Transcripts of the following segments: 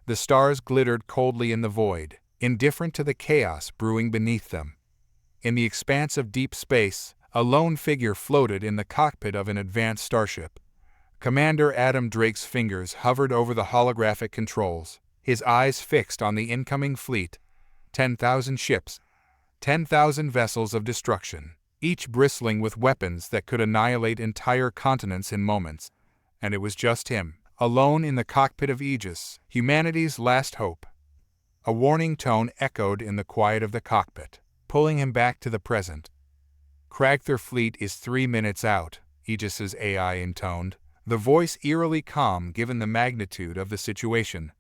The stars glittered coldly in the void, indifferent to the chaos brewing beneath them. In the expanse of deep space, a lone figure floated in the cockpit of an advanced starship. Commander Adam Drake's fingers hovered over the holographic controls, his eyes fixed on the incoming fleet. 10,000 ships, 10,000 vessels of destruction, each bristling with weapons that could annihilate entire continents in moments. And it was just him, alone in the cockpit of Aegis, humanity's last hope. A warning tone echoed in the quiet of the cockpit, pulling him back to the present. "Cragther fleet is 3 minutes out," Aegis's AI intoned, the voice eerily calm given the magnitude of the situation.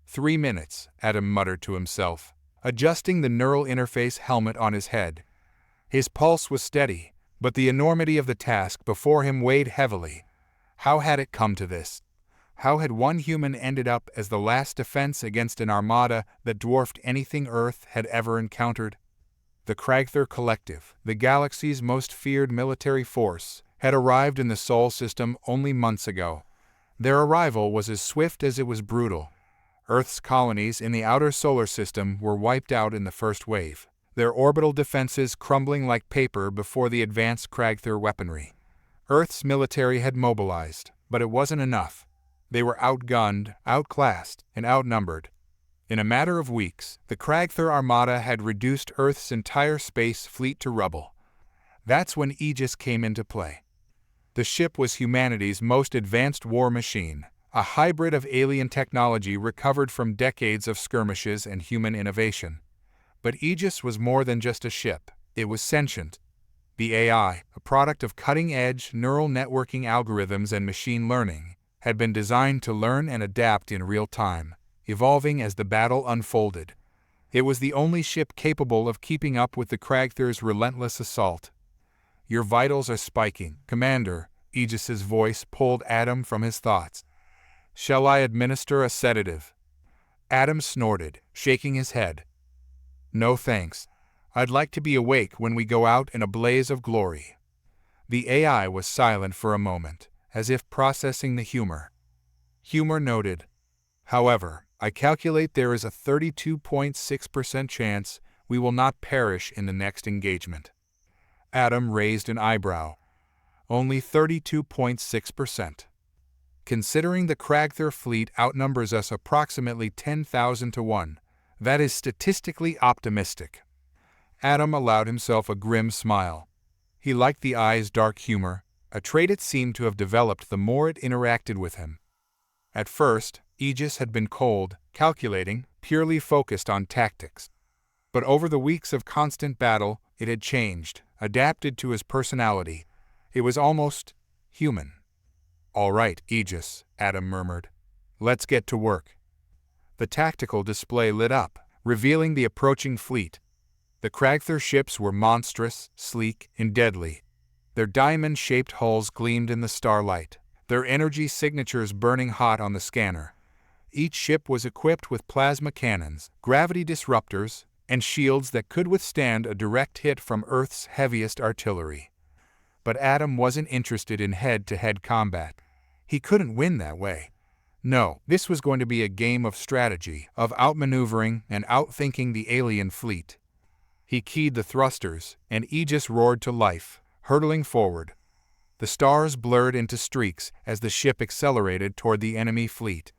3 minutes, Adam muttered to himself, adjusting the neural interface helmet on his head. His pulse was steady, but the enormity of the task before him weighed heavily. How had it come to this? How had one human ended up as the last defense against an armada that dwarfed anything Earth had ever encountered? The Cragther Collective, the galaxy's most feared military force, had arrived in the Sol system only months ago. Their arrival was as swift as it was brutal. Earth's colonies in the outer solar system were wiped out in the first wave, their orbital defenses crumbling like paper before the advanced Cragther weaponry. Earth's military had mobilized, but it wasn't enough. They were outgunned, outclassed, and outnumbered. In a matter of weeks, the Cragther Armada had reduced Earth's entire space fleet to rubble. That's when Aegis came into play. The ship was humanity's most advanced war machine, a hybrid of alien technology recovered from decades of skirmishes and human innovation. But Aegis was more than just a ship. It was sentient. The AI, a product of cutting-edge neural networking algorithms and machine learning, had been designed to learn and adapt in real time, evolving as the battle unfolded. It was the only ship capable of keeping up with the Cragther's relentless assault. "Your vitals are spiking, Commander," Aegis's voice pulled Adam from his thoughts. "Shall I administer a sedative?" Adam snorted, shaking his head. "No thanks. I'd like to be awake when we go out in a blaze of glory." The AI was silent for a moment, as if processing the humor. Humor noted. "However, I calculate there is a 32.6% chance we will not perish in the next engagement." Adam raised an eyebrow. "Only 32.6%. Considering the Cragther fleet outnumbers us approximately 10,000 to 1, that is statistically optimistic." Adam allowed himself a grim smile. He liked the eye's dark humor, a trait it seemed to have developed the more it interacted with him. At first, Aegis had been cold, calculating, purely focused on tactics. But over the weeks of constant battle, it had changed, adapted to his personality. It was almost human. "All right, Aegis," Adam murmured. "Let's get to work." The tactical display lit up, revealing the approaching fleet. The Cragther ships were monstrous, sleek, and deadly. Their diamond-shaped hulls gleamed in the starlight, their energy signatures burning hot on the scanner. Each ship was equipped with plasma cannons, gravity disruptors, and shields that could withstand a direct hit from Earth's heaviest artillery. But Adam wasn't interested in head-to-head combat. He couldn't win that way. No, this was going to be a game of strategy, of outmaneuvering and outthinking the alien fleet. He keyed the thrusters, and Aegis roared to life, hurtling forward. The stars blurred into streaks as the ship accelerated toward the enemy fleet.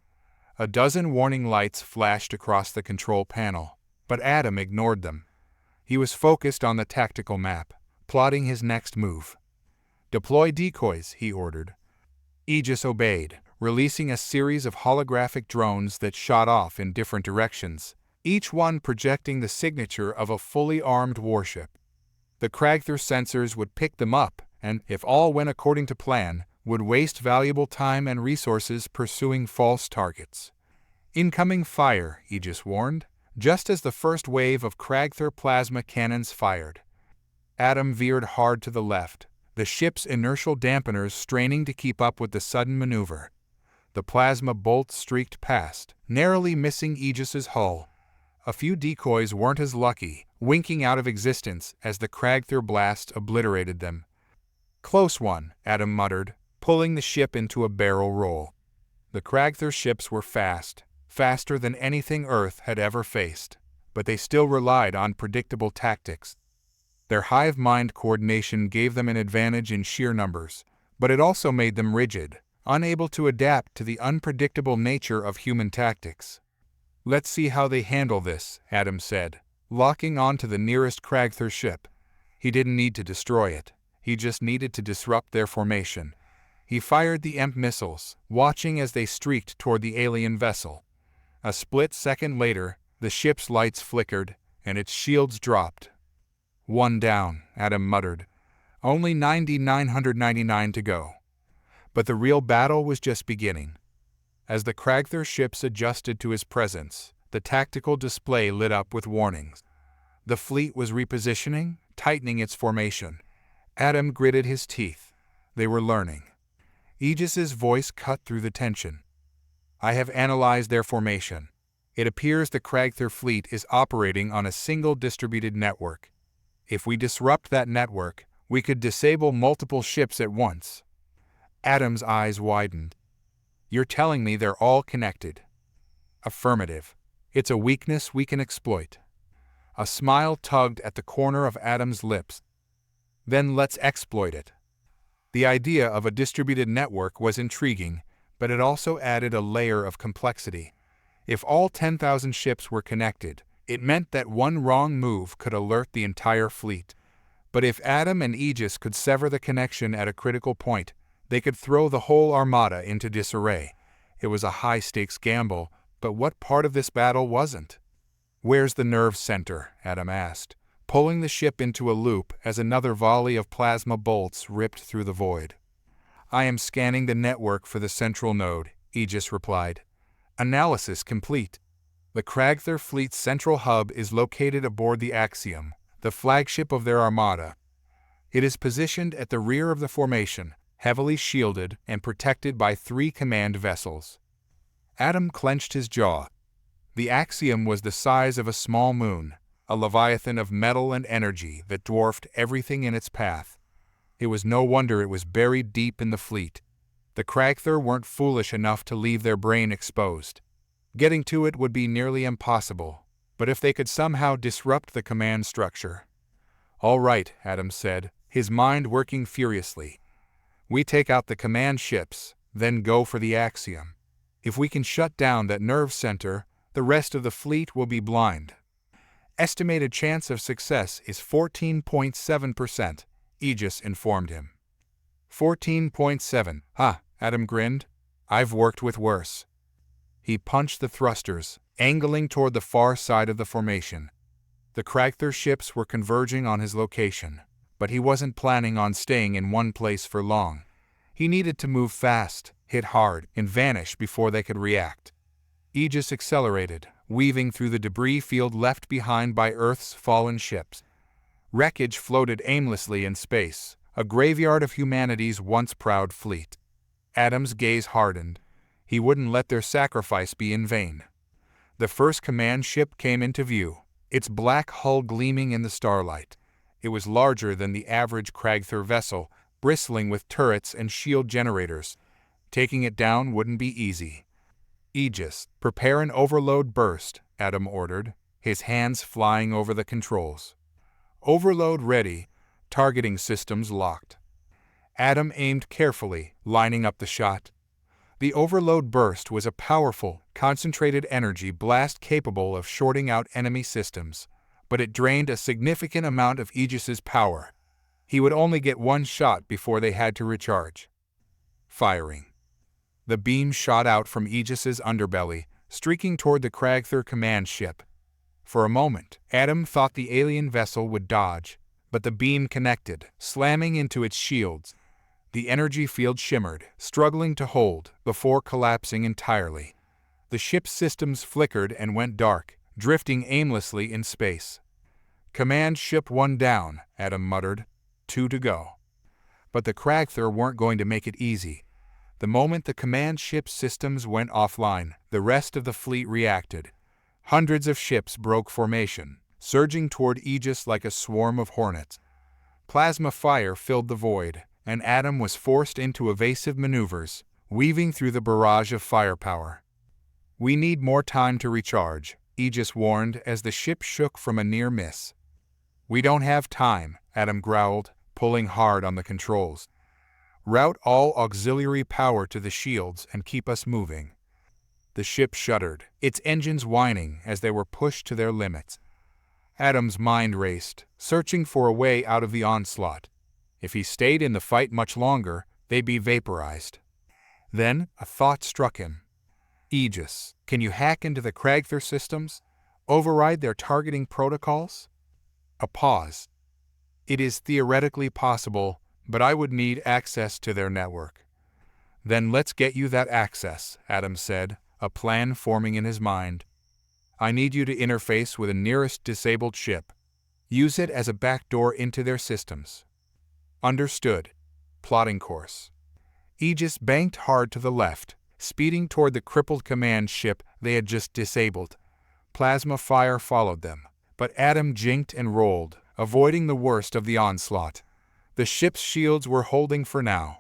A dozen warning lights flashed across the control panel, but Adam ignored them. He was focused on the tactical map, plotting his next move. "Deploy decoys," he ordered. Aegis obeyed, releasing a series of holographic drones that shot off in different directions, each one projecting the signature of a fully armed warship. The Cragther sensors would pick them up, and, if all went according to plan, would waste valuable time and resources pursuing false targets. "Incoming fire," Aegis warned, just as the first wave of Cragther plasma cannons fired. Adam veered hard to the left, the ship's inertial dampeners straining to keep up with the sudden maneuver. The plasma bolts streaked past, narrowly missing Aegis's hull. A few decoys weren't as lucky, winking out of existence as the Cragther blast obliterated them. "Close one," Adam muttered, pulling the ship into a barrel roll. The Cragther ships were fast, faster than anything Earth had ever faced, but they still relied on predictable tactics. Their hive mind coordination gave them an advantage in sheer numbers, but it also made them rigid, unable to adapt to the unpredictable nature of human tactics. "Let's see how they handle this," Adam said, locking onto the nearest Kragther ship. He didn't need to destroy it, he just needed to disrupt their formation. He fired the EMP missiles, watching as they streaked toward the alien vessel. A split second later, the ship's lights flickered, and its shields dropped. "One down," Adam muttered. "Only 9,999 to go." But the real battle was just beginning. As the Kragther ships adjusted to his presence, the tactical display lit up with warnings. The fleet was repositioning, tightening its formation. Adam gritted his teeth. They were learning. Aegis's voice cut through the tension. "I have analyzed their formation. It appears the Kragther fleet is operating on a single distributed network. If we disrupt that network, we could disable multiple ships at once." Adam's eyes widened. "You're telling me they're all connected?" "Affirmative. It's a weakness we can exploit." A smile tugged at the corner of Adam's lips. "Then let's exploit it." The idea of a distributed network was intriguing, but it also added a layer of complexity. If all 10,000 ships were connected, it meant that one wrong move could alert the entire fleet. But if Adam and Aegis could sever the connection at a critical point, they could throw the whole armada into disarray. It was a high-stakes gamble, but what part of this battle wasn't? "Where's the nerve center?" Adam asked, pulling the ship into a loop as another volley of plasma bolts ripped through the void. "I am scanning the network for the central node," Aegis replied. "Analysis complete. The Kragther fleet's central hub is located aboard the Axiom, the flagship of their armada. It is positioned at the rear of the formation, heavily shielded and protected by 3 command vessels." Adam clenched his jaw. The Axiom was the size of a small moon, a leviathan of metal and energy that dwarfed everything in its path. It was no wonder it was buried deep in the fleet. The Kragther weren't foolish enough to leave their brain exposed. Getting to it would be nearly impossible, but if they could somehow disrupt the command structure. "All right," Adam said, his mind working furiously. "We take out the command ships, then go for the Axiom. If we can shut down that nerve center, the rest of the fleet will be blind." "Estimated chance of success is 14.7%, Aegis informed him. 14.7, huh, Adam grinned. "I've worked with worse." He punched the thrusters, angling toward the far side of the formation. The Kragther ships were converging on his location, but he wasn't planning on staying in one place for long. He needed to move fast, hit hard, and vanish before they could react. Aegis accelerated, weaving through the debris field left behind by Earth's fallen ships. Wreckage floated aimlessly in space, a graveyard of humanity's once proud fleet. Adam's gaze hardened. He wouldn't let their sacrifice be in vain. The first command ship came into view, its black hull gleaming in the starlight. It was larger than the average Kragther vessel, bristling with turrets and shield generators. Taking it down wouldn't be easy. "Aegis, prepare an overload burst," Adam ordered, his hands flying over the controls. "Overload ready, targeting systems locked." Adam aimed carefully, lining up the shot. The overload burst was a powerful, concentrated energy blast capable of shorting out enemy systems, but it drained a significant amount of Aegis's power. He would only get one shot before they had to recharge. Firing. The beam shot out from Aegis's underbelly, streaking toward the Kragther command ship. For a moment, Adam thought the alien vessel would dodge, but the beam connected, slamming into its shields. The energy field shimmered, struggling to hold, before collapsing entirely. The ship's systems flickered and went dark, drifting aimlessly in space. "Command ship 1 down," Adam muttered. 2 to go. But the Kragther weren't going to make it easy. The moment the command ship's systems went offline, the rest of the fleet reacted. Hundreds of ships broke formation, surging toward Aegis like a swarm of hornets. Plasma fire filled the void, and Adam was forced into evasive maneuvers, weaving through the barrage of firepower. We need more time to recharge, Aegis warned as the ship shook from a near miss. We don't have time, Adam growled, pulling hard on the controls. Route all auxiliary power to the shields and keep us moving. The ship shuddered, its engines whining as they were pushed to their limits. Adam's mind raced, searching for a way out of the onslaught. If he stayed in the fight much longer, they'd be vaporized. Then a thought struck him. Aegis, can you hack into the Kragther systems? Override their targeting protocols? A pause. It is theoretically possible, but I would need access to their network. Then let's get you that access, Adam said, a plan forming in his mind. I need you to interface with the nearest disabled ship. Use it as a backdoor into their systems. Understood. Plotting course. Aegis banked hard to the left, speeding toward the crippled command ship they had just disabled. Plasma fire followed them, but Adam jinked and rolled, avoiding the worst of the onslaught. The ship's shields were holding for now.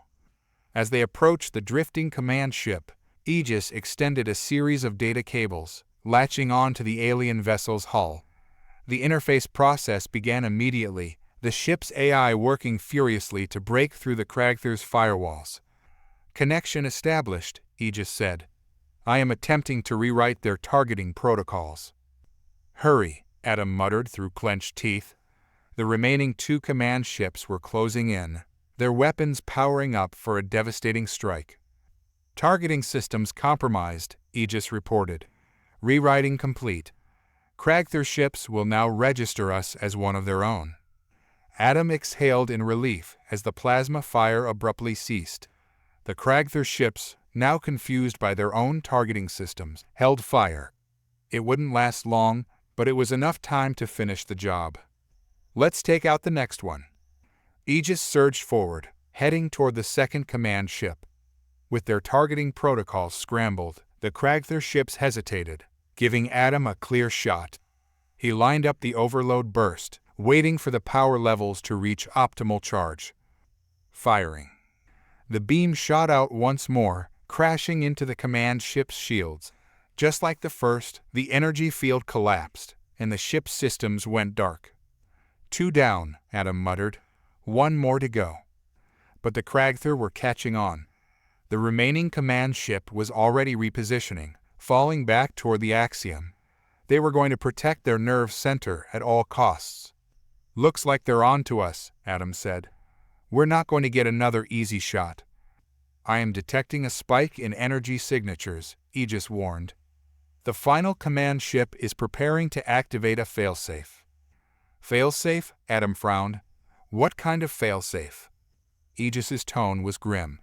As they approached the drifting command ship, Aegis extended a series of data cables, latching on to the alien vessel's hull. The interface process began immediately, the ship's AI working furiously to break through the Kragther's firewalls. Connection established, Aegis said. I am attempting to rewrite their targeting protocols. Hurry, Adam muttered through clenched teeth. The remaining 2 command ships were closing in, their weapons powering up for a devastating strike. Targeting systems compromised, Aegis reported. Rewriting complete. Kragther ships will now register us as one of their own. Adam exhaled in relief as the plasma fire abruptly ceased. The Kragther ships, now confused by their own targeting systems, held fire. It wouldn't last long, but it was enough time to finish the job. Let's take out the next one. Aegis surged forward, heading toward the second command ship. With their targeting protocols scrambled, the Kragther ships hesitated, giving Adam a clear shot. He lined up the overload burst, waiting for the power levels to reach optimal charge. Firing. The beam shot out once more, crashing into the command ship's shields. Just like the first, the energy field collapsed, and the ship's systems went dark. 2 down, Adam muttered. 1 more to go. But the Kragther were catching on. The remaining command ship was already repositioning, falling back toward the Axiom. They were going to protect their nerve center at all costs. Looks like they're on to us, Adam said. We're not going to get another easy shot. I am detecting a spike in energy signatures, Aegis warned. The final command ship is preparing to activate a failsafe. Failsafe? Adam frowned. What kind of failsafe? Aegis's tone was grim.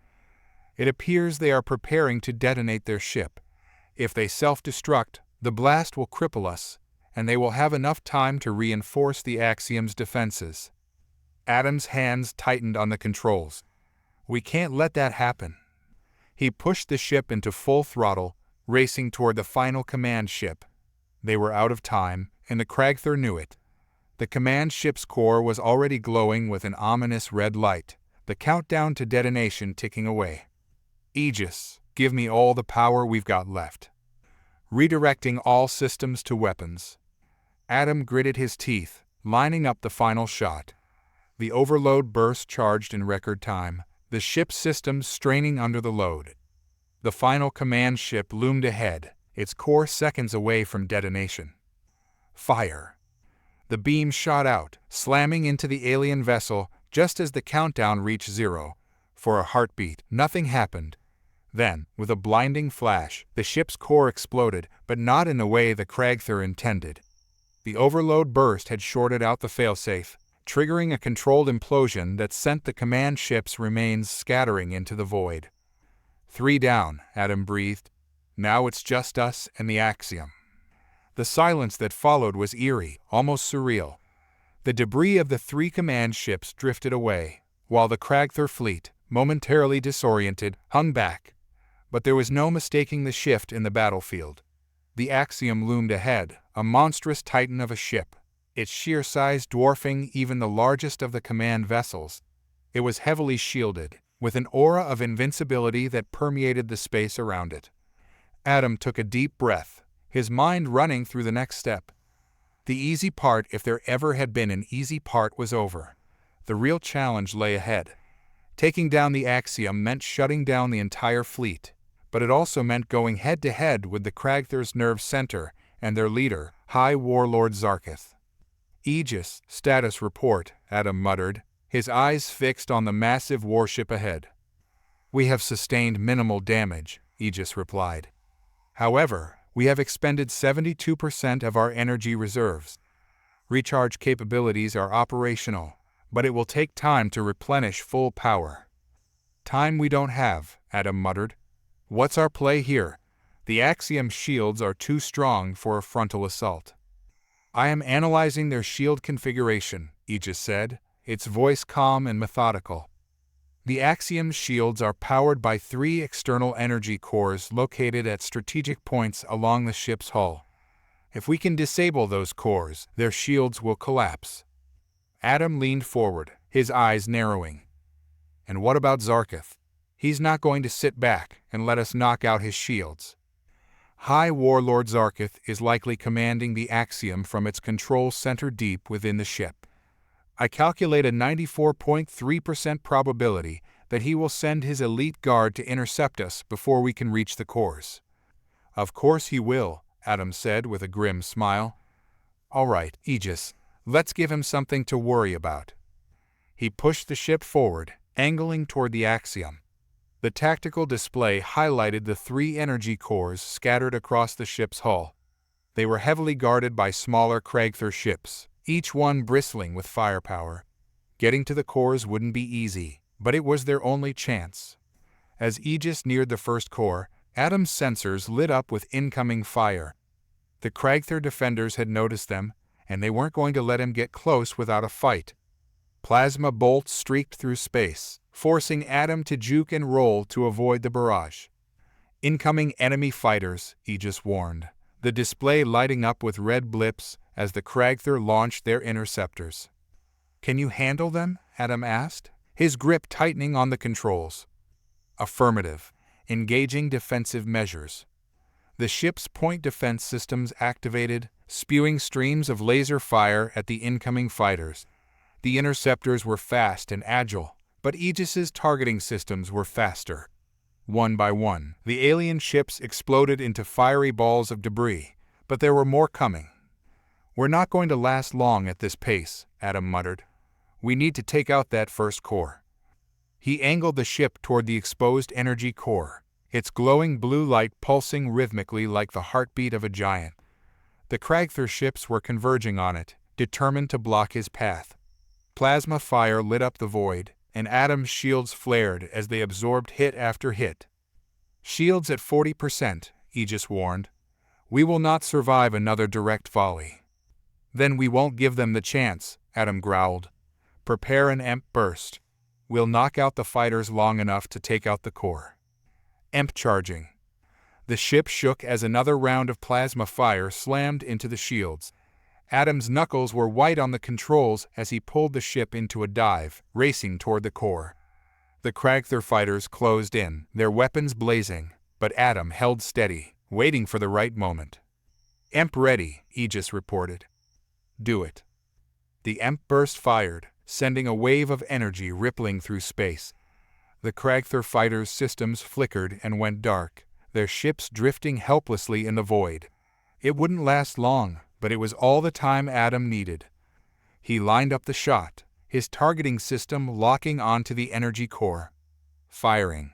It appears they are preparing to detonate their ship. If they self-destruct, the blast will cripple us, and they will have enough time to reinforce the Axiom's defenses. Adam's hands tightened on the controls. We can't let that happen. He pushed the ship into full throttle, racing toward the final command ship. They were out of time, and the Kragther knew it. The command ship's core was already glowing with an ominous red light, the countdown to detonation ticking away. Aegis, give me all the power we've got left. Redirecting all systems to weapons. Adam gritted his teeth, lining up the final shot. The overload burst charged in record time, the ship's systems straining under the load. The final command ship loomed ahead, its core seconds away from detonation. Fire. The beam shot out, slamming into the alien vessel just as the countdown reached 0. For a heartbeat, nothing happened. Then, with a blinding flash, the ship's core exploded, but not in the way the Kragther intended. The overload burst had shorted out the failsafe, triggering a controlled implosion that sent the command ship's remains scattering into the void. 3 down, Adam breathed. Now it's just us and the Axiom. The silence that followed was eerie, almost surreal. The debris of the 3 command ships drifted away, while the Kragther fleet, momentarily disoriented, hung back. But there was no mistaking the shift in the battlefield. The Axiom loomed ahead, a monstrous titan of a ship, its sheer size dwarfing even the largest of the command vessels. It was heavily shielded, with an aura of invincibility that permeated the space around it. Adam took a deep breath, his mind running through the next step. The easy part, if there ever had been an easy part, was over. The real challenge lay ahead. Taking down the Axiom meant shutting down the entire fleet, but it also meant going head-to-head with the Kragthor's nerve center and their leader, High Warlord Zarketh. Aegis, status report, Adam muttered, his eyes fixed on the massive warship ahead. We have sustained minimal damage, Aegis replied. However, we have expended 72% of our energy reserves. Recharge capabilities are operational, but it will take time to replenish full power. Time we don't have, Adam muttered. What's our play here? The Axiom shields are too strong for a frontal assault. I am analyzing their shield configuration, Aegis said, its voice calm and methodical. The Axiom shields are powered by 3 external energy cores located at strategic points along the ship's hull. If we can disable those cores, their shields will collapse. Adam leaned forward, his eyes narrowing. And what about Zarketh? He's not going to sit back and let us knock out his shields. High Warlord Zarketh is likely commanding the Axiom from its control center deep within the ship. I calculate a 94.3% probability that he will send his elite guard to intercept us before we can reach the cores. Of course he will, Adam said with a grim smile. All right, Aegis, let's give him something to worry about. He pushed the ship forward, angling toward the Axiom. The tactical display highlighted the 3 energy cores scattered across the ship's hull. They were heavily guarded by smaller Kragthor ships, each one bristling with firepower. Getting to the cores wouldn't be easy, but it was their only chance. As Aegis neared the first core, Adam's sensors lit up with incoming fire. The Kragthor defenders had noticed them, and they weren't going to let him get close without a fight. Plasma bolts streaked through space, forcing Adam to juke and roll to avoid the barrage. Incoming enemy fighters, Aegis warned, the display lighting up with red blips as the Kragthor launched their interceptors. Can you handle them? Adam asked, his grip tightening on the controls. Affirmative. Engaging defensive measures. The ship's point defense systems activated, spewing streams of laser fire at the incoming fighters. The interceptors were fast and agile, but Aegis's targeting systems were faster. One by one, the alien ships exploded into fiery balls of debris, but there were more coming. We're not going to last long at this pace, Adam muttered. We need to take out that first core. He angled the ship toward the exposed energy core, its glowing blue light pulsing rhythmically like the heartbeat of a giant. The Kragthor ships were converging on it, determined to block his path. Plasma fire lit up the void, and Adam's shields flared as they absorbed hit after hit. Shields at 40%, Aegis warned. We will not survive another direct volley. Then we won't give them the chance, Adam growled. Prepare an EMP burst. We'll knock out the fighters long enough to take out the core. EMP charging. The ship shook as another round of plasma fire slammed into the shields. Adam's knuckles were white on the controls as he pulled the ship into a dive, racing toward the core. The Kragthor fighters closed in, their weapons blazing, but Adam held steady, waiting for the right moment. EMP ready, Aegis reported. Do it. The EMP burst fired, sending a wave of energy rippling through space. The Kragthor fighters' systems flickered and went dark, their ships drifting helplessly in the void. It wouldn't last long, but it was all the time Adam needed. He lined up the shot, his targeting system locking onto the energy core. Firing.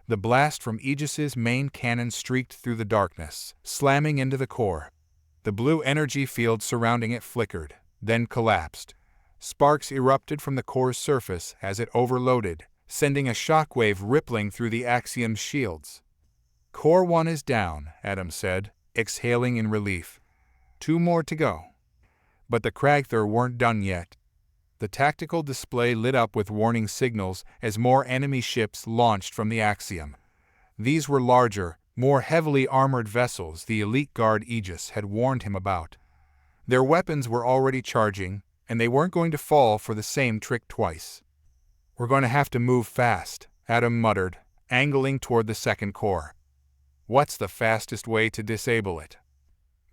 The blast from Aegis's main cannon streaked through the darkness, slamming into the core. The blue energy field surrounding it flickered, then collapsed. Sparks erupted from the core's surface as it overloaded, sending a shockwave rippling through the Axiom's shields. Core 1 is down, Adam said, exhaling in relief. 2 more to go. But the Kragthor weren't done yet. The tactical display lit up with warning signals as more enemy ships launched from the Axiom. These were larger, more heavily armored vessels the elite guard Aegis had warned him about. Their weapons were already charging, and they weren't going to fall for the same trick twice. We're going to have to move fast, Adam muttered, angling toward the second core. What's the fastest way to disable it?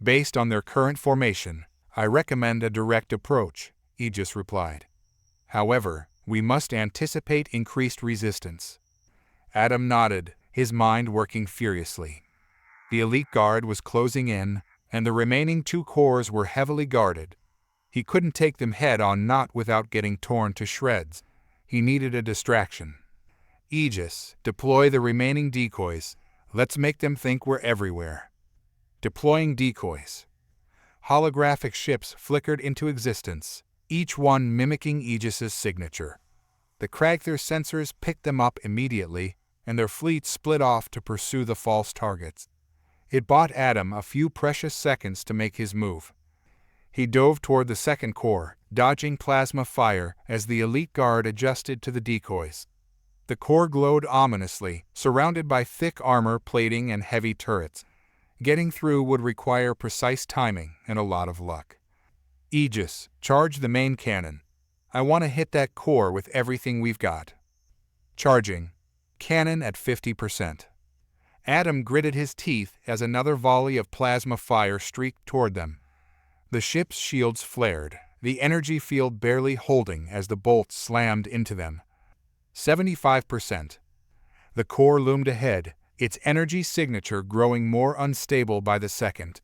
Based on their current formation, I recommend a direct approach, Aegis replied. However, we must anticipate increased resistance. Adam nodded, his mind working furiously. The elite guard was closing in, and the remaining 2 cores were heavily guarded. He couldn't take them head-on, not without getting torn to shreds. He needed a distraction. Aegis, deploy the remaining decoys. Let's make them think we're everywhere. Deploying decoys. Holographic ships flickered into existence, each one mimicking Aegis's signature. The Kragther sensors picked them up immediately, and their fleet split off to pursue the false targets. It bought Adam a few precious seconds to make his move. He dove toward the second core, dodging plasma fire as the elite guard adjusted to the decoys. The core glowed ominously, surrounded by thick armor plating and heavy turrets. Getting through would require precise timing and a lot of luck. Aegis, charge the main cannon. I want to hit that core with everything we've got. Charging. Cannon at 50%. Adam gritted his teeth as another volley of plasma fire streaked toward them. The ship's shields flared, the energy field barely holding as the bolts slammed into them. 75%. The core loomed ahead, its energy signature growing more unstable by the second.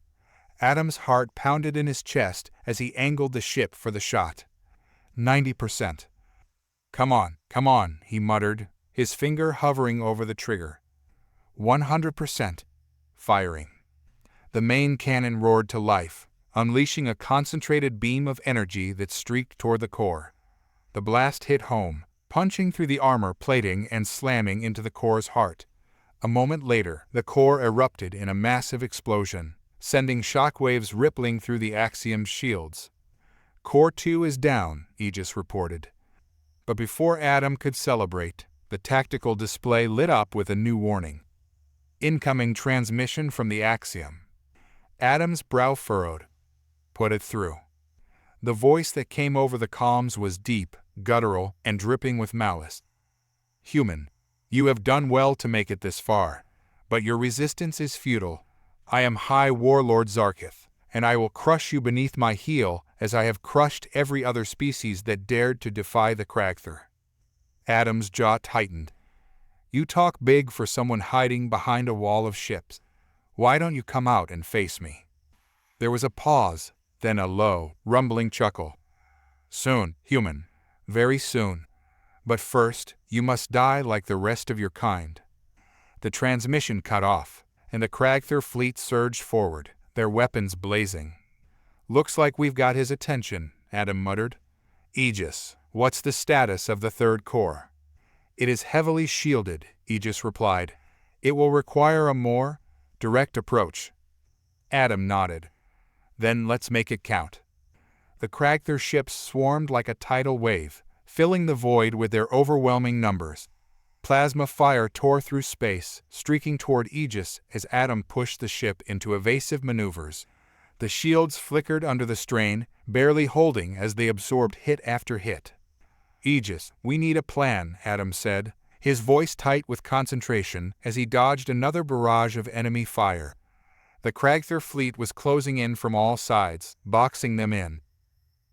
Adam's heart pounded in his chest as he angled the ship for the shot. 90%. Come on, he muttered, his finger hovering over the trigger. 100%. Firing. The main cannon roared to life, unleashing a concentrated beam of energy that streaked toward the core. The blast hit home, punching through the armor plating and slamming into the core's heart. A moment later, the core erupted in a massive explosion, sending shockwaves rippling through the Axiom's shields. Core 2 is down, Aegis reported. But before Adam could celebrate, the tactical display lit up with a new warning. Incoming transmission from the Axiom. Adam's brow furrowed. Put it through. The voice that came over the comms was deep, guttural, and dripping with malice. Human, you have done well to make it this far, but your resistance is futile. I am High Warlord Zarkith, and I will crush you beneath my heel as I have crushed every other species that dared to defy the Kragther. Adam's jaw tightened. You talk big for someone hiding behind a wall of ships. Why don't you come out and face me? There was a pause, then a low, rumbling chuckle. Soon, human. Very soon. But first, you must die like the rest of your kind. The transmission cut off, and the Kragther fleet surged forward, their weapons blazing. Looks like we've got his attention, Adam muttered. Aegis, what's the status of the third core? It is heavily shielded, Aegis replied. It will require a more direct approach. Adam nodded. Then let's make it count. The Kragther ships swarmed like a tidal wave, filling the void with their overwhelming numbers. Plasma fire tore through space, streaking toward Aegis as Adam pushed the ship into evasive maneuvers. The shields flickered under the strain, barely holding as they absorbed hit after hit. Aegis, we need a plan, Adam said, his voice tight with concentration as he dodged another barrage of enemy fire. The Kragther fleet was closing in from all sides, boxing them in.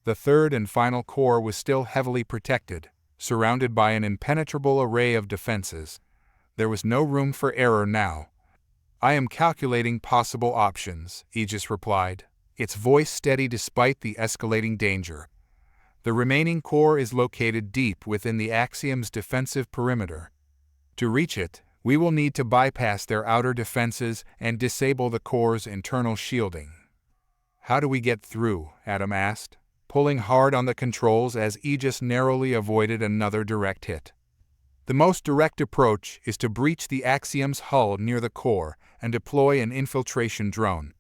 The third and final core was still heavily protected, surrounded by an impenetrable array of defenses. There was no room for error now. I am calculating possible options, Aegis replied, its voice steady despite the escalating danger. The remaining core is located deep within the Axiom's defensive perimeter. To reach it, we will need to bypass their outer defenses and disable the core's internal shielding. How do we get through? Adam asked, pulling hard on the controls as Aegis narrowly avoided another direct hit. The most direct approach is to breach the Axiom's hull near the core and deploy an infiltration drone.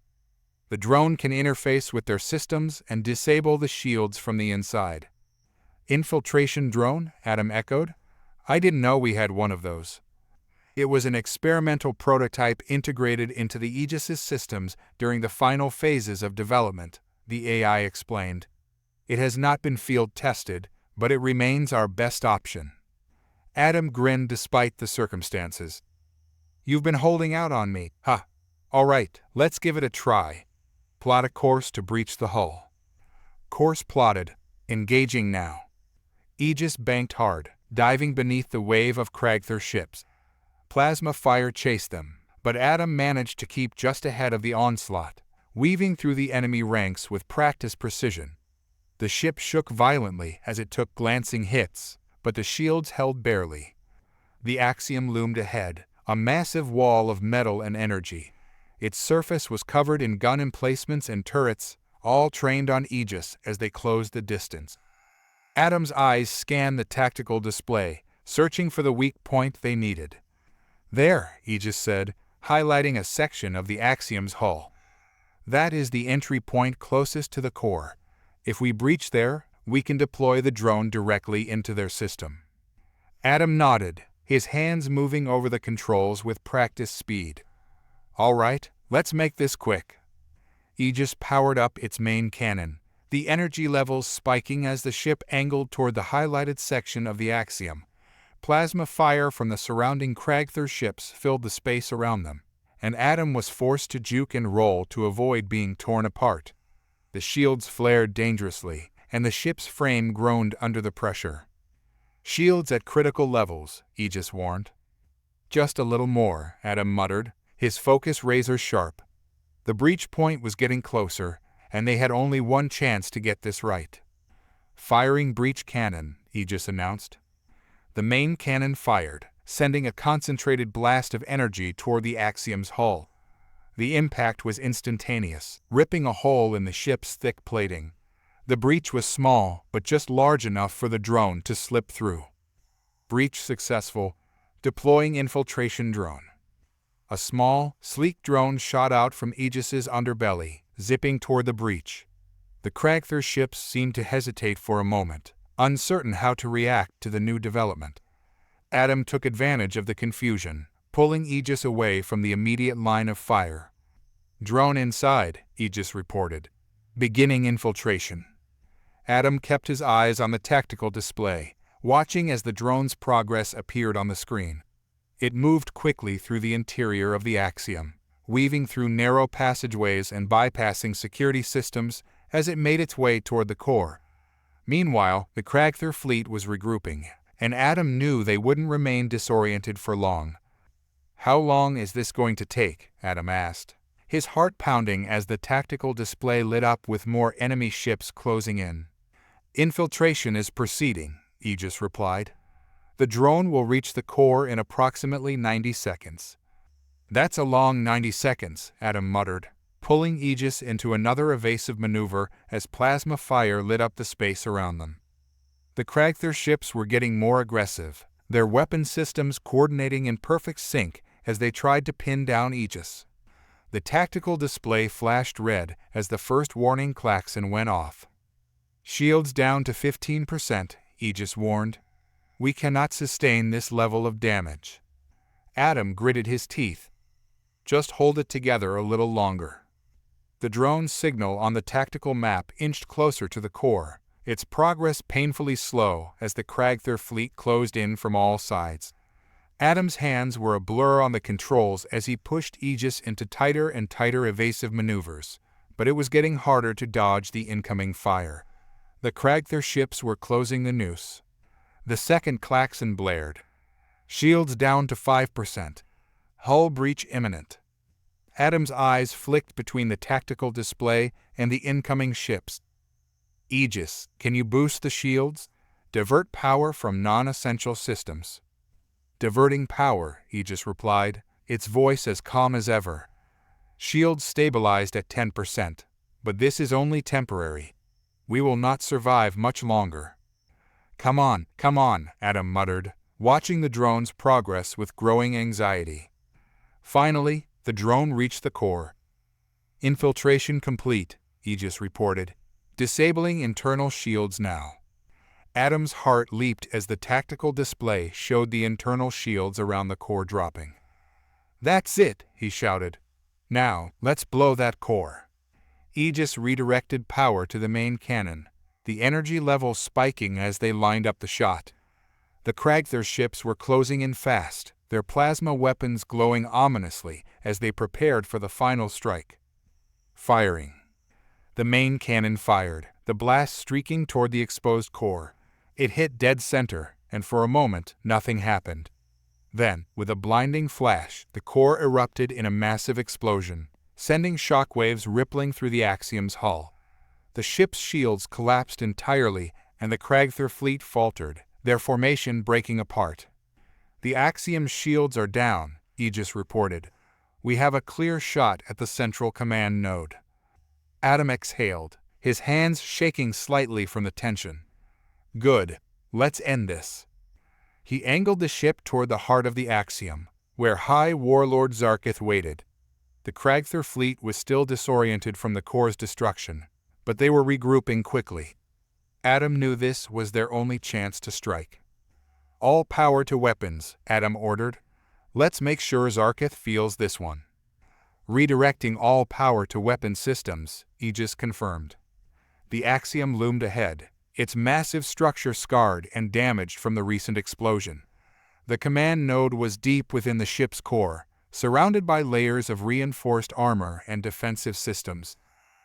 The drone can interface with their systems and disable the shields from the inside. Infiltration drone? Adam echoed. I didn't know we had one of those. It was an experimental prototype integrated into the Aegis's systems during the final phases of development, the AI explained. It has not been field tested, but it remains our best option. Adam grinned despite the circumstances. You've been holding out on me, huh? All right, let's give it a try. Plot a course to breach the hull. Course plotted. Engaging now. Aegis banked hard, diving beneath the wave of Kragther ships. Plasma fire chased them, but Adam managed to keep just ahead of the onslaught, weaving through the enemy ranks with practiced precision. The ship shook violently as it took glancing hits, but the shields held barely. The Axiom loomed ahead, a massive wall of metal and energy. Its surface was covered in gun emplacements and turrets, all trained on Aegis as they closed the distance. Adam's eyes scanned the tactical display, searching for the weak point they needed. There, Aegis said, highlighting a section of the Axiom's hull. That is the entry point closest to the core. If we breach there, we can deploy the drone directly into their system. Adam nodded, his hands moving over the controls with practiced speed. All right, let's make this quick. Aegis powered up its main cannon, the energy levels spiking as the ship angled toward the highlighted section of the Axiom. Plasma fire from the surrounding Kragther ships filled the space around them, and Adam was forced to juke and roll to avoid being torn apart. The shields flared dangerously, and the ship's frame groaned under the pressure. Shields at critical levels, Aegis warned. Just a little more, Adam muttered, his focus razor sharp. The breach point was getting closer, and they had only one chance to get this right. Firing breach cannon, Aegis announced. The main cannon fired, sending a concentrated blast of energy toward the Axiom's hull. The impact was instantaneous, ripping a hole in the ship's thick plating. The breach was small, but just large enough for the drone to slip through. Breach successful. Deploying infiltration drone. A small, sleek drone shot out from Aegis's underbelly, zipping toward the breach. The Kragther ships seemed to hesitate for a moment, uncertain how to react to the new development. Adam took advantage of the confusion, pulling Aegis away from the immediate line of fire. Drone inside, Aegis reported. Beginning infiltration. Adam kept his eyes on the tactical display, watching as the drone's progress appeared on the screen. It moved quickly through the interior of the Axiom, weaving through narrow passageways and bypassing security systems as it made its way toward the core. Meanwhile, the Kragther fleet was regrouping, and Adam knew they wouldn't remain disoriented for long. How long is this going to take? Adam asked, his heart pounding as the tactical display lit up with more enemy ships closing in. Infiltration is proceeding, Aegis replied. The drone will reach the core in approximately 90 seconds. That's a long 90 seconds, Adam muttered, pulling Aegis into another evasive maneuver as plasma fire lit up the space around them. The Kragther ships were getting more aggressive, their weapon systems coordinating in perfect sync as they tried to pin down Aegis. The tactical display flashed red as the first warning klaxon went off. Shields down to 15%, Aegis warned. We cannot sustain this level of damage. Adam gritted his teeth. Just hold it together a little longer. The drone's signal on the tactical map inched closer to the core, its progress painfully slow as the Kragther fleet closed in from all sides. Adam's hands were a blur on the controls as he pushed Aegis into tighter and tighter evasive maneuvers, but it was getting harder to dodge the incoming fire. The Kragther ships were closing the noose. The second klaxon blared. Shields down to 5%. Hull breach imminent. Adam's eyes flicked between the tactical display and the incoming ships. Aegis, can you boost the shields? Divert power from non-essential systems. Diverting power, Aegis replied, its voice as calm as ever. Shields stabilized at 10%, but this is only temporary. We will not survive much longer. Come on, Adam muttered, watching the drone's progress with growing anxiety. Finally, the drone reached the core. Infiltration complete, Aegis reported, disabling internal shields now. Adam's heart leaped as the tactical display showed the internal shields around the core dropping. That's it, he shouted. Now, let's blow that core. Aegis redirected power to the main cannon, the energy levels spiking as they lined up the shot. The Kragther ships were closing in fast, their plasma weapons glowing ominously as they prepared for the final strike. Firing. The main cannon fired, the blast streaking toward the exposed core. It hit dead center, and for a moment, nothing happened. Then, with a blinding flash, the core erupted in a massive explosion, sending shockwaves rippling through the Axiom's hull. The ship's shields collapsed entirely, and the Kragther fleet faltered, their formation breaking apart. "The Axiom's shields are down," Aegis reported. "We have a clear shot at the central command node." Adam exhaled, his hands shaking slightly from the tension. "Good. Let's end this." He angled the ship toward the heart of the Axiom, where High Warlord Zarkith waited. The Kragther fleet was still disoriented from the core's destruction, but they were regrouping quickly. Adam knew this was their only chance to strike. "All power to weapons," Adam ordered. "Let's make sure Zarkith feels this one." "Redirecting all power to weapon systems," Aegis confirmed. The Axiom loomed ahead, its massive structure scarred and damaged from the recent explosion. The command node was deep within the ship's core, surrounded by layers of reinforced armor and defensive systems.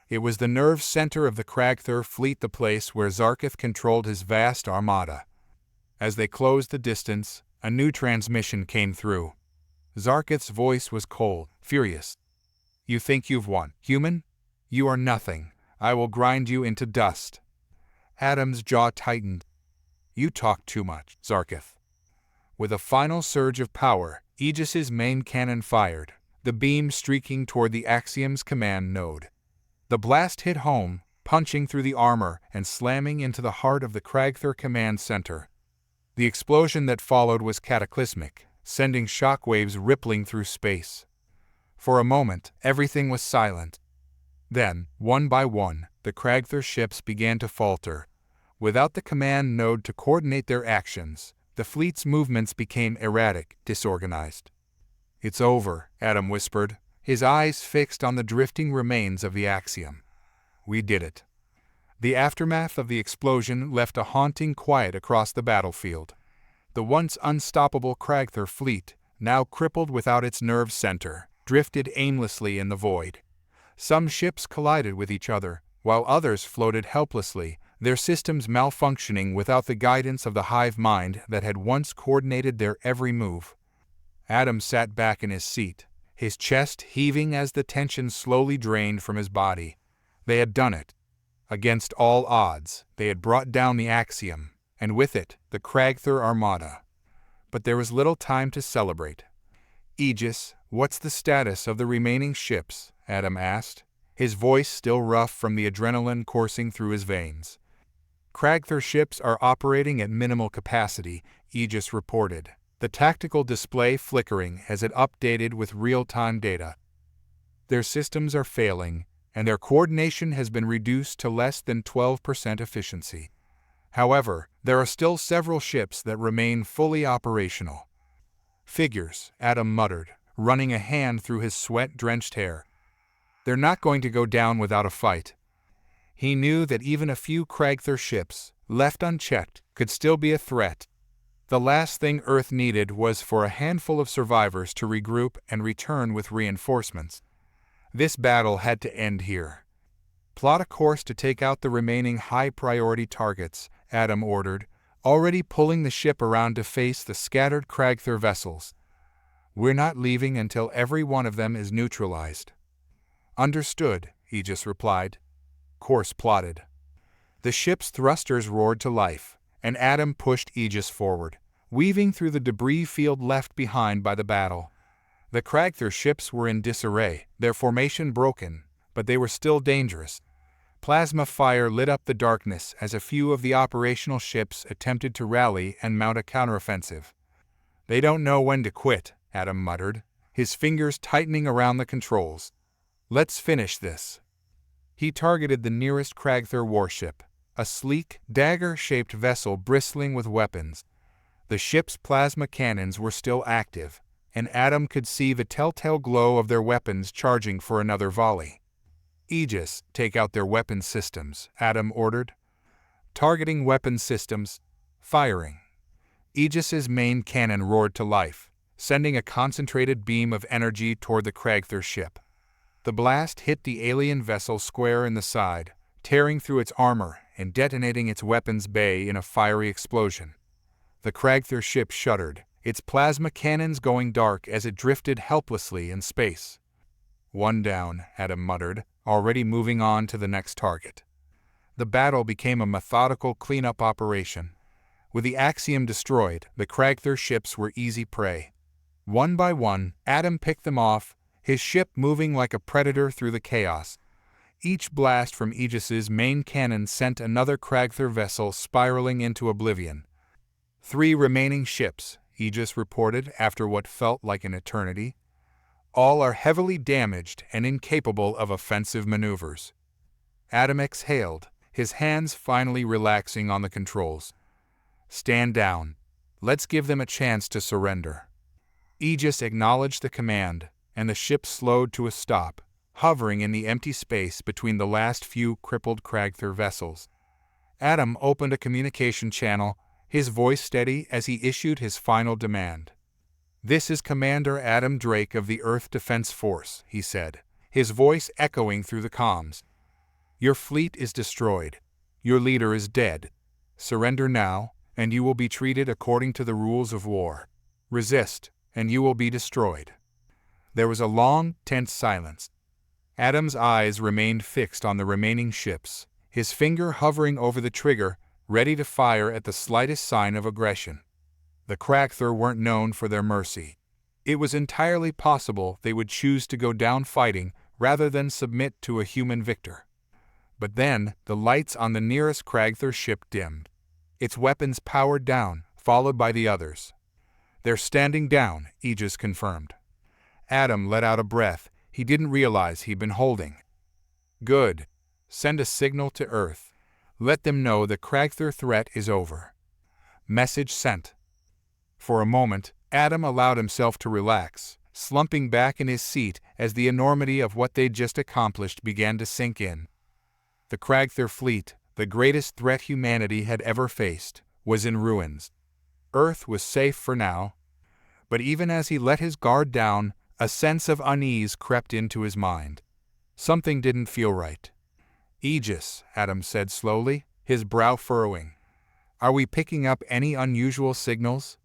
It was the nerve center of the Kragther fleet, the place where Zarkith controlled his vast armada. As they closed the distance, a new transmission came through. Zarkith's voice was cold, furious. "You think you've won, human? You are nothing. I will grind you into dust." Adam's jaw tightened. "You talk too much, Zarkith." With a final surge of power, Aegis's main cannon fired, the beam streaking toward the Axiom's command node. The blast hit home, punching through the armor and slamming into the heart of the Kragther command center. The explosion that followed was cataclysmic, sending shockwaves rippling through space. For a moment, everything was silent. Then, one by one, the Kragther ships began to falter. Without the command node to coordinate their actions, the fleet's movements became erratic, disorganized. "It's over," Adam whispered, his eyes fixed on the drifting remains of the Axiom. "We did it." The aftermath of the explosion left a haunting quiet across the battlefield. The once unstoppable Kragther fleet, now crippled without its nerve center, drifted aimlessly in the void. Some ships collided with each other, while others floated helplessly, their systems malfunctioning without the guidance of the hive mind that had once coordinated their every move. Adam sat back in his seat, his chest heaving as the tension slowly drained from his body. They had done it. Against all odds, they had brought down the Axiom, and with it, the Kragther armada. But there was little time to celebrate. "Aegis, what's the status of the remaining ships?" Adam asked, his voice still rough from the adrenaline coursing through his veins. "Kragther ships are operating at minimal capacity," Aegis reported, the tactical display flickering as it updated with real-time data. "Their systems are failing, and their coordination has been reduced to less than 12% efficiency. However, there are still several ships that remain fully operational." "Figures," Adam muttered, running a hand through his sweat-drenched hair. "They're not going to go down without a fight." He knew that even a few Kragther ships, left unchecked, could still be a threat. The last thing Earth needed was for a handful of survivors to regroup and return with reinforcements. This battle had to end here. "Plot a course to take out the remaining high-priority targets," Adam ordered, already pulling the ship around to face the scattered Kragther vessels. "We're not leaving until every one of them is neutralized." "Understood," Aegis replied. Course plotted. The ship's thrusters roared to life, and Adam pushed Aegis forward, weaving through the debris field left behind by the battle. The Kragther ships were in disarray, their formation broken, but they were still dangerous. Plasma fire lit up the darkness as a few of the operational ships attempted to rally and mount a counteroffensive. "They don't know when to quit," Adam muttered, his fingers tightening around the controls. "Let's finish this." He targeted the nearest Kragther warship, a sleek, dagger-shaped vessel bristling with weapons. The ship's plasma cannons were still active, and Adam could see the telltale glow of their weapons charging for another volley. "Aegis, take out their weapon systems," Adam ordered. Targeting weapon systems, firing. Aegis's main cannon roared to life, sending a concentrated beam of energy toward the Kragther ship. The blast hit the alien vessel square in the side, tearing through its armor and detonating its weapons bay in a fiery explosion. The Kragther ship shuddered, its plasma cannons going dark as it drifted helplessly in space. "One down," Adam muttered, already moving on to the next target. The battle became a methodical cleanup operation. With the Axiom destroyed, the Kragther ships were easy prey. One by one, Adam picked them off, his ship moving like a predator through the chaos. Each blast from Aegis's main cannon sent another Kragther vessel spiraling into oblivion. 3 remaining ships, Aegis reported after what felt like an eternity. All are heavily damaged and incapable of offensive maneuvers. Adam exhaled, his hands finally relaxing on the controls. "Stand down. Let's give them a chance to surrender." Aegis acknowledged the command, and the ship slowed to a stop, hovering in the empty space between the last few crippled Kragther vessels. Adam opened a communication channel, his voice steady as he issued his final demand. "This is Commander Adam Drake of the Earth Defense Force," he said, his voice echoing through the comms. "Your fleet is destroyed. Your leader is dead. Surrender now, and you will be treated according to the rules of war. Resist, and you will be destroyed." There was a long, tense silence. Adam's eyes remained fixed on the remaining ships, his finger hovering over the trigger, ready to fire at the slightest sign of aggression. The Kragther weren't known for their mercy. It was entirely possible they would choose to go down fighting rather than submit to a human victor. But then, the lights on the nearest Kragther ship dimmed. Its weapons powered down, followed by the others. "They're standing down," Aegis confirmed. Adam let out a breath he didn't realize he'd been holding. "Good. Send a signal to Earth. Let them know the Kragther threat is over." Message sent. For a moment, Adam allowed himself to relax, slumping back in his seat as the enormity of what they'd just accomplished began to sink in. The Kragther fleet, the greatest threat humanity had ever faced, was in ruins. Earth was safe for now. But even as he let his guard down, a sense of unease crept into his mind. Something didn't feel right. "Aegis," Adam said slowly, his brow furrowing. "Are we picking up any unusual signals?"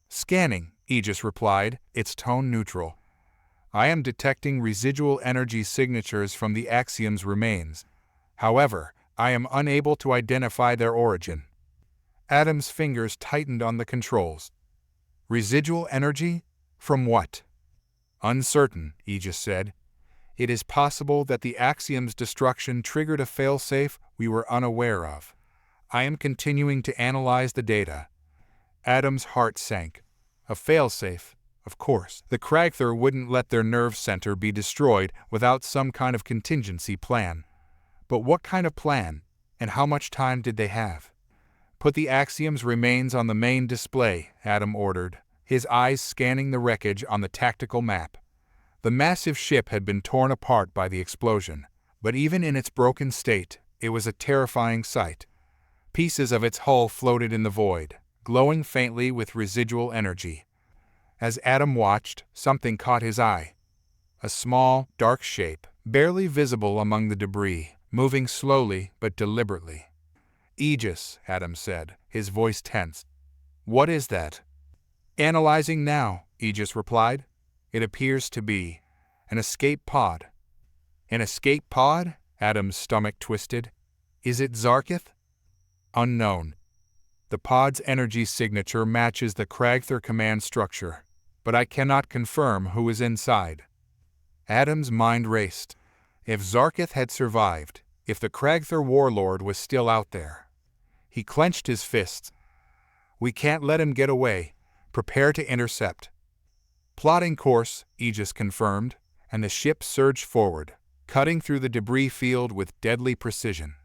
"Scanning," Aegis replied, its tone neutral. "I am detecting residual energy signatures from the Axiom's remains. However, I am unable to identify their origin." Adam's fingers tightened on the controls. "Residual energy? From what?" "Uncertain," Aegis said. "It is possible that the Axiom's destruction triggered a failsafe we were unaware of. I am continuing to analyze the data." Adam's heart sank. A failsafe, of course. The Kragther wouldn't let their nerve center be destroyed without some kind of contingency plan. But what kind of plan, and how much time did they have? "Put the Axiom's remains on the main display," Adam ordered, his eyes scanning the wreckage on the tactical map. The massive ship had been torn apart by the explosion, but even in its broken state, it was a terrifying sight. Pieces of its hull floated in the void, glowing faintly with residual energy. As Adam watched, something caught his eye. A small, dark shape, barely visible among the debris, moving slowly but deliberately. "Aegis," Adam said, his voice tense. "What is that?" "Analyzing now," Aegis replied. "It appears to be an escape pod." "An escape pod?" Adam's stomach twisted. "Is it Zarkith?" "Unknown. The pod's energy signature matches the Kragther command structure, but I cannot confirm who is inside." Adam's mind raced. If Zarkith had survived, if the Kragther warlord was still out there. He clenched his fists. "We can't let him get away. Prepare to intercept." "Plotting course," Aegis confirmed, and the ship surged forward, cutting through the debris field with deadly precision.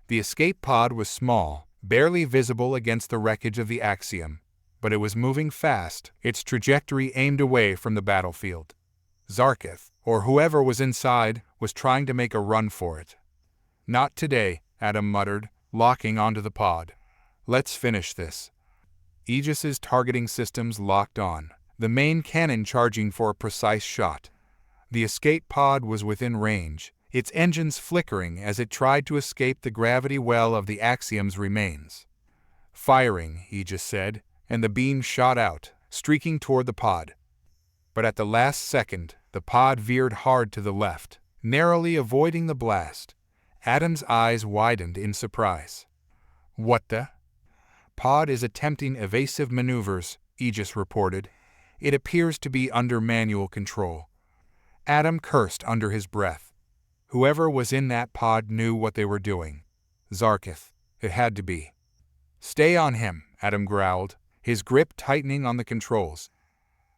The escape pod was small, barely visible against the wreckage of the Axiom, but it was moving fast, its trajectory aimed away from the battlefield. Zarkith, or whoever was inside, was trying to make a run for it. "Not today," Adam muttered, locking onto the pod. "Let's finish this." Aegis's targeting systems locked on, the main cannon charging for a precise shot. The escape pod was within range, its engines flickering as it tried to escape the gravity well of the Axiom's remains. "Firing," Aegis said, and the beam shot out, streaking toward the pod. But at the last second, the pod veered hard to the left, narrowly avoiding the blast. Adam's eyes widened in surprise. "What the?" "Pod is attempting evasive maneuvers," Aegis reported. "It appears to be under manual control." Adam cursed under his breath. Whoever was in that pod knew what they were doing. Zarkith. It had to be. "Stay on him," Adam growled, his grip tightening on the controls.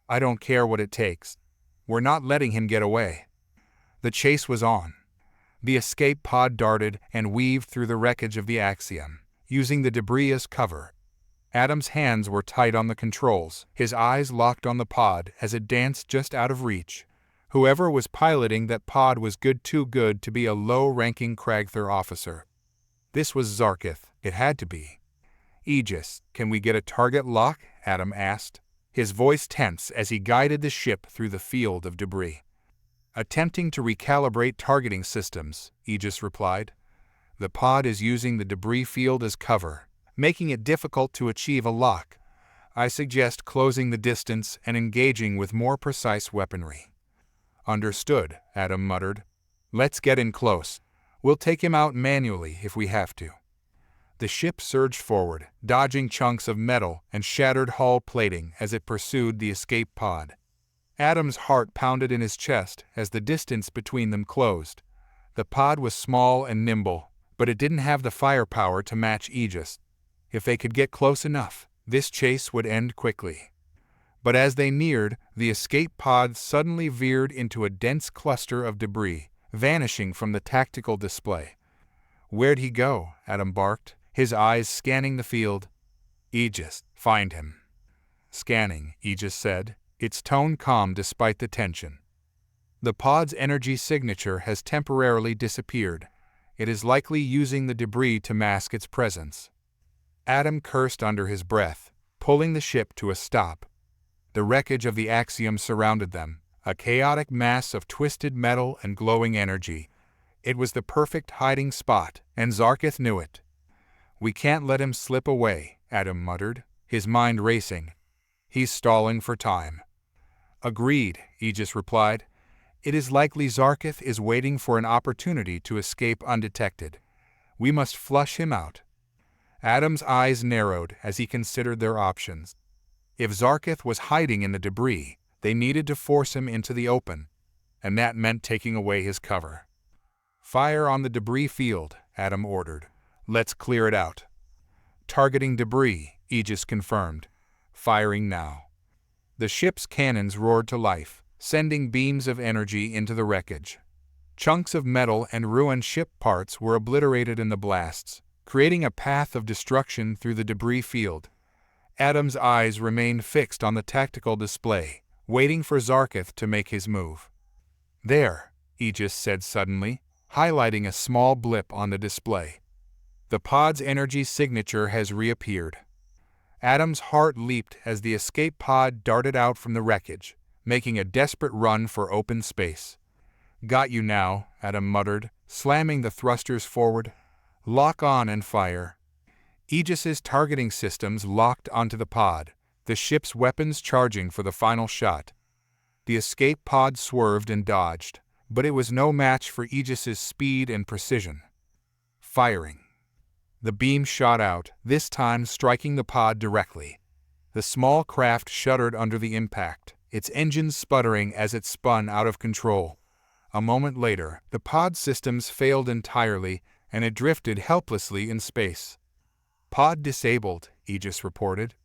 "I don't care what it takes. We're not letting him get away." The chase was on. The escape pod darted and weaved through the wreckage of the Axiom, using the debris as cover. Adam's hands were tight on the controls, his eyes locked on the pod as it danced just out of reach. Whoever was piloting that pod was too good to be a low-ranking Kragther officer. This was Zarkith. It had to be. "Aegis, can we get a target lock?" Adam asked, his voice tense as he guided the ship through the field of debris. "Attempting to recalibrate targeting systems," Aegis replied. "The pod is using the debris field as cover, making it difficult to achieve a lock. I suggest closing the distance and engaging with more precise weaponry." "Understood," Adam muttered. "Let's get in close. We'll take him out manually if we have to." The ship surged forward, dodging chunks of metal and shattered hull plating as it pursued the escape pod. Adam's heart pounded in his chest as the distance between them closed. The pod was small and nimble, but it didn't have the firepower to match Aegis. If they could get close enough, this chase would end quickly. But as they neared, the escape pod suddenly veered into a dense cluster of debris, vanishing from the tactical display. "Where'd he go?" Adam barked, his eyes scanning the field. "Aegis, find him." "Scanning," Aegis said, its tone calm despite the tension. "The pod's energy signature has temporarily disappeared. It is likely using the debris to mask its presence." Adam cursed under his breath, pulling the ship to a stop. The wreckage of the Axiom surrounded them, a chaotic mass of twisted metal and glowing energy. It was the perfect hiding spot, and Zarkith knew it. "We can't let him slip away," Adam muttered, his mind racing. "He's stalling for time." "Agreed," Aegis replied. "It is likely Zarkith is waiting for an opportunity to escape undetected. We must flush him out." Adam's eyes narrowed as he considered their options. If Zarkith was hiding in the debris, they needed to force him into the open, and that meant taking away his cover. "Fire on the debris field," Adam ordered. "Let's clear it out." "Targeting debris," Aegis confirmed. "Firing now." The ship's cannons roared to life, sending beams of energy into the wreckage. Chunks of metal and ruined ship parts were obliterated in the blasts, creating a path of destruction through the debris field. Adam's eyes remained fixed on the tactical display, waiting for Zarkith to make his move. "There," Aegis said suddenly, highlighting a small blip on the display. "The pod's energy signature has reappeared." Adam's heart leaped as the escape pod darted out from the wreckage, making a desperate run for open space. "Got you now," Adam muttered, slamming the thrusters forward. "Lock on and fire." Aegis's targeting systems locked onto the pod, the ship's weapons charging for the final shot. The escape pod swerved and dodged, but it was no match for Aegis's speed and precision. Firing. The beam shot out, this time striking the pod directly. The small craft shuddered under the impact, its engines sputtering as it spun out of control. A moment later, the pod systems failed entirely, and it drifted helplessly in space. "Pod disabled," Aegis reported.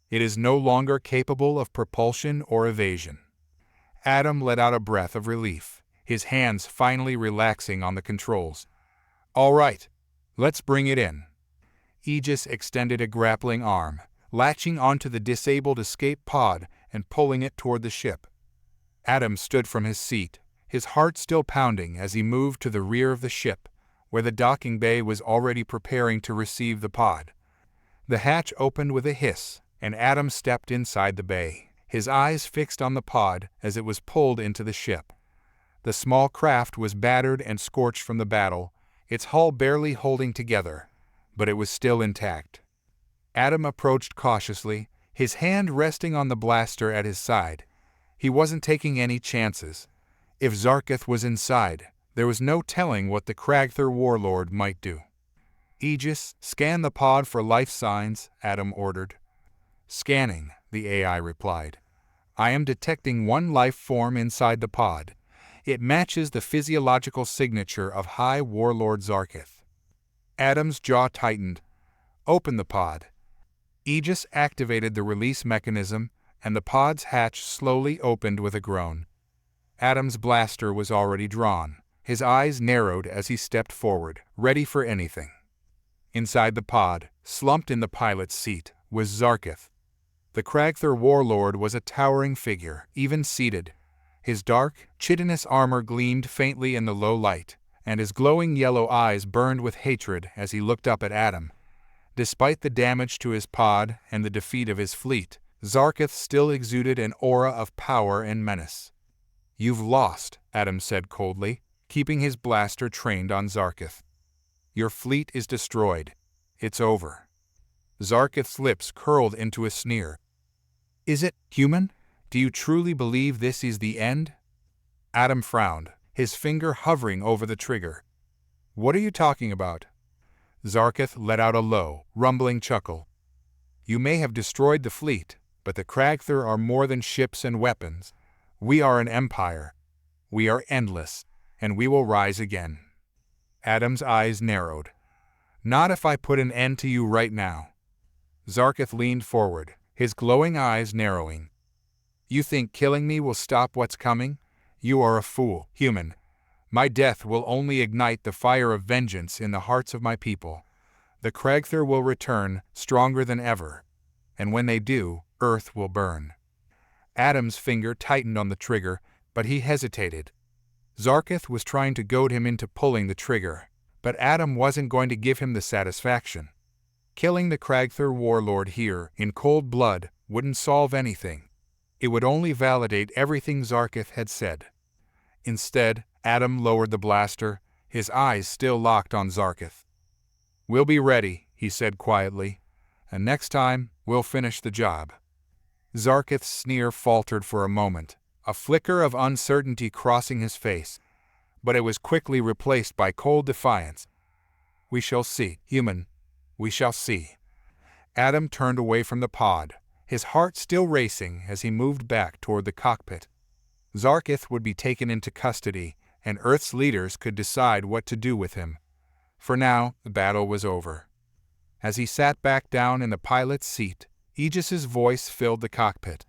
"It is no longer capable of propulsion or evasion." Adam let out a breath of relief, his hands finally relaxing on the controls. "All right, let's bring it in." Aegis extended a grappling arm, latching onto the disabled escape pod and pulling it toward the ship. Adam stood from his seat, his heart still pounding as he moved to the rear of the ship, where the docking bay was already preparing to receive the pod. The hatch opened with a hiss, and Adam stepped inside the bay, his eyes fixed on the pod as it was pulled into the ship. The small craft was battered and scorched from the battle, its hull barely holding together, but it was still intact. Adam approached cautiously, his hand resting on the blaster at his side. He wasn't taking any chances. If Zarkith was inside, there was no telling what the Kragther warlord might do. "Aegis, scan the pod for life signs," Adam ordered. "Scanning," the AI replied. "I am detecting one life form inside the pod. It matches the physiological signature of High Warlord Zarkith." Adam's jaw tightened. "Open the pod." Aegis activated the release mechanism, and the pod's hatch slowly opened with a groan. Adam's blaster was already drawn. His eyes narrowed as he stepped forward, ready for anything. Inside the pod, slumped in the pilot's seat, was Zarkith. The Kragther warlord was a towering figure, even seated. His dark, chitinous armor gleamed faintly in the low light, and his glowing yellow eyes burned with hatred as he looked up at Adam. Despite the damage to his pod and the defeat of his fleet, Zarkith still exuded an aura of power and menace. "You've lost," Adam said coldly, keeping his blaster trained on Zarkith. "Your fleet is destroyed. It's over." Zarkith's lips curled into a sneer. "Is it, human? Do you truly believe this is the end?" Adam frowned, his finger hovering over the trigger. "What are you talking about?" Zarkith let out a low, rumbling chuckle. "You may have destroyed the fleet, but the Kragther are more than ships and weapons. We are an empire. We are endless, and we will rise again." Adam's eyes narrowed. "Not if I put an end to you right now." Zarkith leaned forward, his glowing eyes narrowing. "You think killing me will stop what's coming? You are a fool, human. My death will only ignite the fire of vengeance in the hearts of my people. The Kragther will return, stronger than ever, and when they do, Earth will burn." Adam's finger tightened on the trigger, but he hesitated. Zarkith was trying to goad him into pulling the trigger, but Adam wasn't going to give him the satisfaction. Killing the Kragther warlord here, in cold blood, wouldn't solve anything. It would only validate everything Zarkith had said. Instead, Adam lowered the blaster, his eyes still locked on Zarkith. "We'll be ready," he said quietly, "and next time, we'll finish the job." Zarkith's sneer faltered for a moment, a flicker of uncertainty crossing his face, but it was quickly replaced by cold defiance. "We shall see, human. We shall see." Adam turned away from the pod, his heart still racing as he moved back toward the cockpit. Zarkith would be taken into custody, and Earth's leaders could decide what to do with him. For now, the battle was over. As he sat back down in the pilot's seat, Aegis's voice filled the cockpit.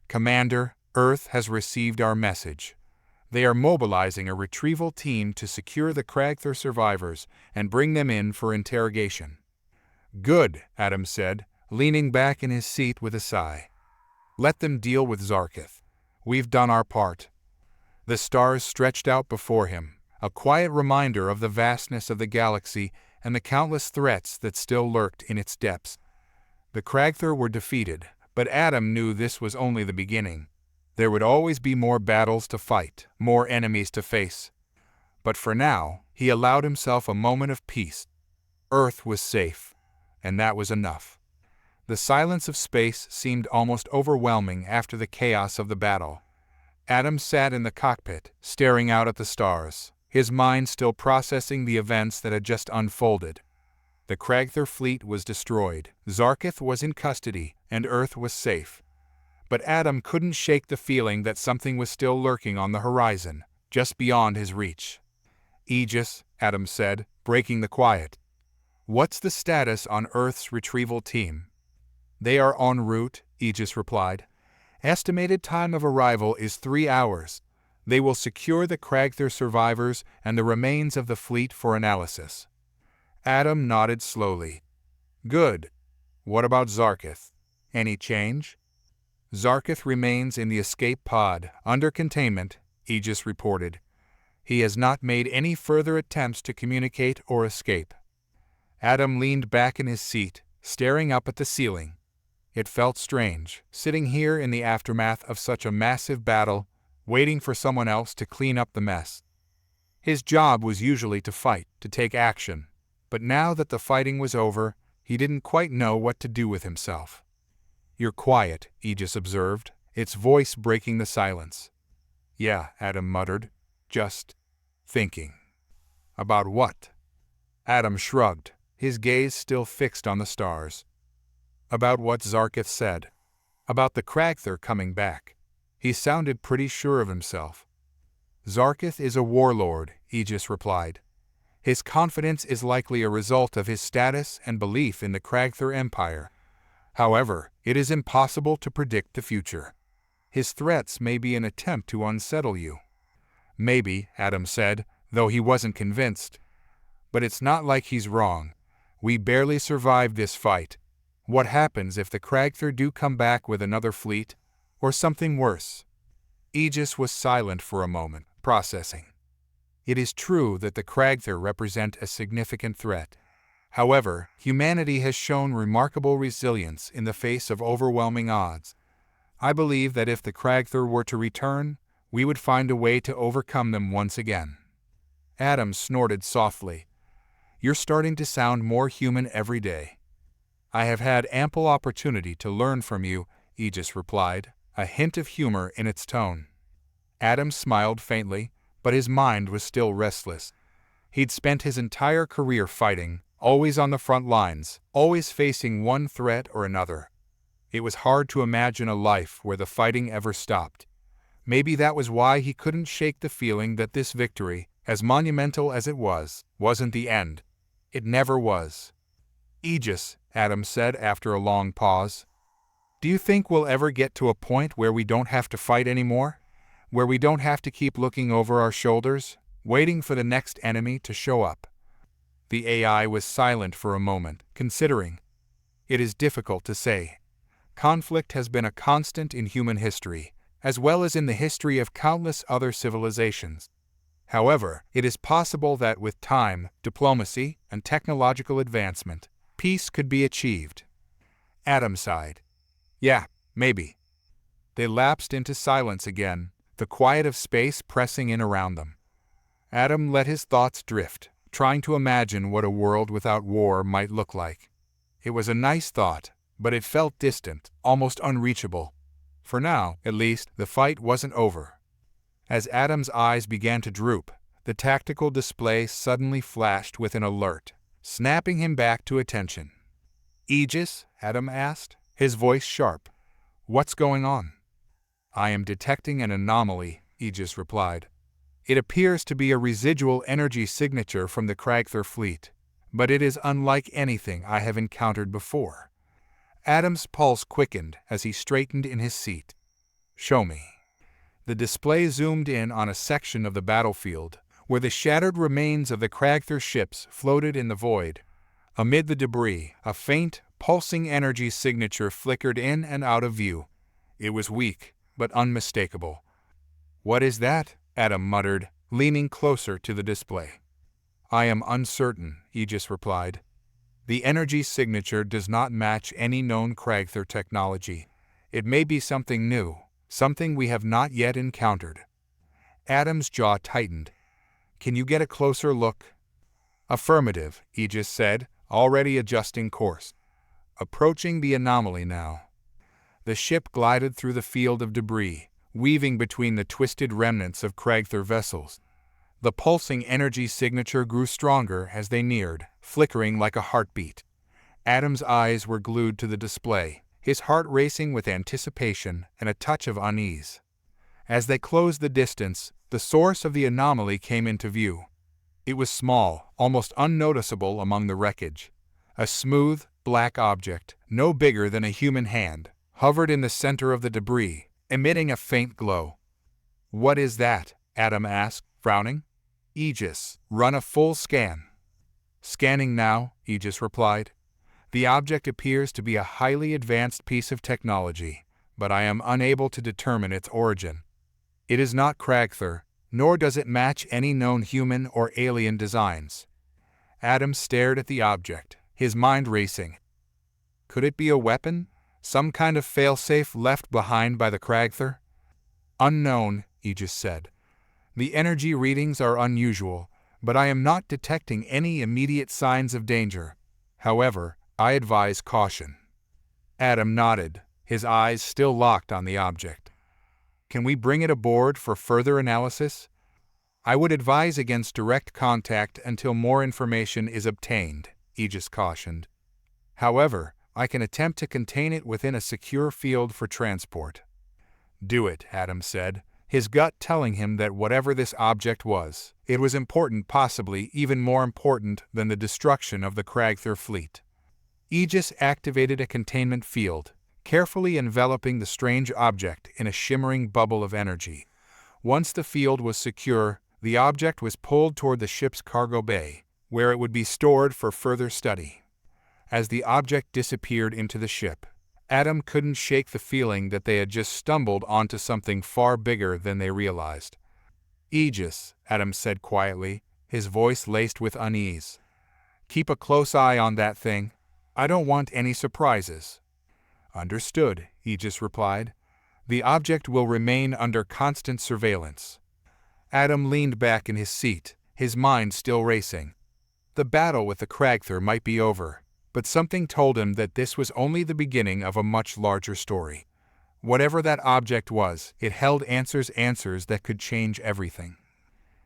"Commander, Earth has received our message. They are mobilizing a retrieval team to secure the Kragther survivors and bring them in for interrogation." "Good," Adam said, leaning back in his seat with a sigh. "Let them deal with Zarkith. We've done our part." The stars stretched out before him, a quiet reminder of the vastness of the galaxy and the countless threats that still lurked in its depths. The Kragther were defeated, but Adam knew this was only the beginning. There would always be more battles to fight, more enemies to face. But for now, he allowed himself a moment of peace. Earth was safe, and that was enough. The silence of space seemed almost overwhelming after the chaos of the battle. Adam sat in the cockpit, staring out at the stars, his mind still processing the events that had just unfolded. The Kragther fleet was destroyed, Zarkith was in custody, and Earth was safe. But Adam couldn't shake the feeling that something was still lurking on the horizon, just beyond his reach. "Aegis," Adam said, breaking the quiet. "What's the status on Earth's retrieval team?" "They are en route," Aegis replied. "Estimated time of arrival is 3 hours. They will secure the Kragther survivors and the remains of the fleet for analysis." Adam nodded slowly. "Good. What about Zarkith? Any change?" "Zarkith remains in the escape pod, under containment," Aegis reported. "He has not made any further attempts to communicate or escape." Adam leaned back in his seat, staring up at the ceiling. It felt strange, sitting here in the aftermath of such a massive battle, waiting for someone else to clean up the mess. His job was usually to fight, to take action, but now that the fighting was over, he didn't quite know what to do with himself. "You're quiet," Aegis observed, its voice breaking the silence. "Yeah," Adam muttered, "just thinking." "About what?" Adam shrugged, his gaze still fixed on the stars. "About what Zarkith said. About the Kragther coming back." He sounded pretty sure of himself. "Zarkith is a warlord," Aegis replied. "His confidence is likely a result of his status and belief in the Kragther Empire. However, it is impossible to predict the future. His threats may be an attempt to unsettle you." "Maybe," Adam said, though he wasn't convinced. "But it's not like he's wrong. We barely survived this fight. What happens if the Kragther do come back with another fleet? Or something worse?" Aegis was silent for a moment, processing. It is true that the Kragther represent a significant threat. However, humanity has shown remarkable resilience in the face of overwhelming odds. I believe that if the Kragther were to return, we would find a way to overcome them once again. Adam snorted softly. "You're starting to sound more human every day." "I have had ample opportunity to learn from you," Aegis replied, a hint of humor in its tone. Adam smiled faintly, but his mind was still restless. He'd spent his entire career fighting, always on the front lines, always facing one threat or another. It was hard to imagine a life where the fighting ever stopped. Maybe that was why he couldn't shake the feeling that this victory, as monumental as it was, wasn't the end. It never was. "Aegis," Adam said after a long pause, "do you think we'll ever get to a point where we don't have to fight anymore? Where we don't have to keep looking over our shoulders, waiting for the next enemy to show up?" The AI was silent for a moment, considering. "It is difficult to say. Conflict has been a constant in human history, as well as in the history of countless other civilizations. However, it is possible that with time, diplomacy, and technological advancement, peace could be achieved." Adam sighed. "Yeah, maybe." They lapsed into silence again, the quiet of space pressing in around them. Adam let his thoughts drift, trying to imagine what a world without war might look like. It was a nice thought, but it felt distant, almost unreachable. For now, at least, the fight wasn't over. As Adam's eyes began to droop, the tactical display suddenly flashed with an alert, snapping him back to attention. "Aegis?" Adam asked, his voice sharp. "What's going on?" "I am detecting an anomaly," Aegis replied. "It appears to be a residual energy signature from the Kragther fleet, but it is unlike anything I have encountered before." Adam's pulse quickened as he straightened in his seat. "Show me." The display zoomed in on a section of the battlefield, where the shattered remains of the Kragther ships floated in the void. Amid the debris, a faint, pulsing energy signature flickered in and out of view. It was weak, but unmistakable. "What is that?" Adam muttered, leaning closer to the display. "I am uncertain," Aegis replied. "The energy signature does not match any known Kragther technology. It may be something new, something we have not yet encountered." Adam's jaw tightened. "Can you get a closer look?" "Affirmative," Aegis said, already adjusting course. Approaching the anomaly now. The ship glided through the field of debris, weaving between the twisted remnants of Kragther vessels. The pulsing energy signature grew stronger as they neared, flickering like a heartbeat. Adam's eyes were glued to the display, his heart racing with anticipation and a touch of unease. As they closed the distance, the source of the anomaly came into view. It was small, almost unnoticeable among the wreckage. A smooth, black object, no bigger than a human hand, hovered in the center of the debris, emitting a faint glow. "What is that?" Adam asked, frowning. "Aegis, run a full scan." "Scanning now," Aegis replied. "The object appears to be a highly advanced piece of technology, but I am unable to determine its origin. It is not Kragther, nor does it match any known human or alien designs." Adam stared at the object, his mind racing. Could it be a weapon? Some kind of failsafe left behind by the Kragther? Unknown, Aegis said. The energy readings are unusual, but I am not detecting any immediate signs of danger. However, I advise caution. Adam nodded, his eyes still locked on the object. Can we bring it aboard for further analysis? I would advise against direct contact until more information is obtained, Aegis cautioned. However, I can attempt to contain it within a secure field for transport. Do it, Adam said, his gut telling him that whatever this object was, it was important, possibly even more important than the destruction of the Kragther fleet. Aegis activated a containment field, carefully enveloping the strange object in a shimmering bubble of energy. Once the field was secure, the object was pulled toward the ship's cargo bay, where it would be stored for further study. As the object disappeared into the ship, Adam couldn't shake the feeling that they had just stumbled onto something far bigger than they realized. Aegis, Adam said quietly, his voice laced with unease. Keep a close eye on that thing. I don't want any surprises. Understood, Aegis replied. The object will remain under constant surveillance. Adam leaned back in his seat, his mind still racing. The battle with the Kragther might be over, but something told him that this was only the beginning of a much larger story. Whatever that object was, it held answers that could change everything.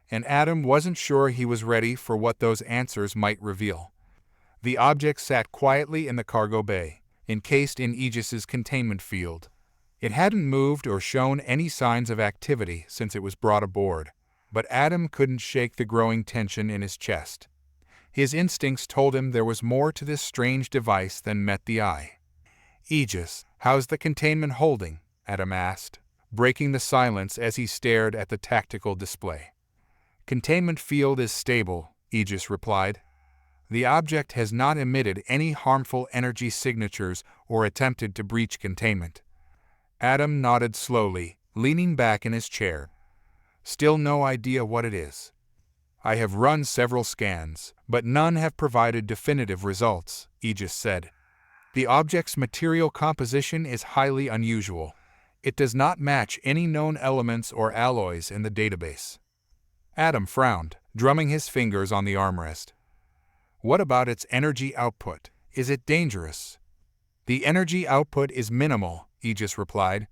And Adam wasn't sure he was ready for what those answers might reveal. The object sat quietly in the cargo bay, encased in Aegis's containment field. It hadn't moved or shown any signs of activity since it was brought aboard, but Adam couldn't shake the growing tension in his chest. His instincts told him there was more to this strange device than met the eye. Aegis, how's the containment holding? Adam asked, breaking the silence as he stared at the tactical display. Containment field is stable, Aegis replied. The object has not emitted any harmful energy signatures or attempted to breach containment. Adam nodded slowly, leaning back in his chair. Still no idea what it is. I have run several scans, but none have provided definitive results, Aegis said. The object's material composition is highly unusual. It does not match any known elements or alloys in the database. Adam frowned, drumming his fingers on the armrest. What about its energy output? Is it dangerous? The energy output is minimal, Aegis replied.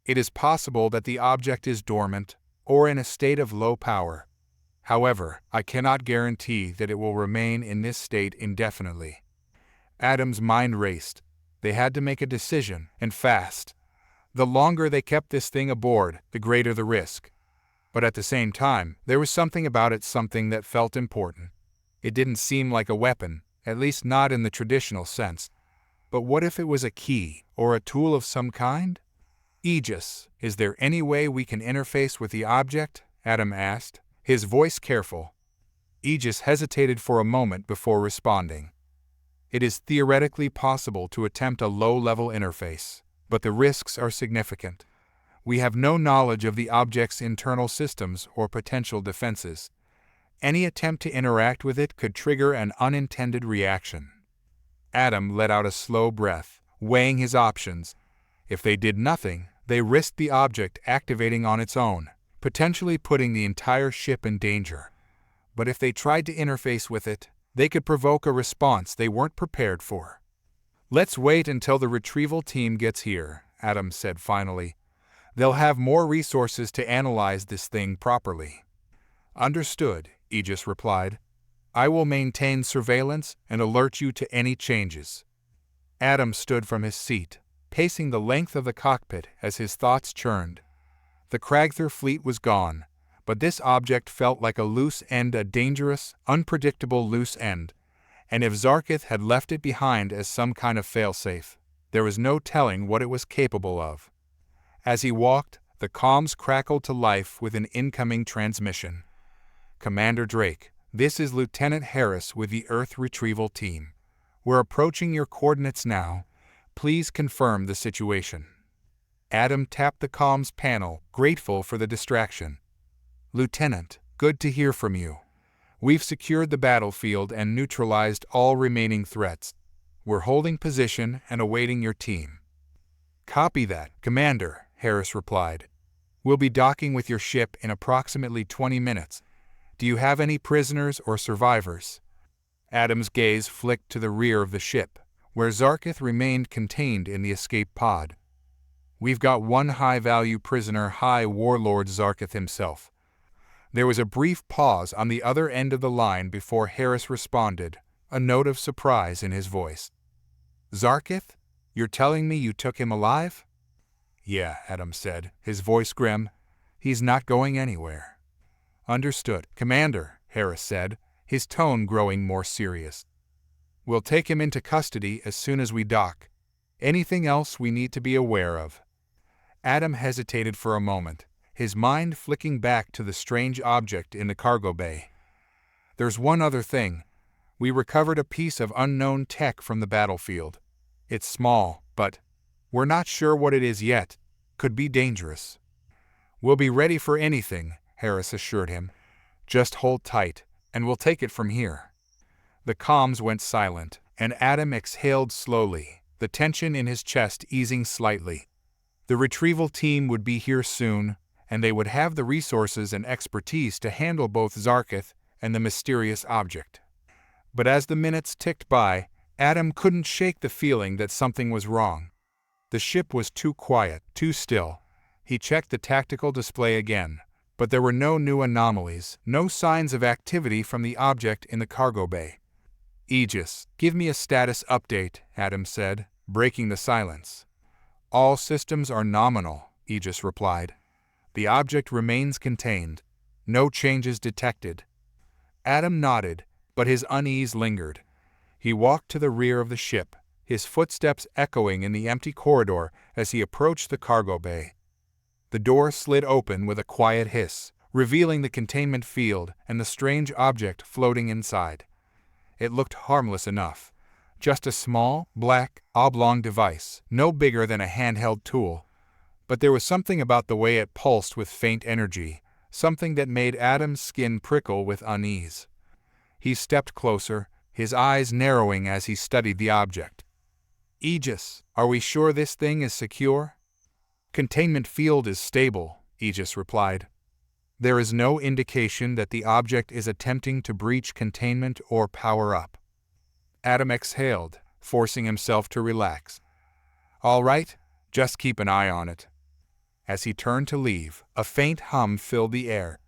It is possible that the object is dormant, or in a state of low power. However, I cannot guarantee that it will remain in this state indefinitely. Adam's mind raced. They had to make a decision, and fast. The longer they kept this thing aboard, the greater the risk. But at the same time, there was something about it, something that felt important. It didn't seem like a weapon, at least not in the traditional sense. But what if it was a key, or a tool of some kind? Aegis, is there any way we can interface with the object? Adam asked, his voice careful. Aegis hesitated for a moment before responding. It is theoretically possible to attempt a low-level interface, but the risks are significant. We have no knowledge of the object's internal systems or potential defenses. Any attempt to interact with it could trigger an unintended reaction. Adam let out a slow breath, weighing his options. If they did nothing, they risked the object activating on its own, potentially putting the entire ship in danger. But if they tried to interface with it, they could provoke a response they weren't prepared for. Let's wait until the retrieval team gets here, Adam said finally. They'll have more resources to analyze this thing properly. Understood, Aegis replied. I will maintain surveillance and alert you to any changes. Adam stood from his seat, pacing the length of the cockpit as his thoughts churned. The Kragther fleet was gone, but this object felt like a loose end, a dangerous, unpredictable loose end, and if Zarkith had left it behind as some kind of failsafe, there was no telling what it was capable of. As he walked, the comms crackled to life with an incoming transmission. Commander Drake, this is Lieutenant Harris with the Earth Retrieval Team. We're approaching your coordinates now. Please confirm the situation. Adam tapped the comms panel, grateful for the distraction. Lieutenant, good to hear from you. We've secured the battlefield and neutralized all remaining threats. We're holding position and awaiting your team. Copy that, Commander, Harris replied. We'll be docking with your ship in approximately 20 minutes. Do you have any prisoners or survivors? Adam's gaze flicked to the rear of the ship, where Zarkith remained contained in the escape pod. We've got one high-value prisoner, High Warlord Zarkith himself. There was a brief pause on the other end of the line before Harris responded, a note of surprise in his voice. Zarkith? You're telling me you took him alive? Yeah, Adam said, his voice grim. He's not going anywhere. Understood, Commander, Harris said, his tone growing more serious. We'll take him into custody as soon as we dock. Anything else we need to be aware of? Adam hesitated for a moment, his mind flicking back to the strange object in the cargo bay. There's one other thing. We recovered a piece of unknown tech from the battlefield. It's small, but we're not sure what it is yet. Could be dangerous. We'll be ready for anything, Harris assured him. Just hold tight, and we'll take it from here. The comms went silent, and Adam exhaled slowly, the tension in his chest easing slightly. The retrieval team would be here soon, and they would have the resources and expertise to handle both Zarkith and the mysterious object. But as the minutes ticked by, Adam couldn't shake the feeling that something was wrong. The ship was too quiet, too still. He checked the tactical display again, but there were no new anomalies, no signs of activity from the object in the cargo bay. Aegis, give me a status update, Adam said, breaking the silence. All systems are nominal, Aegis replied. The object remains contained. No changes detected. Adam nodded, but his unease lingered. He walked to the rear of the ship, his footsteps echoing in the empty corridor as he approached the cargo bay. The door slid open with a quiet hiss, revealing the containment field and the strange object floating inside. It looked harmless enough. Just a small, black, oblong device, no bigger than a handheld tool. But there was something about the way it pulsed with faint energy, something that made Adam's skin prickle with unease. He stepped closer, his eyes narrowing as he studied the object. Aegis, are we sure this thing is secure? Containment field is stable, Aegis replied. There is no indication that the object is attempting to breach containment or power up. Adam exhaled, forcing himself to relax. All right, just keep an eye on it. As he turned to leave, a faint hum filled the air.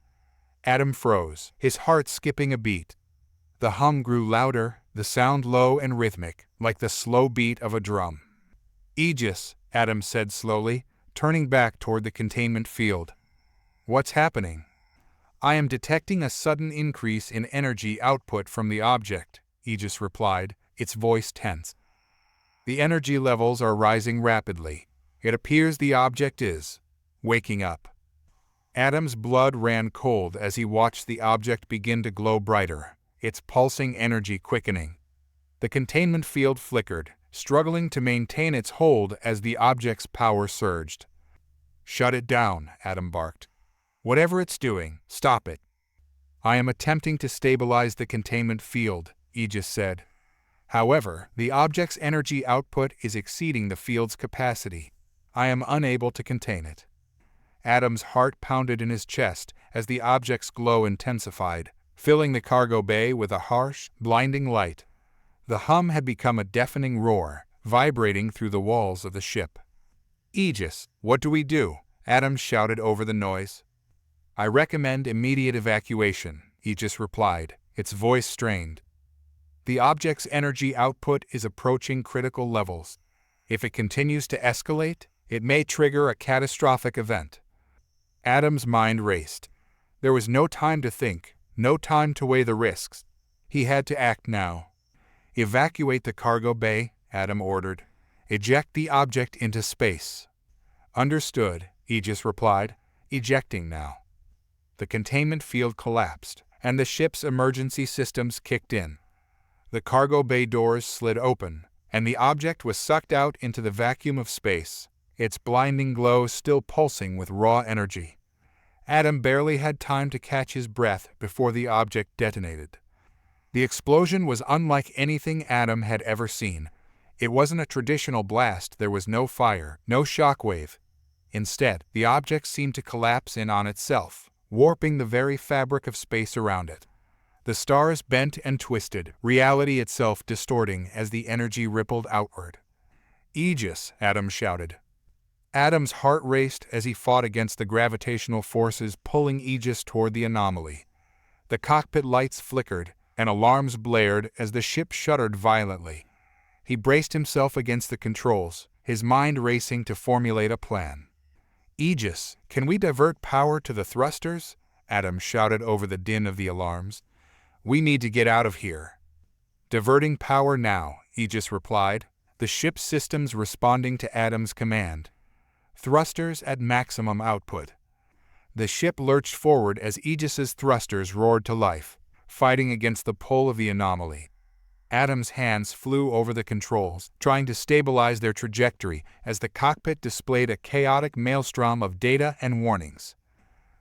Adam froze, his heart skipping a beat. The hum grew louder, the sound low and rhythmic, like the slow beat of a drum. Aegis, Adam said slowly, turning back toward the containment field. What's happening? I am detecting a sudden increase in energy output from the object, Aegis replied, its voice tense. The energy levels are rising rapidly. It appears the object is waking up. Adam's blood ran cold as he watched the object begin to glow brighter, its pulsing energy quickening. The containment field flickered, struggling to maintain its hold as the object's power surged. Shut it down, Adam barked. Whatever it's doing, stop it. I am attempting to stabilize the containment field, Aegis said. However, the object's energy output is exceeding the field's capacity. I am unable to contain it. Adam's heart pounded in his chest as the object's glow intensified, filling the cargo bay with a harsh, blinding light. The hum had become a deafening roar, vibrating through the walls of the ship. Aegis, what do we do? Adam shouted over the noise. I recommend immediate evacuation, Aegis replied, its voice strained. The object's energy output is approaching critical levels. If it continues to escalate, it may trigger a catastrophic event. Adam's mind raced. There was no time to think, no time to weigh the risks. He had to act now. Evacuate the cargo bay, Adam ordered. Eject the object into space. Understood, Aegis replied, ejecting now. The containment field collapsed, and the ship's emergency systems kicked in. The cargo bay doors slid open, and the object was sucked out into the vacuum of space, its blinding glow still pulsing with raw energy. Adam barely had time to catch his breath before the object detonated. The explosion was unlike anything Adam had ever seen. It wasn't a traditional blast, there was no fire, no shockwave. Instead, the object seemed to collapse in on itself, warping the very fabric of space around it. The stars bent and twisted, reality itself distorting as the energy rippled outward. "Aegis!" Adam shouted. Adam's heart raced as he fought against the gravitational forces pulling Aegis toward the anomaly. The cockpit lights flickered, and alarms blared as the ship shuddered violently. He braced himself against the controls, his mind racing to formulate a plan. "Aegis, can we divert power to the thrusters?" Adam shouted over the din of the alarms. "We need to get out of here." "Diverting power now," Aegis replied, the ship's systems responding to Adam's command. "Thrusters at maximum output." The ship lurched forward as Aegis's thrusters roared to life, fighting against the pull of the anomaly. Adam's hands flew over the controls, trying to stabilize their trajectory as the cockpit displayed a chaotic maelstrom of data and warnings.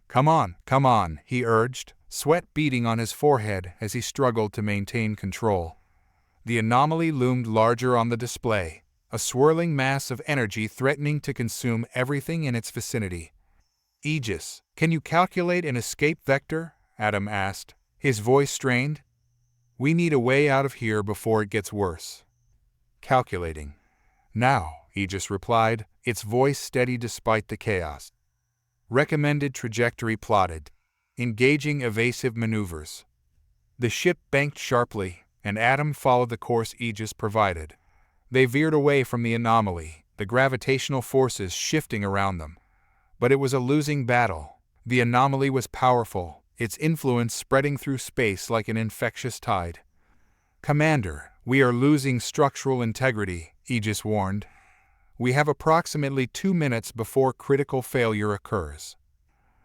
Come on," he urged, sweat beading on his forehead as he struggled to maintain control. The anomaly loomed larger on the display, a swirling mass of energy threatening to consume everything in its vicinity. "Aegis, can you calculate an escape vector?" Adam asked, his voice strained. "We need a way out of here before it gets worse." "Calculating. Now," Aegis replied, its voice steady despite the chaos. "Recommended trajectory plotted. Engaging evasive maneuvers." The ship banked sharply, and Adam followed the course Aegis provided. They veered away from the anomaly, the gravitational forces shifting around them. But it was a losing battle. The anomaly was powerful, its influence spreading through space like an infectious tide. "Commander, we are losing structural integrity," Aegis warned. "We have approximately 2 minutes before critical failure occurs."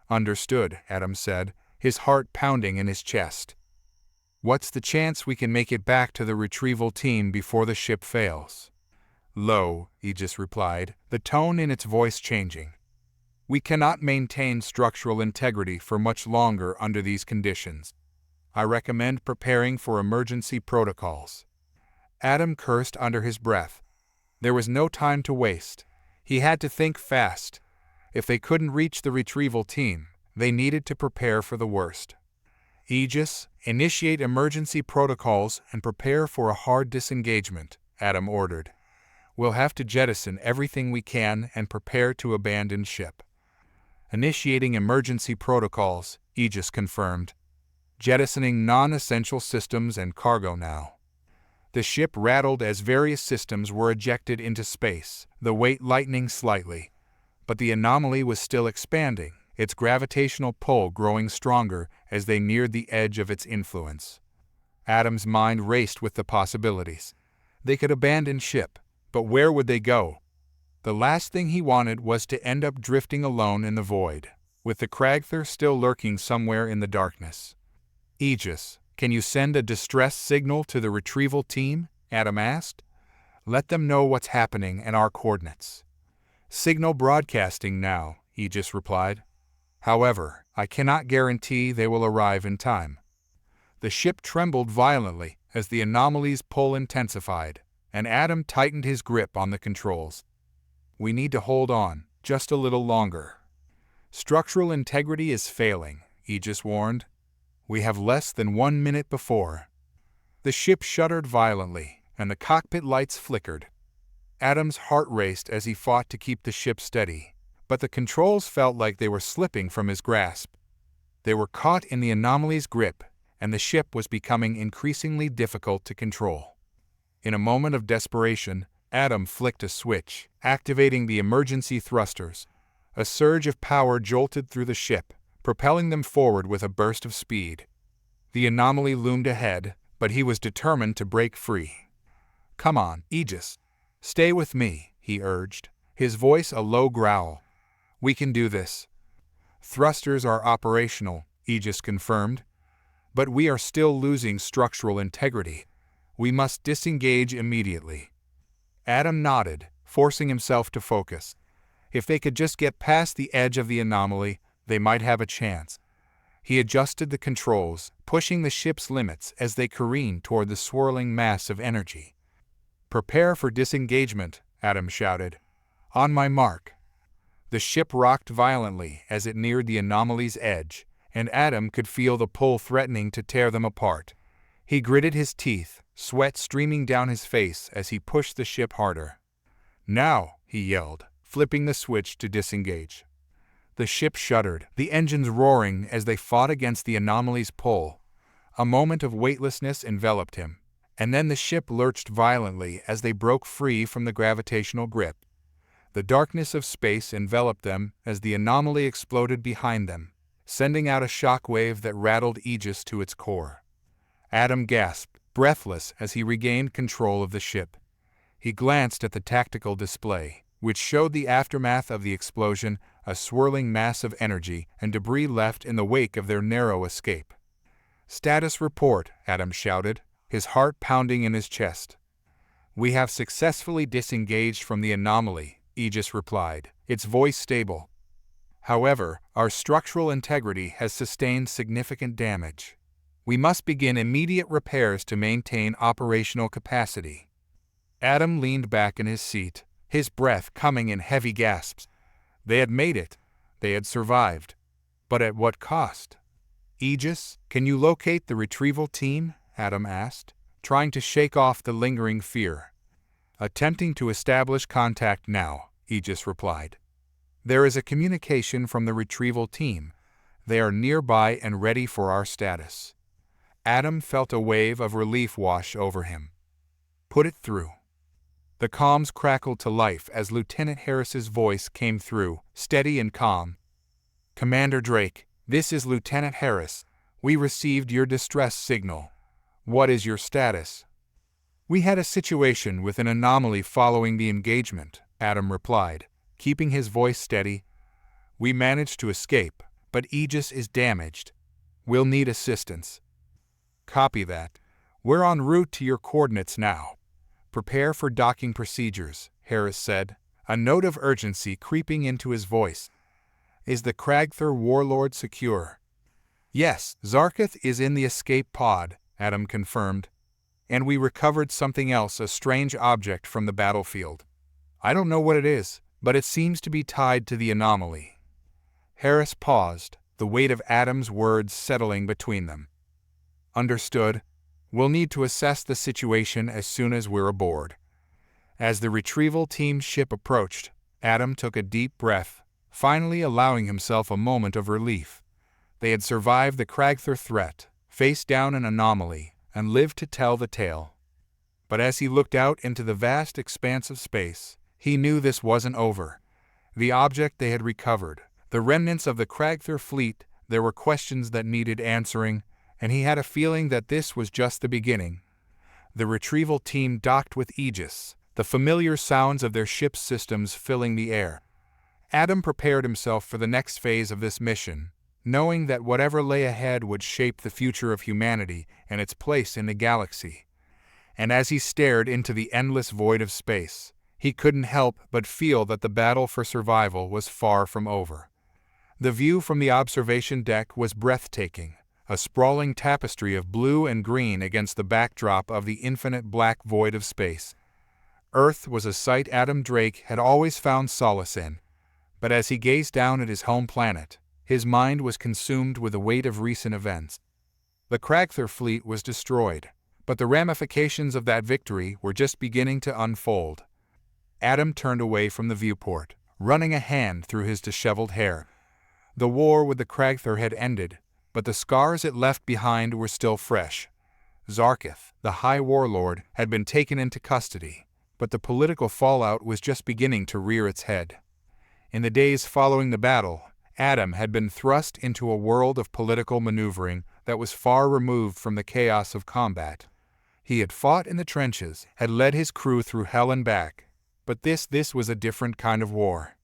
"Understood," Adam said, his heart pounding in his chest. "What's the chance we can make it back to the retrieval team before the ship fails?" "Low," Aegis replied, the tone in its voice changing. "We cannot maintain structural integrity for much longer under these conditions. I recommend preparing for emergency protocols." Adam cursed under his breath. There was no time to waste. He had to think fast. If they couldn't reach the retrieval team, they needed to prepare for the worst. "Aegis, initiate emergency protocols and prepare for a hard disengagement," Adam ordered. "We'll have to jettison everything we can and prepare to abandon ship." "Initiating emergency protocols," Aegis confirmed. "Jettisoning non-essential systems and cargo now." The ship rattled as various systems were ejected into space, the weight lightening slightly. But the anomaly was still expanding, its gravitational pull growing stronger as they neared the edge of its influence. Adam's mind raced with the possibilities. They could abandon ship, but where would they go? The last thing he wanted was to end up drifting alone in the void, with the Kragther still lurking somewhere in the darkness. "Aegis, can you send a distress signal to the retrieval team?" Adam asked. "Let them know what's happening and our coordinates." "Signal broadcasting now," Aegis replied. "However, I cannot guarantee they will arrive in time." The ship trembled violently as the anomaly's pull intensified, and Adam tightened his grip on the controls. "We need to hold on, just a little longer." "Structural integrity is failing," Aegis warned. "We have less than 1 minute before." The ship shuddered violently, and the cockpit lights flickered. Adam's heart raced as he fought to keep the ship steady, but the controls felt like they were slipping from his grasp. They were caught in the anomaly's grip, and the ship was becoming increasingly difficult to control. In a moment of desperation, Adam flicked a switch, activating the emergency thrusters. A surge of power jolted through the ship, propelling them forward with a burst of speed. The anomaly loomed ahead, but he was determined to break free. "Come on, Aegis. Stay with me," he urged, his voice a low growl. "We can do this." "Thrusters are operational," Aegis confirmed. "But we are still losing structural integrity. We must disengage immediately." Adam nodded, forcing himself to focus. If they could just get past the edge of the anomaly, they might have a chance. He adjusted the controls, pushing the ship's limits as they careened toward the swirling mass of energy. "Prepare for disengagement," Adam shouted. "On my mark." The ship rocked violently as it neared the anomaly's edge, and Adam could feel the pull threatening to tear them apart. He gritted his teeth, sweat streaming down his face as he pushed the ship harder. "Now," he yelled, flipping the switch to disengage. The ship shuddered, the engines roaring as they fought against the anomaly's pull. A moment of weightlessness enveloped him, and then the ship lurched violently as they broke free from the gravitational grip. The darkness of space enveloped them as the anomaly exploded behind them, sending out a shockwave that rattled Aegis to its core. Adam gasped, breathless as he regained control of the ship. He glanced at the tactical display, which showed the aftermath of the explosion, a swirling mass of energy and debris left in the wake of their narrow escape. "Status report," Adam shouted, his heart pounding in his chest. "We have successfully disengaged from the anomaly," Aegis replied, its voice stable. "However, our structural integrity has sustained significant damage. We must begin immediate repairs to maintain operational capacity." Adam leaned back in his seat, his breath coming in heavy gasps. They had made it. They had survived. But at what cost? "Aegis, can you locate the retrieval team?" Adam asked, trying to shake off the lingering fear. "Attempting to establish contact now," Aegis replied. "There is a communication from the retrieval team. They are nearby and ready for our status." Adam felt a wave of relief wash over him. "Put it through." The comms crackled to life as Lieutenant Harris's voice came through, steady and calm. "Commander Drake, this is Lieutenant Harris. We received your distress signal. What is your status?" "We had a situation with an anomaly following the engagement," Adam replied, keeping his voice steady. "We managed to escape, but Aegis is damaged. We'll need assistance." "Copy that. We're en route to your coordinates now. Prepare for docking procedures," Harris said, a note of urgency creeping into his voice. "Is the Kragther warlord secure?" "Yes, Zarketh is in the escape pod," Adam confirmed. "And we recovered something else, a strange object from the battlefield. I don't know what it is, but it seems to be tied to the anomaly." Harris paused, the weight of Adam's words settling between them. "Understood. We'll need to assess the situation as soon as we're aboard." As the retrieval team's ship approached, Adam took a deep breath, finally allowing himself a moment of relief. They had survived the Kragther threat, faced down an anomaly, and lived to tell the tale. But as he looked out into the vast expanse of space, he knew this wasn't over. The object they had recovered, the remnants of the Kragther fleet, there were questions that needed answering, and he had a feeling that this was just the beginning. The retrieval team docked with Aegis, the familiar sounds of their ship's systems filling the air. Adam prepared himself for the next phase of this mission, knowing that whatever lay ahead would shape the future of humanity and its place in the galaxy. And as he stared into the endless void of space, he couldn't help but feel that the battle for survival was far from over. The view from the observation deck was breathtaking, a sprawling tapestry of blue and green against the backdrop of the infinite black void of space. Earth was a sight Adam Drake had always found solace in, but as he gazed down at his home planet, his mind was consumed with the weight of recent events. The Kragther fleet was destroyed, but the ramifications of that victory were just beginning to unfold. Adam turned away from the viewport, running a hand through his disheveled hair. The war with the Kragther had ended, but the scars it left behind were still fresh. Zarketh, the High Warlord, had been taken into custody, but the political fallout was just beginning to rear its head. In the days following the battle, Adam had been thrust into a world of political maneuvering that was far removed from the chaos of combat. He had fought in the trenches, had led his crew through hell and back, but this was a different kind of war.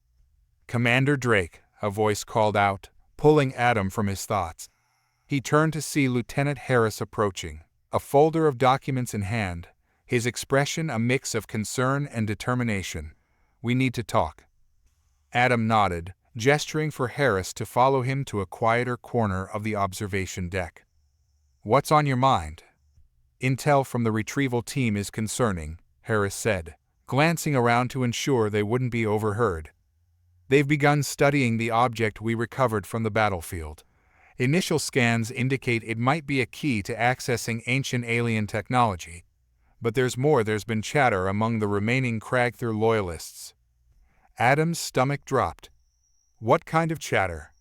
"Commander Drake," a voice called out, pulling Adam from his thoughts. He turned to see Lieutenant Harris approaching, a folder of documents in hand, his expression a mix of concern and determination. "We need to talk." Adam nodded, gesturing for Harris to follow him to a quieter corner of the observation deck. "What's on your mind?" "Intel from the retrieval team is concerning," Harris said, glancing around to ensure they wouldn't be overheard. They've begun studying the object we recovered from the battlefield. Initial scans indicate it might be a key to accessing ancient alien technology. But there's more. There's been chatter among the remaining Kragther loyalists. Adam's stomach dropped. What kind of chatter?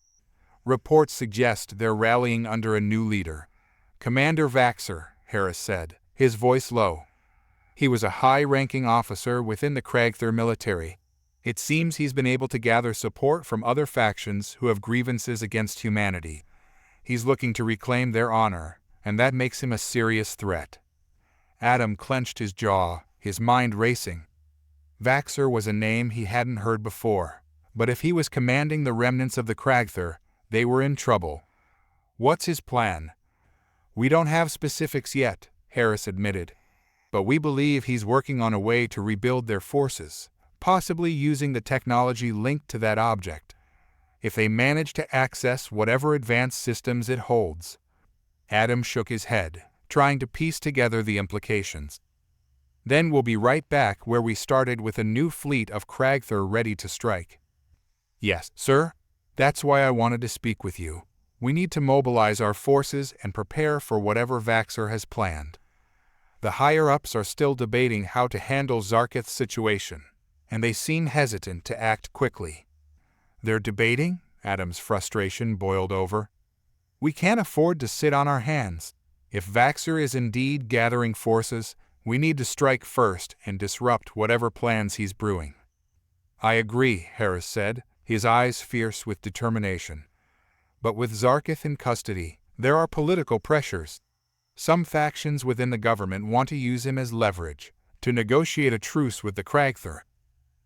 Reports suggest they're rallying under a new leader. Commander Vaxer, Harris said, his voice low. He was a high-ranking officer within the Kragther military. It seems he's been able to gather support from other factions who have grievances against humanity. He's looking to reclaim their honor, and that makes him a serious threat. Adam clenched his jaw, his mind racing. Vaxer was a name he hadn't heard before, but if he was commanding the remnants of the Kragther, they were in trouble. What's his plan? We don't have specifics yet, Harris admitted, but we believe he's working on a way to rebuild their forces, possibly using the technology linked to that object. If they manage to access whatever advanced systems it holds. Adam shook his head, trying to piece together the implications. Then we'll be right back where we started, with a new fleet of Kragther ready to strike. Yes, sir. That's why I wanted to speak with you. We need to mobilize our forces and prepare for whatever Vaxer has planned. The higher-ups are still debating how to handle Zarkith's situation, and they seem hesitant to act quickly. They're debating? Adam's frustration boiled over. We can't afford to sit on our hands. If Vaxer is indeed gathering forces, we need to strike first and disrupt whatever plans he's brewing. I agree, Harris said, his eyes fierce with determination. But with Zarkith in custody, there are political pressures. Some factions within the government want to use him as leverage to negotiate a truce with the Kragther.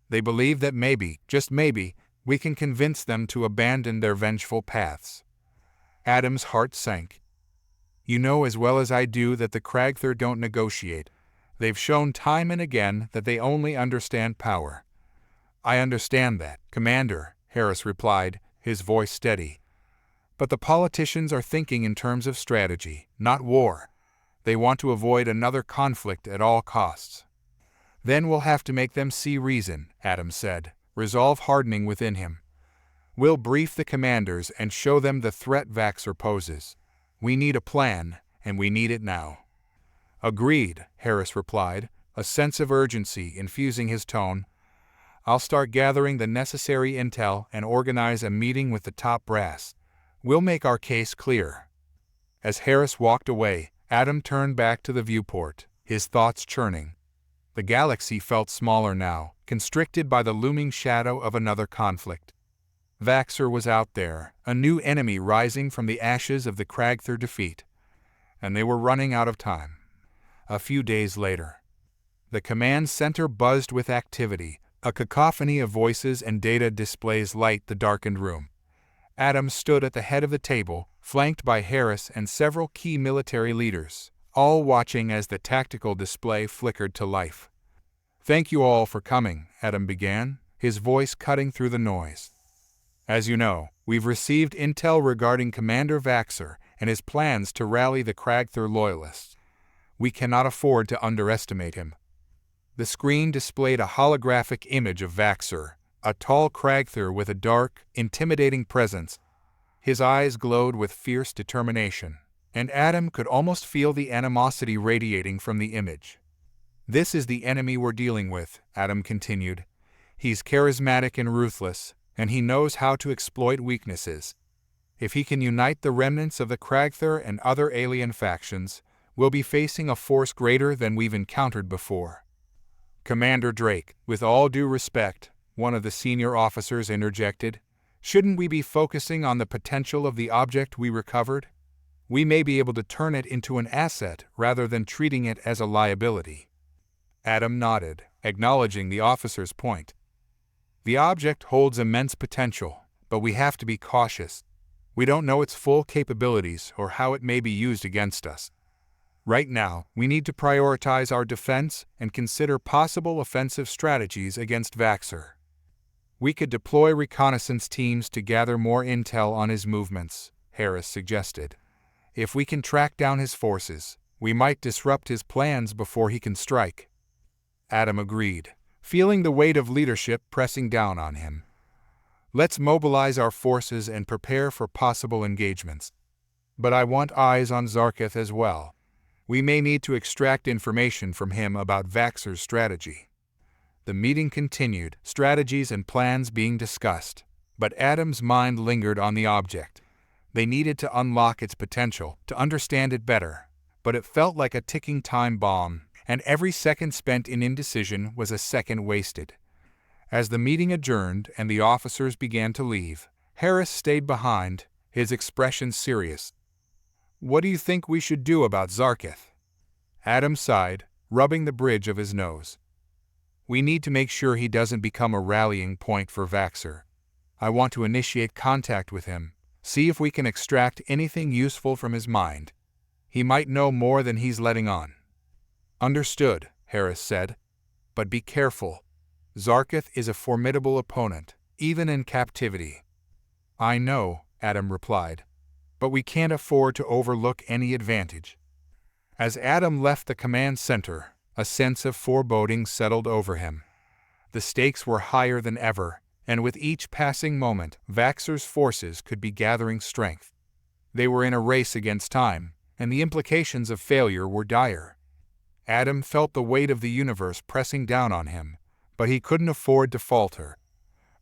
They believe that maybe, just maybe, we can convince them to abandon their vengeful paths. Adam's heart sank. You know as well as I do that the Kragther don't negotiate. They've shown time and again that they only understand power. I understand that, Commander, Harris replied, his voice steady. But the politicians are thinking in terms of strategy, not war. They want to avoid another conflict at all costs. Then we'll have to make them see reason, Adam said, resolve hardening within him. We'll brief the commanders and show them the threat Vaxer poses. We need a plan, and we need it now. Agreed, Harris replied, a sense of urgency infusing his tone. I'll start gathering the necessary intel and organize a meeting with the top brass. We'll make our case clear. As Harris walked away, Adam turned back to the viewport, his thoughts churning. The galaxy felt smaller now, constricted by the looming shadow of another conflict. Vaxer was out there, a new enemy rising from the ashes of the Kragther defeat. And they were running out of time. A few days later. The command center buzzed with activity. A cacophony of voices and data displays light the darkened room. Adam stood at the head of the table, flanked by Harris and several key military leaders, all watching as the tactical display flickered to life. Thank you all for coming, Adam began, his voice cutting through the noise. As you know, we've received intel regarding Commander Vaxer and his plans to rally the Kragther loyalists. We cannot afford to underestimate him. The screen displayed a holographic image of Vaxer, a tall Kragther with a dark, intimidating presence. His eyes glowed with fierce determination, and Adam could almost feel the animosity radiating from the image. This is the enemy we're dealing with, Adam continued. He's charismatic and ruthless, and he knows how to exploit weaknesses. If he can unite the remnants of the Kragther and other alien factions, we'll be facing a force greater than we've encountered before. Commander Drake, with all due respect, one of the senior officers interjected, shouldn't we be focusing on the potential of the object we recovered? We may be able to turn it into an asset rather than treating it as a liability. Adam nodded, acknowledging the officer's point. The object holds immense potential, but we have to be cautious. We don't know its full capabilities or how it may be used against us. Right now, we need to prioritize our defense and consider possible offensive strategies against Vaxer. We could deploy reconnaissance teams to gather more intel on his movements, Harris suggested. If we can track down his forces, we might disrupt his plans before he can strike. Adam agreed, feeling the weight of leadership pressing down on him. Let's mobilize our forces and prepare for possible engagements. But I want eyes on Zarkith as well. We may need to extract information from him about Vaxxer's strategy. The meeting continued, strategies and plans being discussed, but Adam's mind lingered on the object. They needed to unlock its potential, to understand it better, but it felt like a ticking time bomb, and every second spent in indecision was a second wasted. As the meeting adjourned and the officers began to leave, Harris stayed behind, his expression serious. "What do you think we should do about Zarkith?" Adam sighed, rubbing the bridge of his nose. "We need to make sure he doesn't become a rallying point for Vaxxer. I want to initiate contact with him, see if we can extract anything useful from his mind. He might know more than he's letting on." "Understood," Harris said. "But be careful. Zarkith is a formidable opponent, even in captivity." "I know," Adam replied, "but we can't afford to overlook any advantage." As Adam left the command center, a sense of foreboding settled over him. The stakes were higher than ever, and with each passing moment, Vaxxer's forces could be gathering strength. They were in a race against time, and the implications of failure were dire. Adam felt the weight of the universe pressing down on him, but he couldn't afford to falter.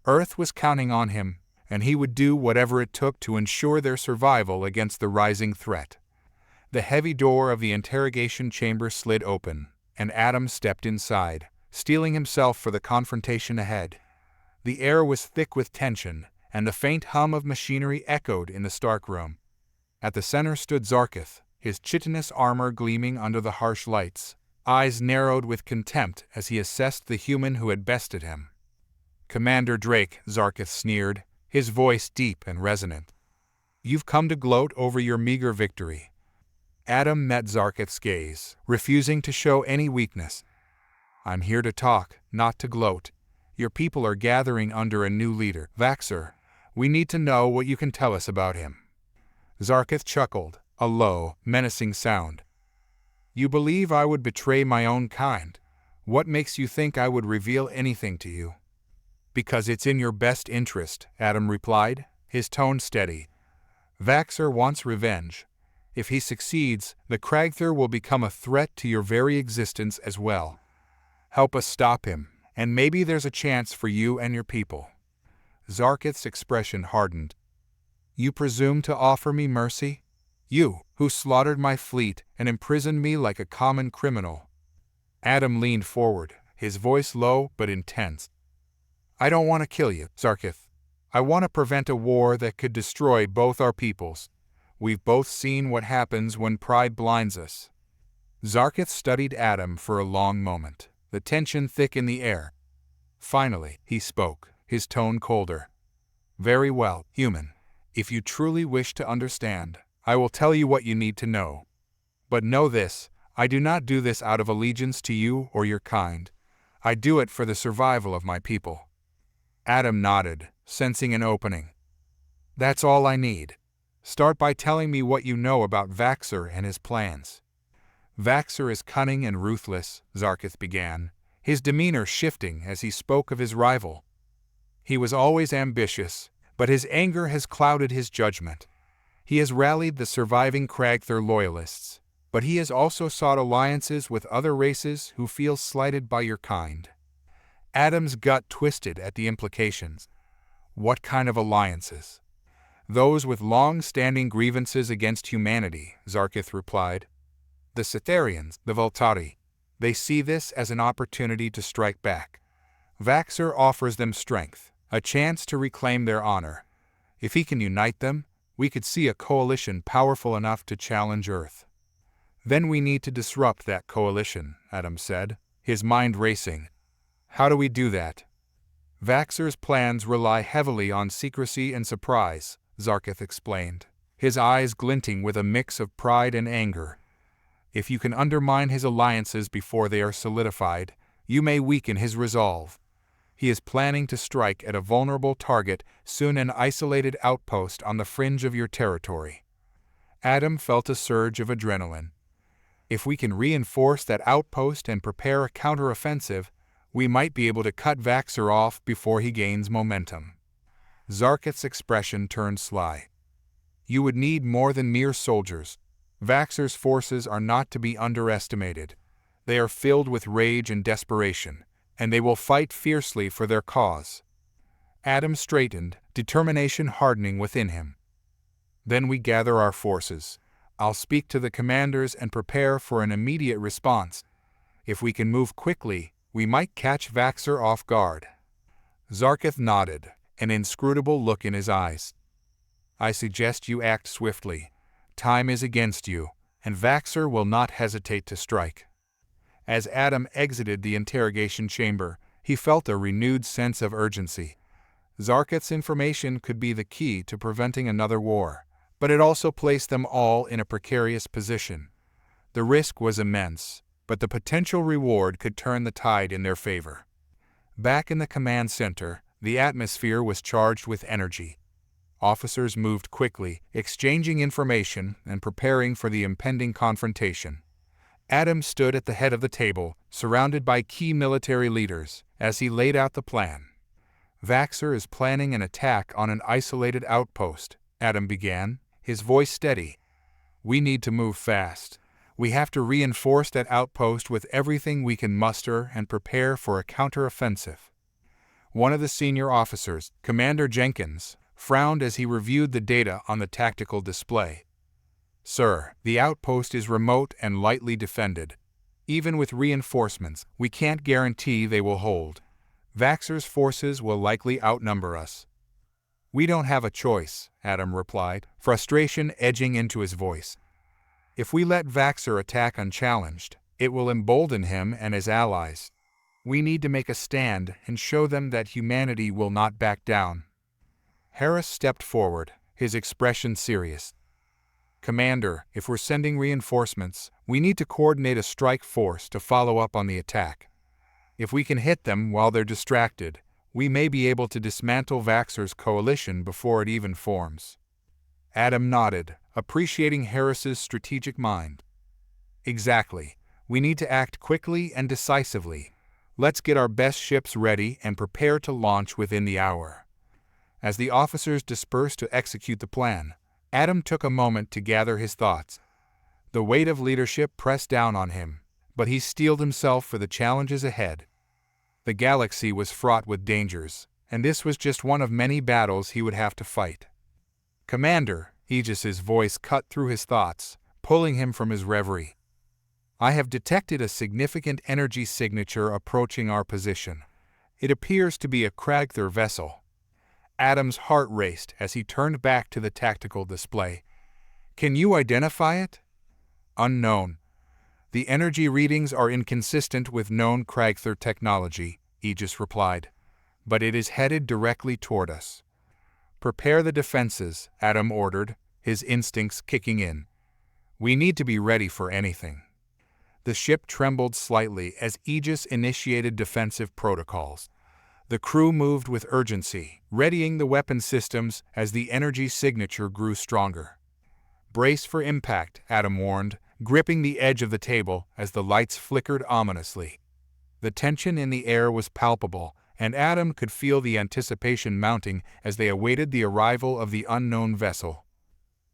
Earth was counting on him, and he would do whatever it took to ensure their survival against the rising threat. The heavy door of the interrogation chamber slid open, and Adam stepped inside, steeling himself for the confrontation ahead. The air was thick with tension, and the faint hum of machinery echoed in the Stark room. At the center stood Zarkith, his chitinous armor gleaming under the harsh lights, eyes narrowed with contempt as he assessed the human who had bested him. "Commander Drake," Zarkith sneered, his voice deep and resonant. "You've come to gloat over your meager victory." Adam met Zarkith's gaze, refusing to show any weakness. "I'm here to talk, not to gloat. Your people are gathering under a new leader, Vaxxer. We need to know what you can tell us about him." Zarkith chuckled, a low, menacing sound. "You believe I would betray my own kind? What makes you think I would reveal anything to you?" "Because it's in your best interest," Adam replied, his tone steady. "Vaxxer wants revenge. If he succeeds, the Kragther will become a threat to your very existence as well. Help us stop him, and maybe there's a chance for you and your people." Zarkith's expression hardened. "You presume to offer me mercy? You, who slaughtered my fleet and imprisoned me like a common criminal." Adam leaned forward, his voice low but intense. "I don't want to kill you, Zarkith. I want to prevent a war that could destroy both our peoples. We've both seen what happens when pride blinds us." Zarkith studied Adam for a long moment, the tension thick in the air. Finally, he spoke, his tone colder. "Very well, human. If you truly wish to understand, I will tell you what you need to know. But know this, I do not do this out of allegiance to you or your kind. I do it for the survival of my people." Adam nodded, sensing an opening. "That's all I need. Start by telling me what you know about Vaxxer and his plans." "Vaxxer is cunning and ruthless," Zarkith began, his demeanor shifting as he spoke of his rival. "He was always ambitious, but his anger has clouded his judgment. He has rallied the surviving Kragther loyalists, but he has also sought alliances with other races who feel slighted by your kind." Adam's gut twisted at the implications. What kind of alliances? "Those with long-standing grievances against humanity," Zarkith replied. "The Cytherians, the Voltari. They see this as an opportunity to strike back. Vaxxer offers them strength, a chance to reclaim their honor. If he can unite them, we could see a coalition powerful enough to challenge Earth." "Then we need to disrupt that coalition," Adam said, his mind racing. "How do we do that?" "Vaxxer's plans rely heavily on secrecy and surprise," Zarkith explained, his eyes glinting with a mix of pride and anger. "If you can undermine his alliances before they are solidified, you may weaken his resolve. He is planning to strike at a vulnerable target, soon an isolated outpost on the fringe of your territory." Adam felt a surge of adrenaline. If we can reinforce that outpost and prepare a counteroffensive, we might be able to cut Vaxer off before he gains momentum. Zarketh's expression turned sly. You would need more than mere soldiers. Vaxer's forces are not to be underestimated. They are filled with rage and desperation, and they will fight fiercely for their cause. Adam straightened, determination hardening within him. Then we gather our forces. I'll speak to the commanders and prepare for an immediate response. If we can move quickly, we might catch Vaxer off guard. Zarketh nodded, an inscrutable look in his eyes. I suggest you act swiftly. Time is against you, and Vaxer will not hesitate to strike. As Adam exited the interrogation chamber, he felt a renewed sense of urgency. Zarketh's information could be the key to preventing another war, but it also placed them all in a precarious position. The risk was immense, but the potential reward could turn the tide in their favor. Back in the command center, the atmosphere was charged with energy. Officers moved quickly, exchanging information and preparing for the impending confrontation. Adam stood at the head of the table, surrounded by key military leaders, as he laid out the plan. Vaxer is planning an attack on an isolated outpost, Adam began, his voice steady. We need to move fast. We have to reinforce that outpost with everything we can muster and prepare for a counteroffensive. One of the senior officers, Commander Jenkins, frowned as he reviewed the data on the tactical display. Sir, the outpost is remote and lightly defended. Even with reinforcements, we can't guarantee they will hold. Vaxer's forces will likely outnumber us. We don't have a choice, Adam replied, frustration edging into his voice. If we let Vaxer attack unchallenged, it will embolden him and his allies. We need to make a stand and show them that humanity will not back down. Harris stepped forward, his expression serious. Commander, if we're sending reinforcements, we need to coordinate a strike force to follow up on the attack. If we can hit them while they're distracted, we may be able to dismantle Vaxer's coalition before it even forms. Adam nodded, appreciating Harris's strategic mind. Exactly. We need to act quickly and decisively. Let's get our best ships ready and prepare to launch within the hour. As the officers dispersed to execute the plan, Adam took a moment to gather his thoughts. The weight of leadership pressed down on him, but he steeled himself for the challenges ahead. The galaxy was fraught with dangers, and this was just one of many battles he would have to fight. Commander, Aegis's voice cut through his thoughts, pulling him from his reverie. I have detected a significant energy signature approaching our position. It appears to be a Kragther vessel. Adam's heart raced as he turned back to the tactical display. Can you identify it? Unknown. The energy readings are inconsistent with known Kragther technology, Aegis replied, but it is headed directly toward us. Prepare the defenses, Adam ordered, his instincts kicking in. We need to be ready for anything. The ship trembled slightly as Aegis initiated defensive protocols. The crew moved with urgency, readying the weapon systems as the energy signature grew stronger. Brace for impact, Adam warned, gripping the edge of the table as the lights flickered ominously. The tension in the air was palpable, and Adam could feel the anticipation mounting as they awaited the arrival of the unknown vessel.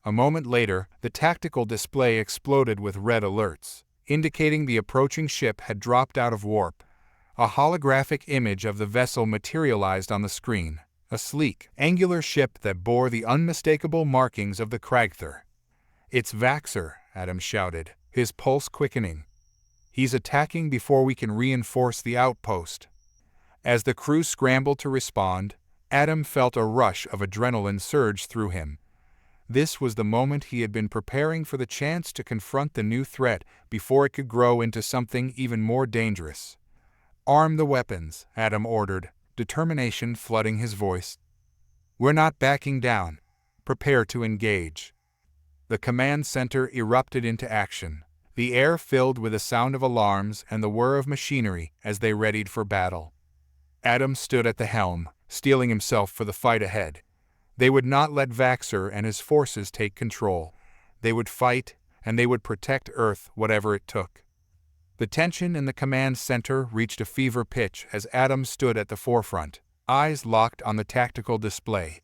A moment later, the tactical display exploded with red alerts, indicating the approaching ship had dropped out of warp. A holographic image of the vessel materialized on the screen, a sleek, angular ship that bore the unmistakable markings of the Kragther. It's Vaxer, Adam shouted, his pulse quickening. He's attacking before we can reinforce the outpost. As the crew scrambled to respond, Adam felt a rush of adrenaline surge through him. This was the moment he had been preparing for, the chance to confront the new threat before it could grow into something even more dangerous. Arm the weapons, Adam ordered, determination flooding his voice. We're not backing down. Prepare to engage. The command center erupted into action, the air filled with the sound of alarms and the whir of machinery as they readied for battle. Adam stood at the helm, steeling himself for the fight ahead. They would not let Vaxer and his forces take control. They would fight, and they would protect Earth whatever it took. The tension in the command center reached a fever pitch as Adam stood at the forefront, eyes locked on the tactical display.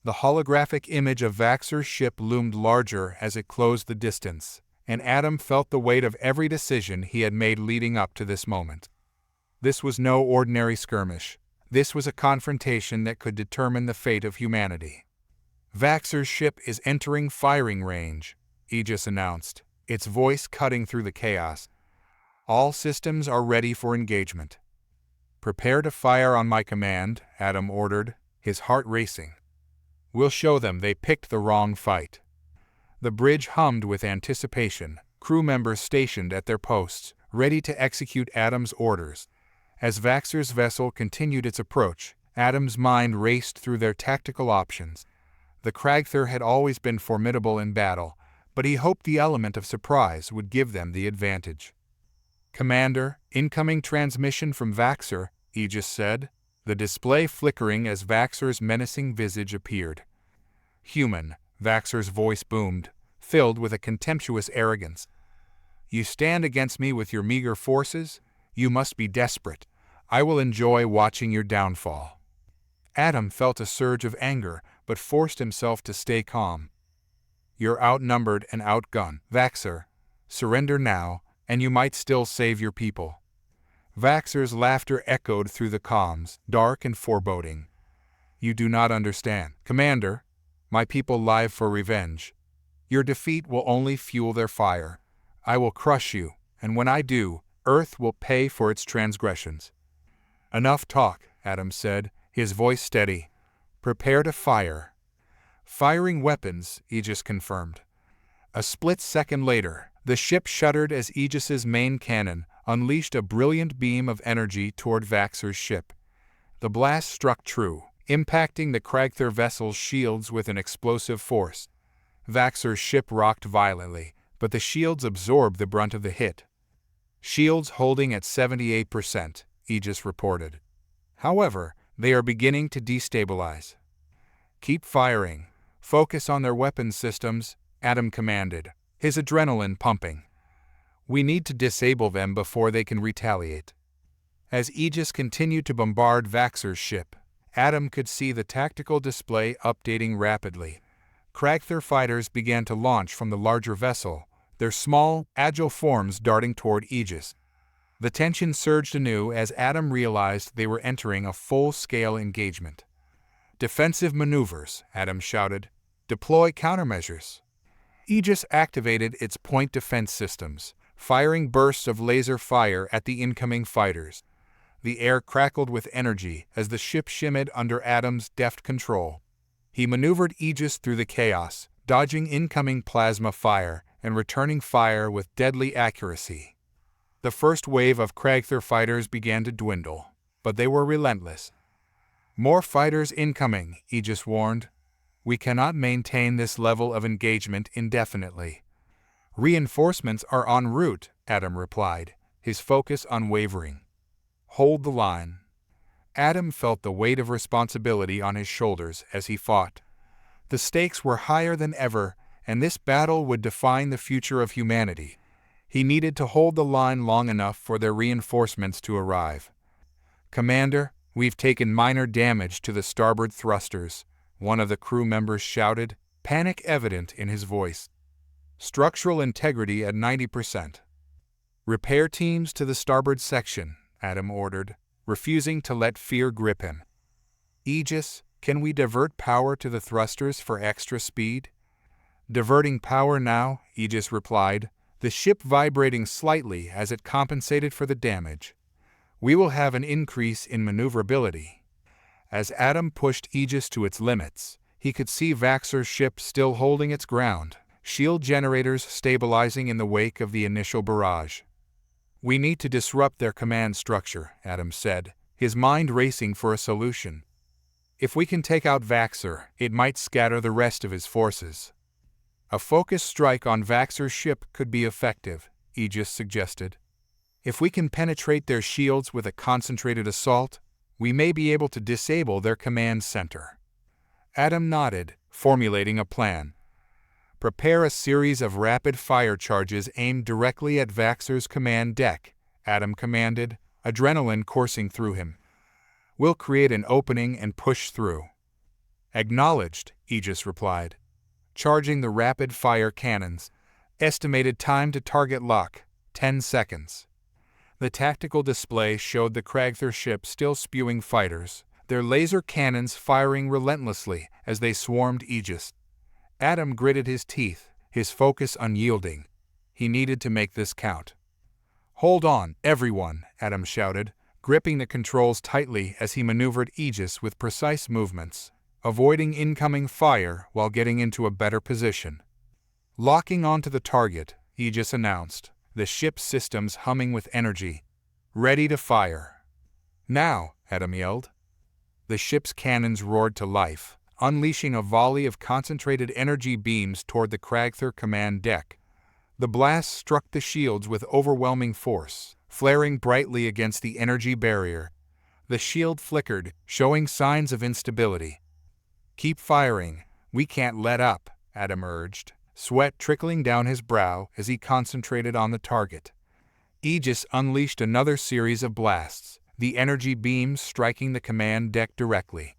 The holographic image of Vaxor's ship loomed larger as it closed the distance, and Adam felt the weight of every decision he had made leading up to this moment. This was no ordinary skirmish. This was a confrontation that could determine the fate of humanity. Vaxor's ship is entering firing range, Aegis announced, its voice cutting through the chaos. All systems are ready for engagement. Prepare to fire on my command, Adam ordered, his heart racing. We'll show them they picked the wrong fight. The bridge hummed with anticipation, crew members stationed at their posts, ready to execute Adam's orders. As Vaxor's vessel continued its approach, Adam's mind raced through their tactical options. The Kragther had always been formidable in battle, but he hoped the element of surprise would give them the advantage. Commander, incoming transmission from Vaxor, Aegis said, the display flickering as Vaxor's menacing visage appeared. Human, Vaxor's voice boomed, filled with a contemptuous arrogance. You stand against me with your meager forces? You must be desperate. I will enjoy watching your downfall. Adam felt a surge of anger, but forced himself to stay calm. You're outnumbered and outgunned, Vaxor. Surrender now, and you might still save your people. Vaxor's laughter echoed through the comms, dark and foreboding. You do not understand. Commander, my people live for revenge. Your defeat will only fuel their fire. I will crush you, and when I do, Earth will pay for its transgressions. Enough talk, Adam said, his voice steady. Prepare to fire. Firing weapons, Aegis confirmed. A split second later, the ship shuddered as Aegis's main cannon unleashed a brilliant beam of energy toward Vaxor's ship. The blast struck true, impacting the Kragther vessel's shields with an explosive force. Vaxor's ship rocked violently, but the shields absorbed the brunt of the hit. Shields holding at 78%, Aegis reported. However, they are beginning to destabilize. Keep firing. Focus on their weapons systems, Adam commanded, his adrenaline pumping. We need to disable them before they can retaliate. As Aegis continued to bombard Vaxor's ship, Adam could see the tactical display updating rapidly. Kragther fighters began to launch from the larger vessel, their small, agile forms darting toward Aegis. The tension surged anew as Adam realized they were entering a full-scale engagement. Defensive maneuvers, Adam shouted. Deploy countermeasures. Aegis activated its point defense systems, firing bursts of laser fire at the incoming fighters. The air crackled with energy as the ship shimmied under Adam's deft control. He maneuvered Aegis through the chaos, dodging incoming plasma fire and returning fire with deadly accuracy. The first wave of Kragther fighters began to dwindle, but they were relentless. More fighters incoming, Aegis warned. We cannot maintain this level of engagement indefinitely. Reinforcements are en route, Adam replied, his focus unwavering. Hold the line. Adam felt the weight of responsibility on his shoulders as he fought. The stakes were higher than ever, and this battle would define the future of humanity. He needed to hold the line long enough for their reinforcements to arrive. Commander, we've taken minor damage to the starboard thrusters, one of the crew members shouted, panic evident in his voice. Structural integrity at 90%. Repair teams to the starboard section, Adam ordered, refusing to let fear grip him. Aegis, can we divert power to the thrusters for extra speed? Diverting power now, Aegis replied, the ship vibrating slightly as it compensated for the damage. We will have an increase in maneuverability. As Adam pushed Aegis to its limits, he could see Vaxor's ship still holding its ground, shield generators stabilizing in the wake of the initial barrage. We need to disrupt their command structure, Adam said, his mind racing for a solution. If we can take out Vaxor, it might scatter the rest of his forces. A focused strike on Vaxor's ship could be effective, Aegis suggested. If we can penetrate their shields with a concentrated assault, we may be able to disable their command center. Adam nodded, formulating a plan. Prepare a series of rapid-fire charges aimed directly at Vaxor's command deck, Adam commanded, adrenaline coursing through him. We'll create an opening and push through. Acknowledged, Aegis replied. Charging the rapid-fire cannons. Estimated time to target lock, 10 seconds. The tactical display showed the Kragther ship still spewing fighters, their laser cannons firing relentlessly as they swarmed Aegis. Adam gritted his teeth, his focus unyielding. He needed to make this count. Hold on, everyone, Adam shouted, gripping the controls tightly as he maneuvered Aegis with precise movements, avoiding incoming fire while getting into a better position. Locking onto the target, Aegis announced, the ship's systems humming with energy. Ready to fire. Now, Adam yelled. The ship's cannons roared to life, unleashing a volley of concentrated energy beams toward the Kragther command deck. The blast struck the shields with overwhelming force, flaring brightly against the energy barrier. The shield flickered, showing signs of instability. Keep firing. We can't let up, Adam urged, sweat trickling down his brow as he concentrated on the target. Aegis unleashed another series of blasts, the energy beams striking the command deck directly.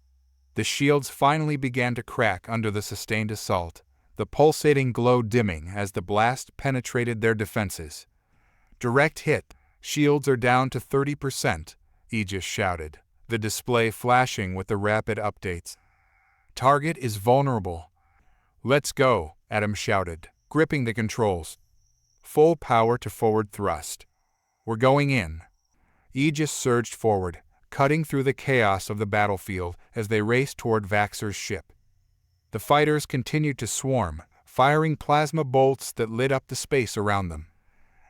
The shields finally began to crack under the sustained assault, the pulsating glow dimming as the blast penetrated their defenses. Direct hit. Shields are down to 30%, Aegis shouted, the display flashing with the rapid updates. Target is vulnerable. Let's go, Adam shouted, gripping the controls. Full power to forward thrust. We're going in. Aegis surged forward, cutting through the chaos of the battlefield as they raced toward Vaxor's ship. The fighters continued to swarm, firing plasma bolts that lit up the space around them.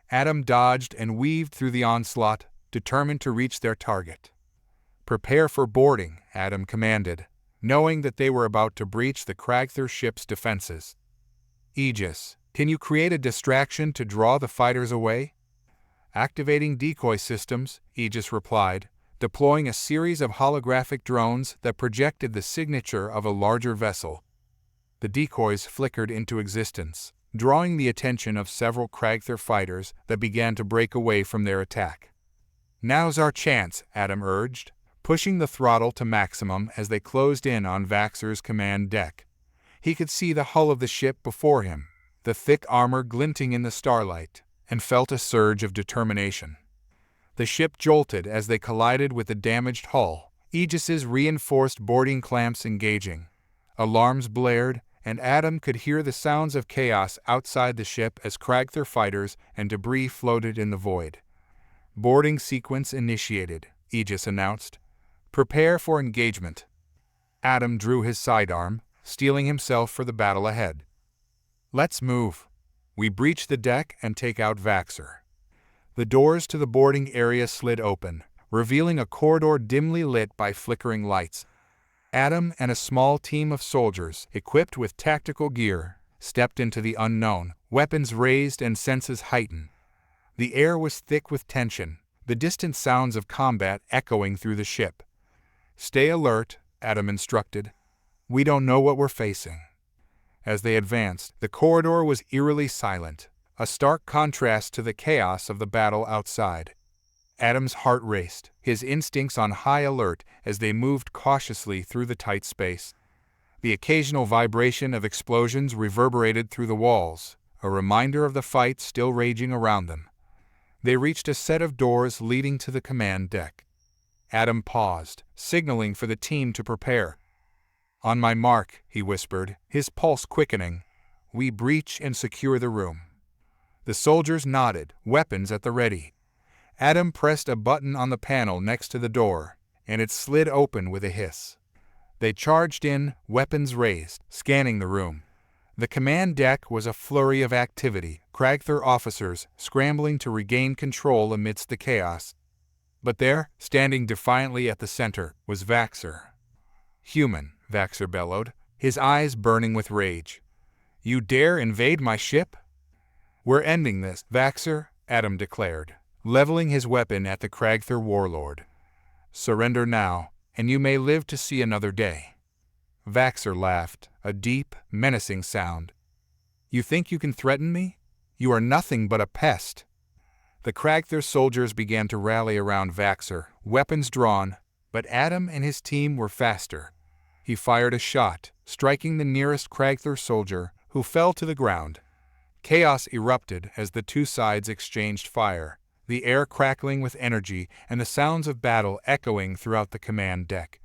Adam dodged and weaved through the onslaught, determined to reach their target. Prepare for boarding, Adam commanded, knowing that they were about to breach the Kragther ship's defenses. Aegis, can you create a distraction to draw the fighters away? Activating decoy systems, Aegis replied, deploying a series of holographic drones that projected the signature of a larger vessel. The decoys flickered into existence, drawing the attention of several Kragther fighters that began to break away from their attack. Now's our chance, Adam urged, pushing the throttle to maximum as they closed in on Vaxor's command deck. He could see the hull of the ship before him, the thick armor glinting in the starlight, and felt a surge of determination. The ship jolted as they collided with the damaged hull, Aegis's reinforced boarding clamps engaging. Alarms blared, and Adam could hear the sounds of chaos outside the ship as Kragther fighters and debris floated in the void. Boarding sequence initiated, Aegis announced. Prepare for engagement. Adam drew his sidearm, steeling himself for the battle ahead. Let's move. We breach the deck and take out Vaxor. The doors to the boarding area slid open, revealing a corridor dimly lit by flickering lights. Adam and a small team of soldiers, equipped with tactical gear, stepped into the unknown, weapons raised and senses heightened. The air was thick with tension, the distant sounds of combat echoing through the ship. Stay alert, Adam instructed. We don't know what we're facing. As they advanced, the corridor was eerily silent, a stark contrast to the chaos of the battle outside. Adam's heart raced, his instincts on high alert as they moved cautiously through the tight space. The occasional vibration of explosions reverberated through the walls, a reminder of the fight still raging around them. They reached a set of doors leading to the command deck. Adam paused, signaling for the team to prepare. On my mark, he whispered, his pulse quickening. We breach and secure the room. The soldiers nodded, weapons at the ready. Adam pressed a button on the panel next to the door, and it slid open with a hiss. They charged in, weapons raised, scanning the room. The command deck was a flurry of activity, Kragther officers scrambling to regain control amidst the chaos. But there, standing defiantly at the center, was Vaxor. Human, Vaxor bellowed, his eyes burning with rage. You dare invade my ship? We're ending this, Vaxor, Adam declared, leveling his weapon at the Kragther warlord. Surrender now, and you may live to see another day. Vaxor laughed, a deep, menacing sound. You think you can threaten me? You are nothing but a pest. The Kragther soldiers began to rally around Vaxer, weapons drawn, but Adam and his team were faster. He fired a shot, striking the nearest Kragther soldier, who fell to the ground. Chaos erupted as the two sides exchanged fire, the air crackling with energy and the sounds of battle echoing throughout the command deck.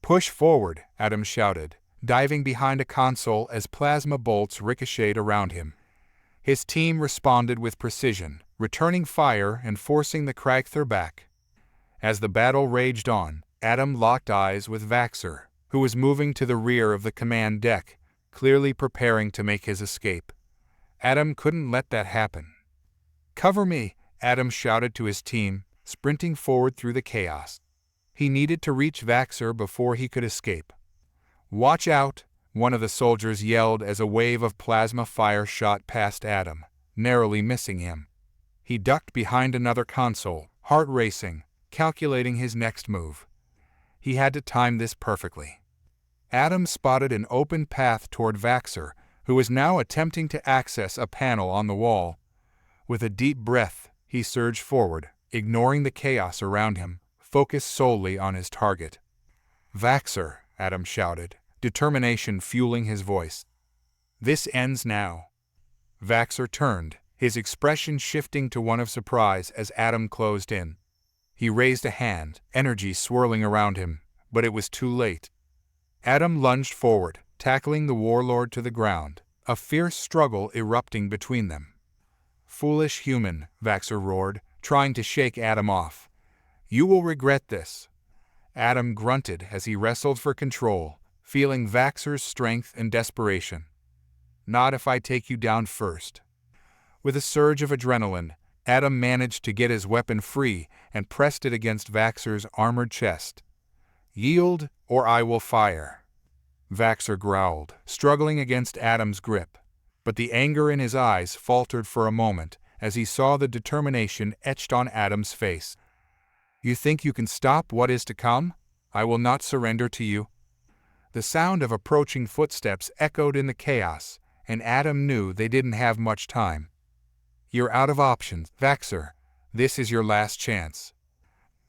"Push forward," Adam shouted, diving behind a console as plasma bolts ricocheted around him. His team responded with precision, returning fire and forcing the Kragther back. As the battle raged on, Adam locked eyes with Vaxer, who was moving to the rear of the command deck, clearly preparing to make his escape. Adam couldn't let that happen. "Cover me," Adam shouted to his team, sprinting forward through the chaos. He needed to reach Vaxer before he could escape. "Watch out," one of the soldiers yelled as a wave of plasma fire shot past Adam, narrowly missing him. He ducked behind another console, heart racing, calculating his next move. He had to time this perfectly. Adam spotted an open path toward Vaxer, who was now attempting to access a panel on the wall. With a deep breath, he surged forward, ignoring the chaos around him, focused solely on his target. "Vaxer," Adam shouted, determination fueling his voice. "This ends now." Vaxer turned, his expression shifting to one of surprise as Adam closed in. He raised a hand, energy swirling around him, but it was too late. Adam lunged forward, tackling the warlord to the ground, a fierce struggle erupting between them. "Foolish human," Vaxer roared, trying to shake Adam off. "You will regret this." Adam grunted as he wrestled for control, feeling Vaxer's strength and desperation. "Not if I take you down first." With a surge of adrenaline, Adam managed to get his weapon free and pressed it against Vaxer's armored chest. "Yield, or I will fire." Vaxer growled, struggling against Adam's grip, but the anger in his eyes faltered for a moment as he saw the determination etched on Adam's face. "You think you can stop what is to come? I will not surrender to you." The sound of approaching footsteps echoed in the chaos, and Adam knew they didn't have much time. "You're out of options, Vaxer. This is your last chance."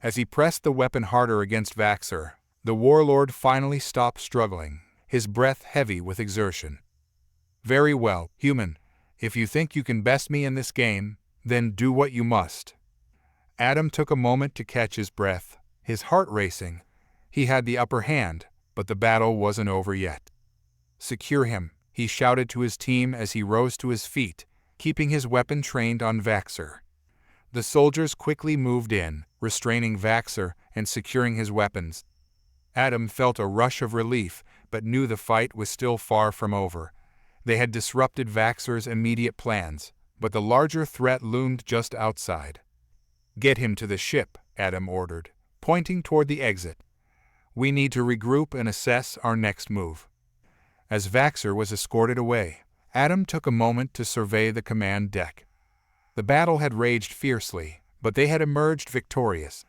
As he pressed the weapon harder against Vaxer, the warlord finally stopped struggling, his breath heavy with exertion. "Very well, human. If you think you can best me in this game, then do what you must." Adam took a moment to catch his breath, his heart racing. He had the upper hand, but the battle wasn't over yet. "Secure him," he shouted to his team as he rose to his feet, keeping his weapon trained on Vaxer. The soldiers quickly moved in, restraining Vaxer and securing his weapons. Adam felt a rush of relief, but knew the fight was still far from over. They had disrupted Vaxer's immediate plans, but the larger threat loomed just outside. "Get him to the ship," Adam ordered, pointing toward the exit. "We need to regroup and assess our next move." As Vaxer was escorted away, Adam took a moment to survey the command deck. The battle had raged fiercely, but they had emerged victorious.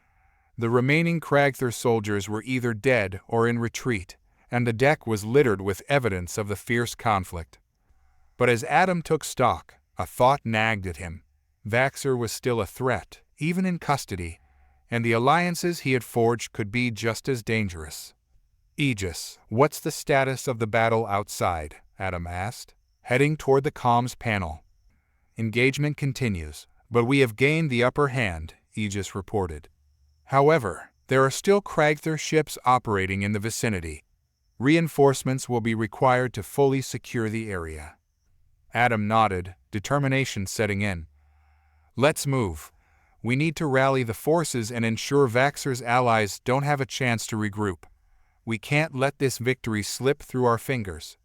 The remaining Kragther soldiers were either dead or in retreat, and the deck was littered with evidence of the fierce conflict. But as Adam took stock, a thought nagged at him. Vaxer was still a threat, even in custody, and the alliances he had forged could be just as dangerous. "Aegis, what's the status of the battle outside?" Adam asked, heading toward the comms panel. "Engagement continues, but we have gained the upper hand," Aegis reported. "However, there are still Kragther ships operating in the vicinity. Reinforcements will be required to fully secure the area." Adam nodded, determination setting in. "Let's move. We need to rally the forces and ensure Vaxer's allies don't have a chance to regroup. We can't let this victory slip through our fingers."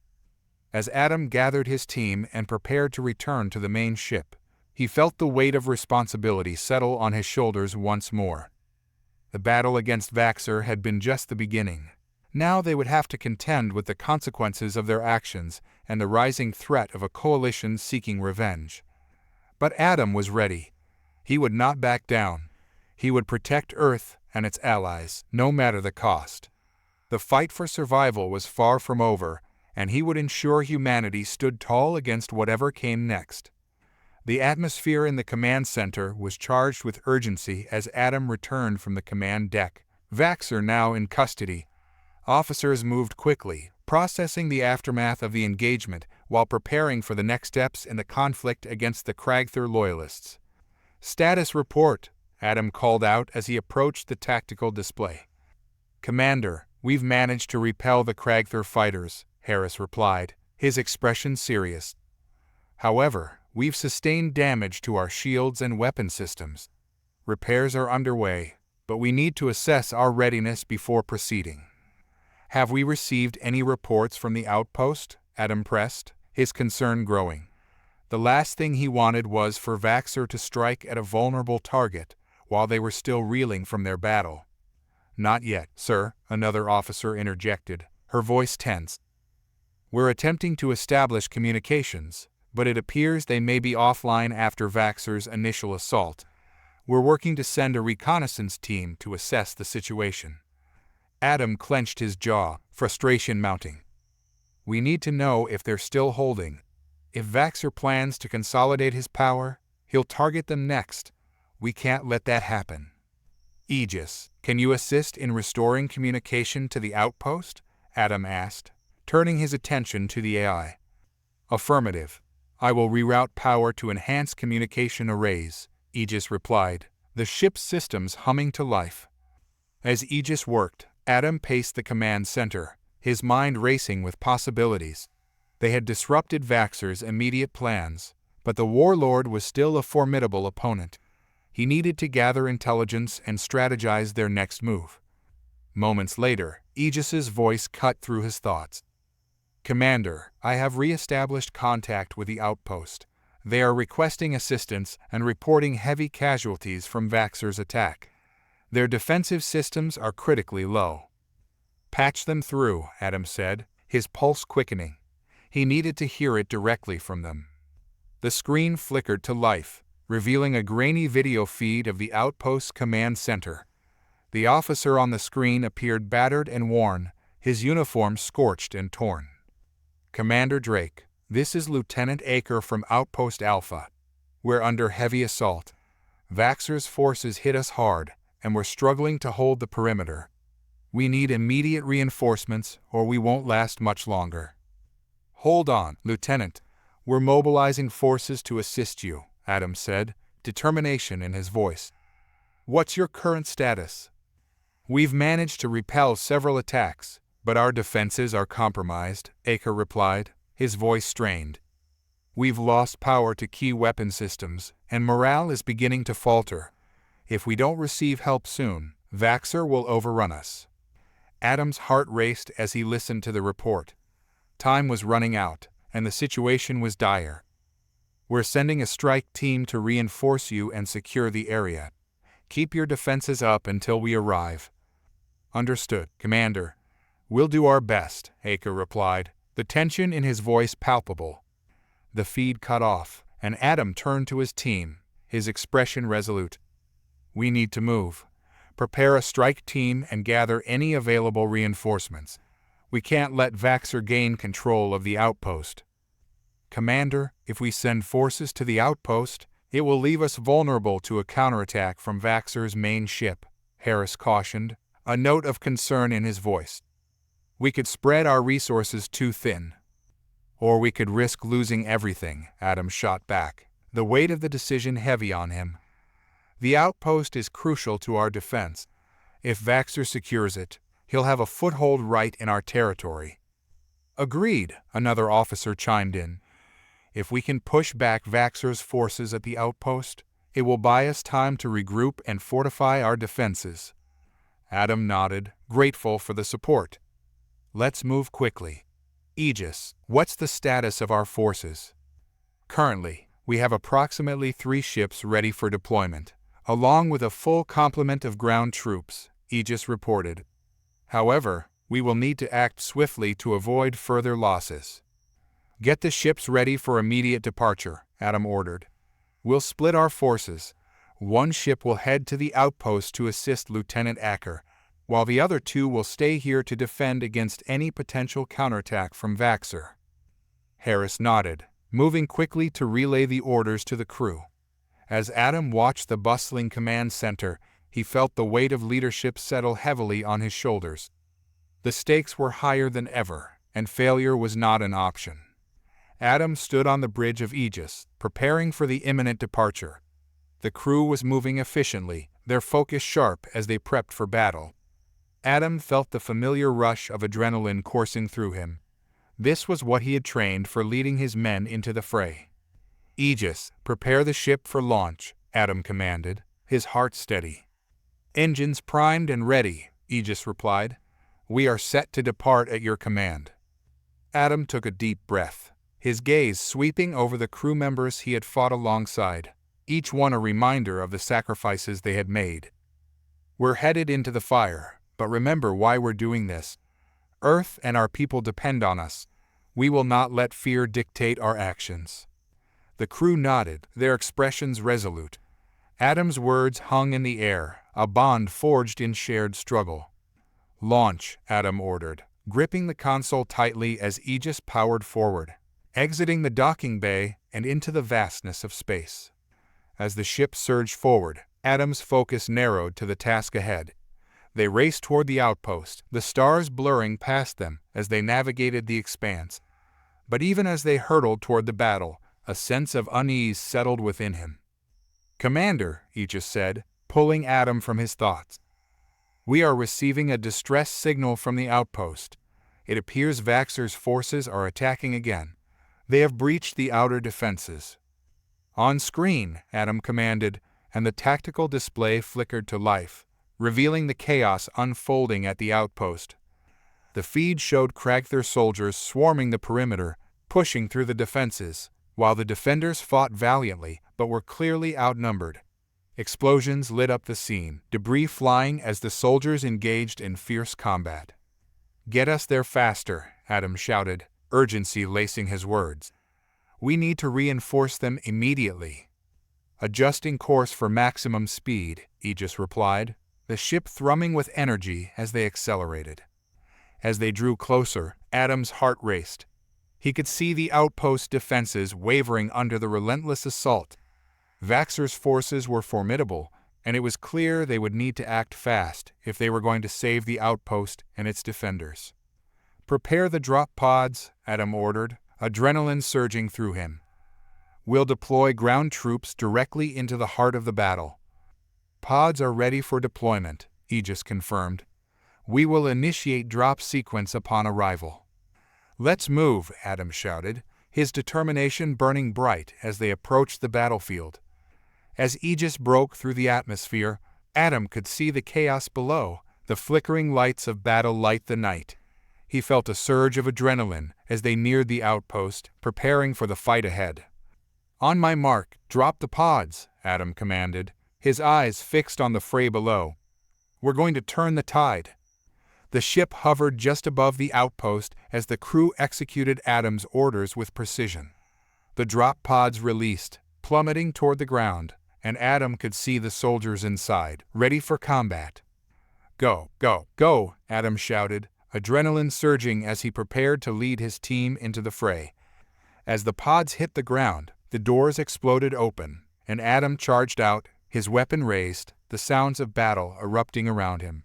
As Adam gathered his team and prepared to return to the main ship, he felt the weight of responsibility settle on his shoulders once more. The battle against Vaxer had been just the beginning. Now they would have to contend with the consequences of their actions and the rising threat of a coalition seeking revenge. But Adam was ready. He would not back down. He would protect Earth and its allies, no matter the cost. The fight for survival was far from over, and he would ensure humanity stood tall against whatever came next. The atmosphere in the command center was charged with urgency as Adam returned from the command deck. Vaxxer now in custody. Officers moved quickly, processing the aftermath of the engagement while preparing for the next steps in the conflict against the Kragther loyalists. "Status report," Adam called out as he approached the tactical display. "Commander, we've managed to repel the Kragther fighters," Harris replied, his expression serious. "However, we've sustained damage to our shields and weapon systems. Repairs are underway, but we need to assess our readiness before proceeding." "Have we received any reports from the outpost?" Adam pressed, his concern growing. The last thing he wanted was for Vaxxer to strike at a vulnerable target while they were still reeling from their battle. "Not yet, sir," another officer interjected, her voice tense. "We're attempting to establish communications, but it appears they may be offline after Vaxxer's initial assault. We're working to send a reconnaissance team to assess the situation." Adam clenched his jaw, frustration mounting. "We need to know if they're still holding. If Vaxxer plans to consolidate his power, he'll target them next. We can't let that happen." "Aegis, can you assist in restoring communication to the outpost?" Adam asked, turning his attention to the AI. "Affirmative. I will reroute power to enhance communication arrays," Aegis replied, the ship's systems humming to life. As Aegis worked, Adam paced the command center, his mind racing with possibilities. They had disrupted Vaxxer's immediate plans, but the warlord was still a formidable opponent. He needed to gather intelligence and strategize their next move. Moments later, Aegis's voice cut through his thoughts. "Commander, I have re-established contact with the outpost. They are requesting assistance and reporting heavy casualties from Vaxxer's attack. Their defensive systems are critically low." "Patch them through," Adam said, his pulse quickening. He needed to hear it directly from them. The screen flickered to life, revealing a grainy video feed of the outpost's command center. The officer on the screen appeared battered and worn, his uniform scorched and torn. "Commander Drake, this is Lieutenant Aker from Outpost Alpha. We're under heavy assault. Vaxxer's forces hit us hard, and we're struggling to hold the perimeter. We need immediate reinforcements or we won't last much longer." "Hold on, Lieutenant. We're mobilizing forces to assist you," Adam said, determination in his voice. "What's your current status?" "We've managed to repel several attacks, but our defenses are compromised," Aker replied, his voice strained. "We've lost power to key weapon systems, and morale is beginning to falter. If we don't receive help soon, Vaxxer will overrun us." Adam's heart raced as he listened to the report. Time was running out, and the situation was dire. "We're sending a strike team to reinforce you and secure the area. Keep your defenses up until we arrive." "Understood, Commander. We'll do our best," Aker replied, the tension in his voice palpable. The feed cut off, and Adam turned to his team, his expression resolute. "We need to move. Prepare a strike team and gather any available reinforcements. We can't let Vaxxer gain control of the outpost." "Commander, if we send forces to the outpost, it will leave us vulnerable to a counterattack from Vaxxer's main ship," Harris cautioned, a note of concern in his voice. "We could spread our resources too thin." "Or we could risk losing everything," Adam shot back, the weight of the decision heavy on him. "The outpost is crucial to our defense. If Vaxxer secures it, he'll have a foothold right in our territory." "Agreed," another officer chimed in. "If we can push back Vaxxer's forces at the outpost, it will buy us time to regroup and fortify our defenses." Adam nodded, grateful for the support. "Let's move quickly. Aegis, what's the status of our forces?" "Currently, we have approximately 3 ships ready for deployment, along with a full complement of ground troops," Aegis reported. "However, we will need to act swiftly to avoid further losses." "Get the ships ready for immediate departure," Adam ordered. "We'll split our forces. One ship will head to the outpost to assist Lieutenant Aker. while the other two will stay here to defend against any potential counterattack from Vaxxer." Harris nodded, moving quickly to relay the orders to the crew. As Adam watched the bustling command center, he felt the weight of leadership settle heavily on his shoulders. The stakes were higher than ever, and failure was not an option. Adam stood on the bridge of Aegis, preparing for the imminent departure. The crew was moving efficiently, their focus sharp as they prepped for battle. Adam felt the familiar rush of adrenaline coursing through him. This was what he had trained for, leading his men into the fray. "Aegis, prepare the ship for launch," Adam commanded, his heart steady. "Engines primed and ready," Aegis replied. "We are set to depart at your command." Adam took a deep breath, his gaze sweeping over the crew members he had fought alongside, each one a reminder of the sacrifices they had made. "We're headed into the fire, but remember why we're doing this. Earth and our people depend on us. We will not let fear dictate our actions." The crew nodded, their expressions resolute. Adam's words hung in the air, a bond forged in shared struggle. "Launch," Adam ordered, gripping the console tightly as Aegis powered forward, exiting the docking bay and into the vastness of space. As the ship surged forward, Adam's focus narrowed to the task ahead. They raced toward the outpost, the stars blurring past them as they navigated the expanse. But even as they hurtled toward the battle, a sense of unease settled within him. "Commander," Aegis said, pulling Adam from his thoughts. "We are receiving a distress signal from the outpost. It appears Vaxxer's forces are attacking again. They have breached the outer defenses." "On screen," Adam commanded, and the tactical display flickered to life, revealing the chaos unfolding at the outpost. The feed showed Kragther soldiers swarming the perimeter, pushing through the defenses, while the defenders fought valiantly but were clearly outnumbered. Explosions lit up the scene, debris flying as the soldiers engaged in fierce combat. "Get us there faster," Adam shouted, urgency lacing his words. "We need to reinforce them immediately." "Adjusting course for maximum speed," Aegis replied, the ship thrumming with energy as they accelerated. As they drew closer, Adam's heart raced. He could see the outpost defenses wavering under the relentless assault. Vaxxer's forces were formidable, and it was clear they would need to act fast if they were going to save the outpost and its defenders. "Prepare the drop pods," Adam ordered, adrenaline surging through him. "We'll deploy ground troops directly into the heart of the battle." "Pods are ready for deployment," Aegis confirmed. "We will initiate drop sequence upon arrival." "Let's move," Adam shouted, his determination burning bright as they approached the battlefield. As Aegis broke through the atmosphere, Adam could see the chaos below, the flickering lights of battle light the night. He felt a surge of adrenaline as they neared the outpost, preparing for the fight ahead. "On my mark, drop the pods," Adam commanded, his eyes fixed on the fray below. "We're going to turn the tide." The ship hovered just above the outpost as the crew executed Adam's orders with precision. The drop pods released, plummeting toward the ground, and Adam could see the soldiers inside, ready for combat. "Go, go, go," Adam shouted, adrenaline surging as he prepared to lead his team into the fray. As the pods hit the ground, the doors exploded open, and Adam charged out, his weapon raised, the sounds of battle erupting around him.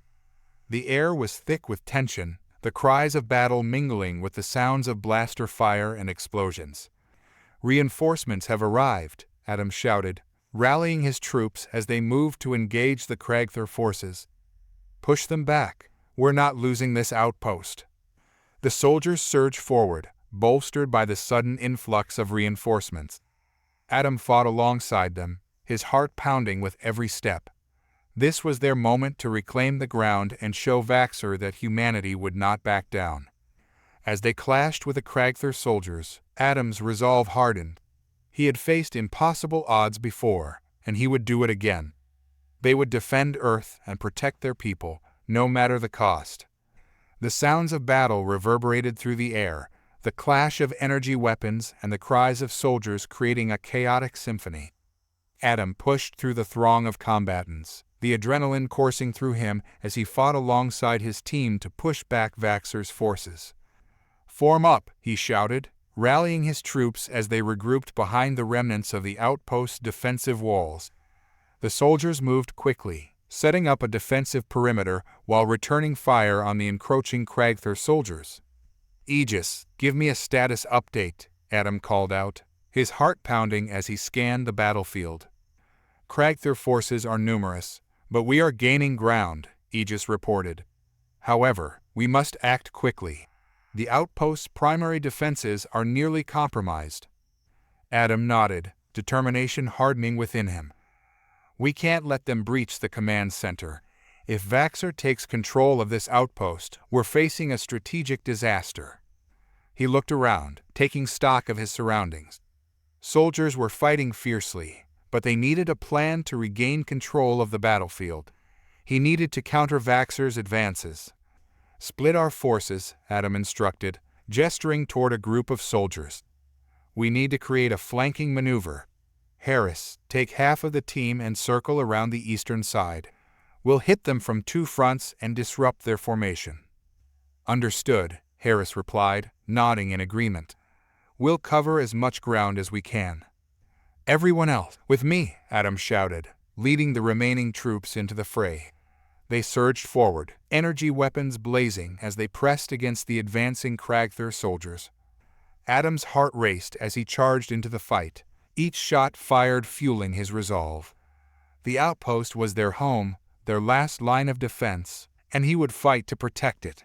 The air was thick with tension, the cries of battle mingling with the sounds of blaster fire and explosions. "Reinforcements have arrived," Adam shouted, rallying his troops as they moved to engage the Kragther forces. "Push them back. We're not losing this outpost." The soldiers surged forward, bolstered by the sudden influx of reinforcements. Adam fought alongside them, his heart pounding with every step. This was their moment to reclaim the ground and show Vaxxer that humanity would not back down. As they clashed with the Kragther soldiers, Adam's resolve hardened. He had faced impossible odds before, and he would do it again. They would defend Earth and protect their people, no matter the cost. The sounds of battle reverberated through the air, the clash of energy weapons and the cries of soldiers creating a chaotic symphony. Adam pushed through the throng of combatants, the adrenaline coursing through him as he fought alongside his team to push back Vaxor's forces. "Form up," he shouted, rallying his troops as they regrouped behind the remnants of the outpost's defensive walls. The soldiers moved quickly, setting up a defensive perimeter while returning fire on the encroaching Kragther soldiers. "Aegis, give me a status update," Adam called out, his heart pounding as he scanned the battlefield. "Kragther forces are numerous, but we are gaining ground," Aegis reported. "However, we must act quickly. The outpost's primary defenses are nearly compromised." Adam nodded, determination hardening within him. "We can't let them breach the command center. If Vaxor takes control of this outpost, we're facing a strategic disaster." He looked around, taking stock of his surroundings. Soldiers were fighting fiercely, but they needed a plan to regain control of the battlefield. He needed to counter Vaxor's advances. "Split our forces," Adam instructed, gesturing toward a group of soldiers. "We need to create a flanking maneuver. Harris, take half of the team and circle around the eastern side. We'll hit them from two fronts and disrupt their formation." "Understood," Harris replied, nodding in agreement. "We'll cover as much ground as we can." "Everyone else, with me," Adam shouted, leading the remaining troops into the fray. They surged forward, energy weapons blazing as they pressed against the advancing Kragther soldiers. Adam's heart raced as he charged into the fight, each shot fired fueling his resolve. The outpost was their home, their last line of defense, and he would fight to protect it.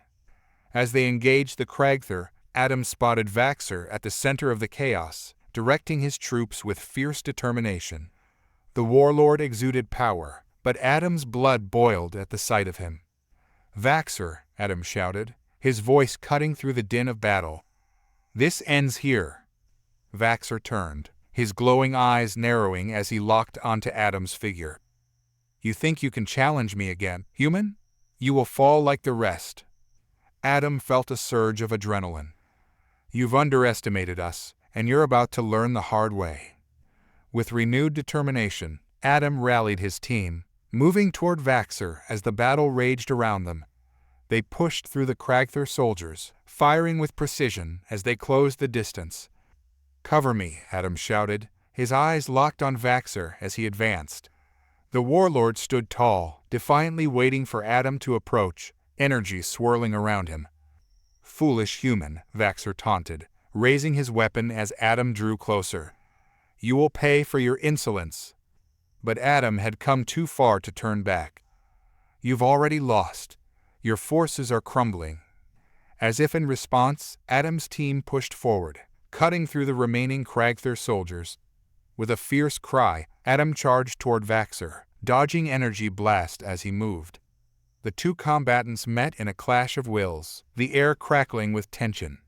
As they engaged the Kragther, Adam spotted Vaxor at the center of the chaos, directing his troops with fierce determination. The warlord exuded power, but Adam's blood boiled at the sight of him. "Vaxor," Adam shouted, his voice cutting through the din of battle. "This ends here." Vaxor turned, his glowing eyes narrowing as he locked onto Adam's figure. "You think you can challenge me again, human? You will fall like the rest." Adam felt a surge of adrenaline. "You've underestimated us, and you're about to learn the hard way." With renewed determination, Adam rallied his team, moving toward Vaxor as the battle raged around them. They pushed through the Kragther soldiers, firing with precision as they closed the distance. "Cover me," Adam shouted, his eyes locked on Vaxor as he advanced. The warlord stood tall, defiantly waiting for Adam to approach, energy swirling around him. "Foolish human," Vaxor taunted, raising his weapon as Adam drew closer. "You will pay for your insolence." But Adam had come too far to turn back. "You've already lost. Your forces are crumbling." As if in response, Adam's team pushed forward, cutting through the remaining Kragther soldiers. With a fierce cry, Adam charged toward Vaxor, dodging energy blast as he moved. The two combatants met in a clash of wills, the air crackling with tension.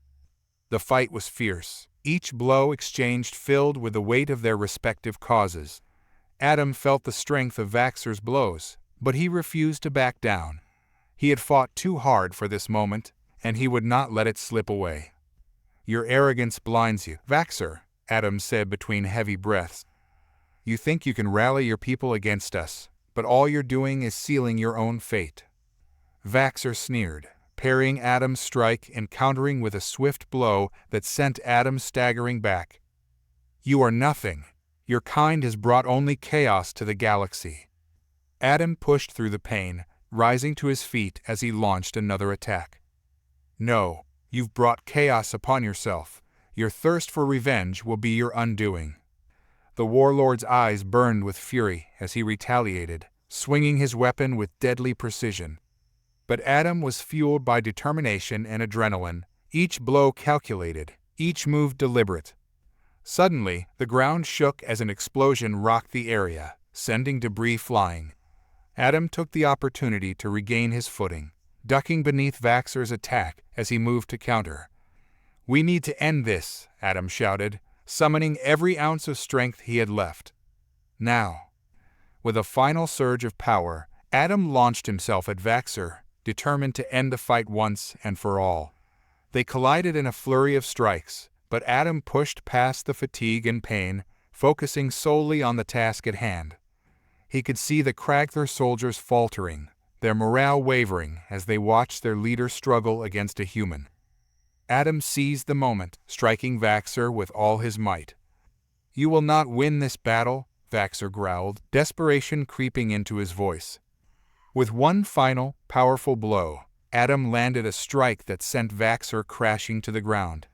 The fight was fierce, each blow exchanged filled with the weight of their respective causes. Adam felt the strength of Vaxor's blows, but he refused to back down. He had fought too hard for this moment, and he would not let it slip away. "Your arrogance blinds you, Vaxor," Adam said between heavy breaths. "You think you can rally your people against us, but all you're doing is sealing your own fate." Vaxor sneered, parrying Adam's strike and countering with a swift blow that sent Adam staggering back. "You are nothing. Your kind has brought only chaos to the galaxy." Adam pushed through the pain, rising to his feet as he launched another attack. "No, you've brought chaos upon yourself. Your thirst for revenge will be your undoing." The warlord's eyes burned with fury as he retaliated, swinging his weapon with deadly precision. But Adam was fueled by determination and adrenaline, each blow calculated, each move deliberate. Suddenly, the ground shook as an explosion rocked the area, sending debris flying. Adam took the opportunity to regain his footing, ducking beneath Vaxor's attack as he moved to counter. "We need to end this," Adam shouted, summoning every ounce of strength he had left. "Now." With a final surge of power, Adam launched himself at Vaxor, determined to end the fight once and for all. They collided in a flurry of strikes, but Adam pushed past the fatigue and pain, focusing solely on the task at hand. He could see the Kragther soldiers faltering, their morale wavering as they watched their leader struggle against a human. Adam seized the moment, striking Vaxer with all his might. "You will not win this battle," Vaxer growled, desperation creeping into his voice. With one final, powerful blow, Adam landed a strike that sent Vaxer crashing to the ground.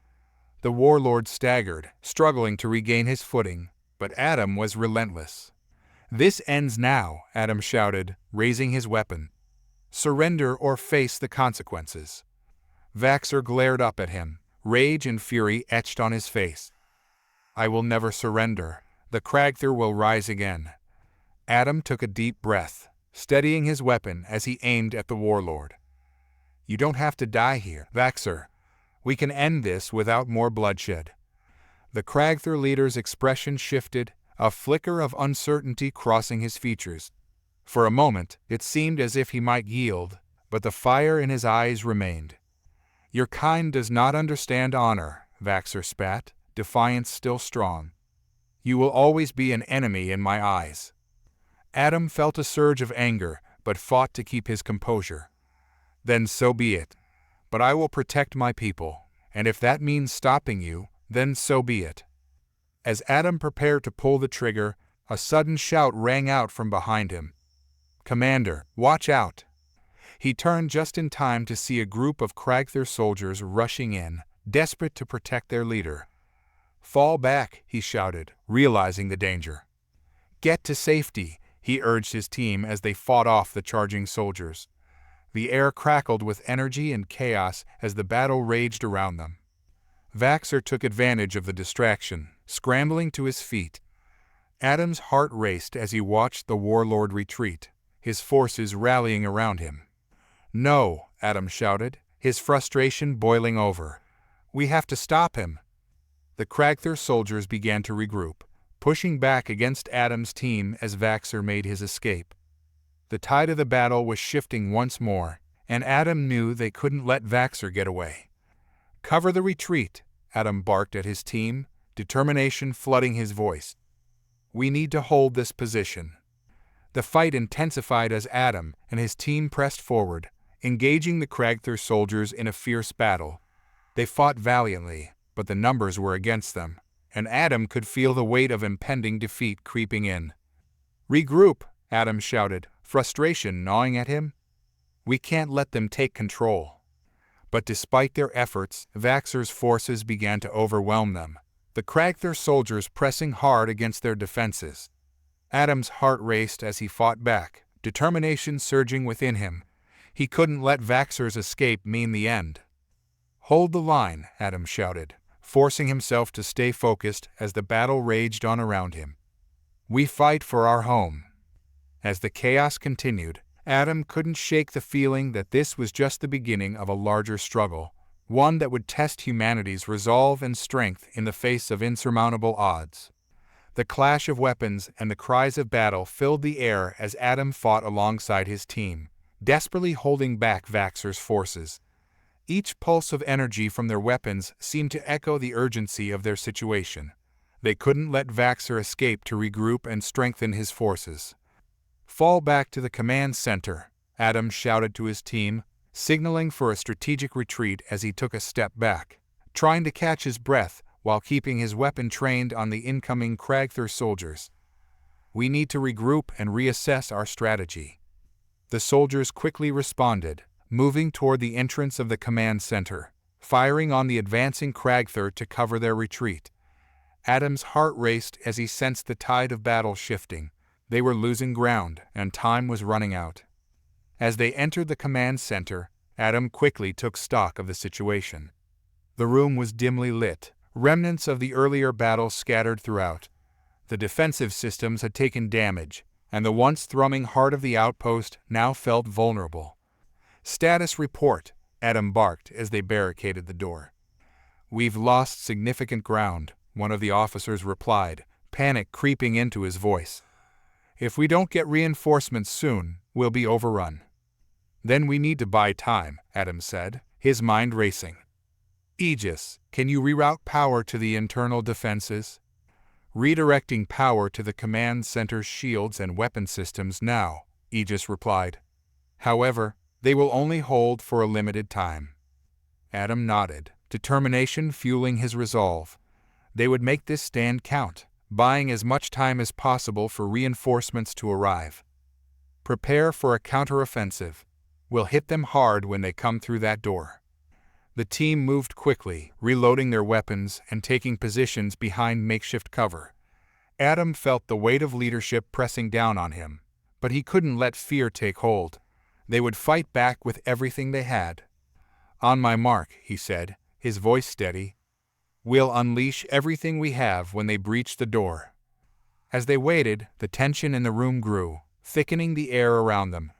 The warlord staggered, struggling to regain his footing, but Adam was relentless. "This ends now," Adam shouted, raising his weapon. "Surrender or face the consequences." Vaxer glared up at him, rage and fury etched on his face. "I will never surrender. The Kragther will rise again." Adam took a deep breath, steadying his weapon as he aimed at the warlord. "You don't have to die here, Vaxer. We can end this without more bloodshed." The Kragther leader's expression shifted, a flicker of uncertainty crossing his features. For a moment, it seemed as if he might yield, but the fire in his eyes remained. "Your kind does not understand honor," Vaxer spat, defiance still strong. "You will always be an enemy in my eyes." Adam felt a surge of anger, but fought to keep his composure. "Then so be it. But I will protect my people, and if that means stopping you, then so be it." As Adam prepared to pull the trigger, a sudden shout rang out from behind him. "Commander, watch out!" He turned just in time to see a group of Kragther soldiers rushing in, desperate to protect their leader. "Fall back," he shouted, realizing the danger. "Get to safety," he urged his team as they fought off the charging soldiers. The air crackled with energy and chaos as the battle raged around them. Vaxer took advantage of the distraction, scrambling to his feet. Adam's heart raced as he watched the warlord retreat, his forces rallying around him. "No," Adam shouted, his frustration boiling over. "We have to stop him." The Kragther soldiers began to regroup, pushing back against Adam's team as Vaxer made his escape. The tide of the battle was shifting once more, and Adam knew they couldn't let Vaxer get away. "Cover the retreat," Adam barked at his team, determination flooding his voice. "We need to hold this position." The fight intensified as Adam and his team pressed forward, engaging the Kragther soldiers in a fierce battle. They fought valiantly, but the numbers were against them, and Adam could feel the weight of impending defeat creeping in. "Regroup," Adam shouted, frustration gnawing at him. "We can't let them take control." But despite their efforts, Vaxer's forces began to overwhelm them, the Kragther soldiers pressing hard against their defenses. Adam's heart raced as he fought back, determination surging within him. He couldn't let Vaxer's escape mean the end. "Hold the line," Adam shouted, forcing himself to stay focused as the battle raged on around him. "We fight for our home." As the chaos continued, Adam couldn't shake the feeling that this was just the beginning of a larger struggle, one that would test humanity's resolve and strength in the face of insurmountable odds. The clash of weapons and the cries of battle filled the air as Adam fought alongside his team, desperately holding back Vaxer's forces. Each pulse of energy from their weapons seemed to echo the urgency of their situation. They couldn't let Vaxer escape to regroup and strengthen his forces. "Fall back to the command center," Adam shouted to his team, signaling for a strategic retreat as he took a step back, trying to catch his breath while keeping his weapon trained on the incoming Kragther soldiers. "We need to regroup and reassess our strategy." The soldiers quickly responded, moving toward the entrance of the command center, firing on the advancing Kragther to cover their retreat. Adam's heart raced as he sensed the tide of battle shifting. They were losing ground, and time was running out. As they entered the command center, Adam quickly took stock of the situation. The room was dimly lit, remnants of the earlier battle scattered throughout. The defensive systems had taken damage, and the once thrumming heart of the outpost now felt vulnerable. "Status report," Adam barked as they barricaded the door. "We've lost significant ground," one of the officers replied, panic creeping into his voice. "If we don't get reinforcements soon, we'll be overrun." "Then we need to buy time," Adam said, his mind racing. "Aegis, can you reroute power to the internal defenses?" Redirecting power to the command center's shields and weapon systems now, Aegis replied. However, they will only hold for a limited time. Adam nodded, determination fueling his resolve. They would make this stand count, buying as much time as possible for reinforcements to arrive. Prepare for a counteroffensive. We'll hit them hard when they come through that door. The team moved quickly, reloading their weapons and taking positions behind makeshift cover. Adam felt the weight of leadership pressing down on him, but he couldn't let fear take hold. They would fight back with everything they had. On my mark, he said, his voice steady. We'll unleash everything we have when they breach the door. As they waited, the tension in the room grew, thickening the air around them.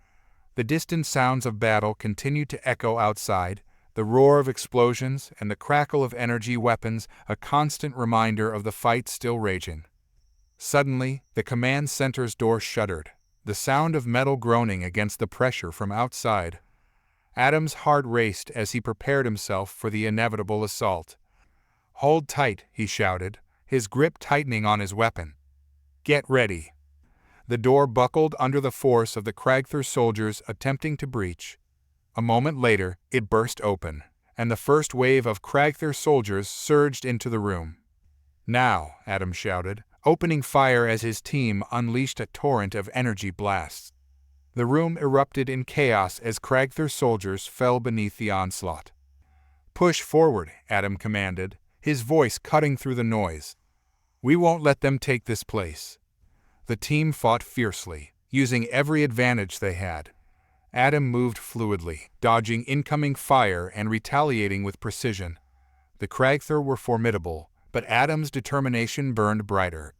The distant sounds of battle continued to echo outside, the roar of explosions and the crackle of energy weapons a constant reminder of the fight still raging. Suddenly, the command center's door shuddered, the sound of metal groaning against the pressure from outside. Adam's heart raced as he prepared himself for the inevitable assault. Hold tight, he shouted, his grip tightening on his weapon. Get ready. The door buckled under the force of the Kragther soldiers attempting to breach. A moment later, it burst open, and the first wave of Kragther soldiers surged into the room. Now, Adam shouted, opening fire as his team unleashed a torrent of energy blasts. The room erupted in chaos as Kragther soldiers fell beneath the onslaught. Push forward, Adam commanded, his voice cutting through the noise. We won't let them take this place. The team fought fiercely, using every advantage they had. Adam moved fluidly, dodging incoming fire and retaliating with precision. The Kragther were formidable, but Adam's determination burned brighter.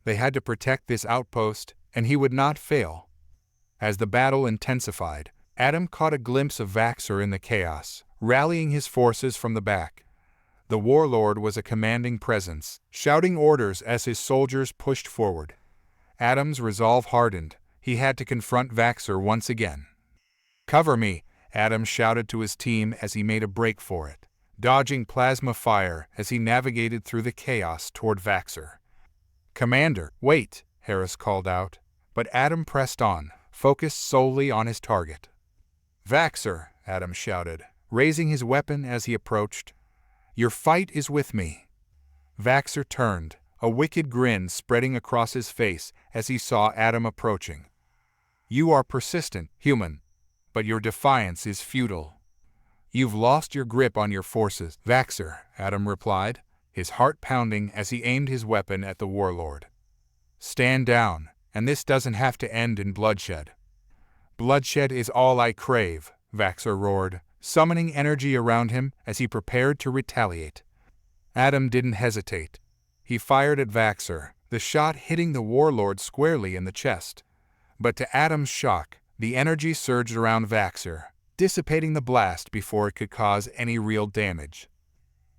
They had to protect this outpost, and he would not fail. As the battle intensified, Adam caught a glimpse of Vaxer in the chaos, rallying his forces from the back. The warlord was a commanding presence, shouting orders as his soldiers pushed forward. Adam's resolve hardened. He had to confront Vaxer once again. Cover me, Adam shouted to his team as he made a break for it, dodging plasma fire as he navigated through the chaos toward Vaxer. Commander, wait, Harris called out, but Adam pressed on, focused solely on his target. Vaxer, Adam shouted, raising his weapon as he approached. Your fight is with me. Vaxer turned, a wicked grin spreading across his face as he saw Adam approaching. You are persistent, human, but your defiance is futile. You've lost your grip on your forces, Vaxer, Adam replied, his heart pounding as he aimed his weapon at the warlord. Stand down, and this doesn't have to end in bloodshed. Bloodshed is all I crave, Vaxer roared, summoning energy around him as he prepared to retaliate. Adam didn't hesitate. He fired at Vaxer, the shot hitting the warlord squarely in the chest. But to Adam's shock, the energy surged around Vaxer, dissipating the blast before it could cause any real damage.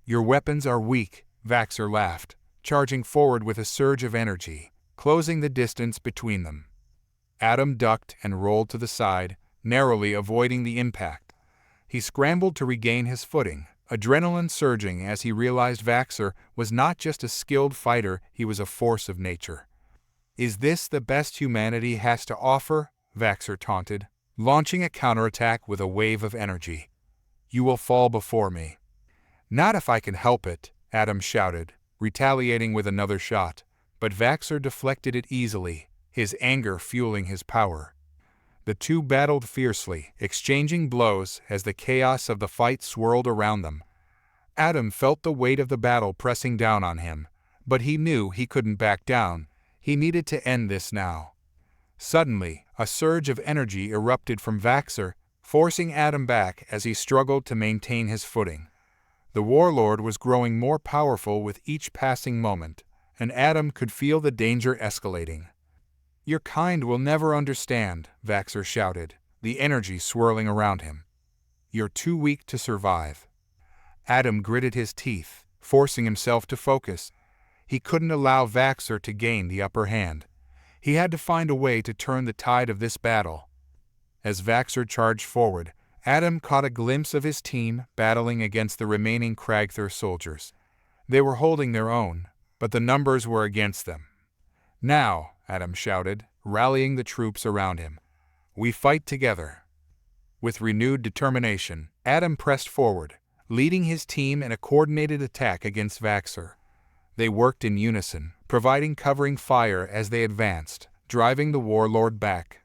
Your weapons are weak, Vaxer laughed, charging forward with a surge of energy, closing the distance between them. Adam ducked and rolled to the side, narrowly avoiding the impact. He scrambled to regain his footing, adrenaline surging as he realized Vaxer was not just a skilled fighter, he was a force of nature. Is this the best humanity has to offer? Vaxer taunted, launching a counterattack with a wave of energy. You will fall before me. Not if I can help it, Adam shouted, retaliating with another shot, but Vaxer deflected it easily, his anger fueling his power. The two battled fiercely, exchanging blows as the chaos of the fight swirled around them. Adam felt the weight of the battle pressing down on him, but he knew he couldn't back down. He needed to end this now. Suddenly, a surge of energy erupted from Vaxer, forcing Adam back as he struggled to maintain his footing. The warlord was growing more powerful with each passing moment, and Adam could feel the danger escalating. Your kind will never understand, Vaxer shouted, the energy swirling around him. You're too weak to survive. Adam gritted his teeth, forcing himself to focus. He couldn't allow Vaxer to gain the upper hand. He had to find a way to turn the tide of this battle. As Vaxer charged forward, Adam caught a glimpse of his team battling against the remaining Kragther soldiers. They were holding their own, but the numbers were against them. "Now," Adam shouted, rallying the troops around him. "We fight together." With renewed determination, Adam pressed forward, leading his team in a coordinated attack against Vaxxer. They worked in unison, providing covering fire as they advanced, driving the warlord back.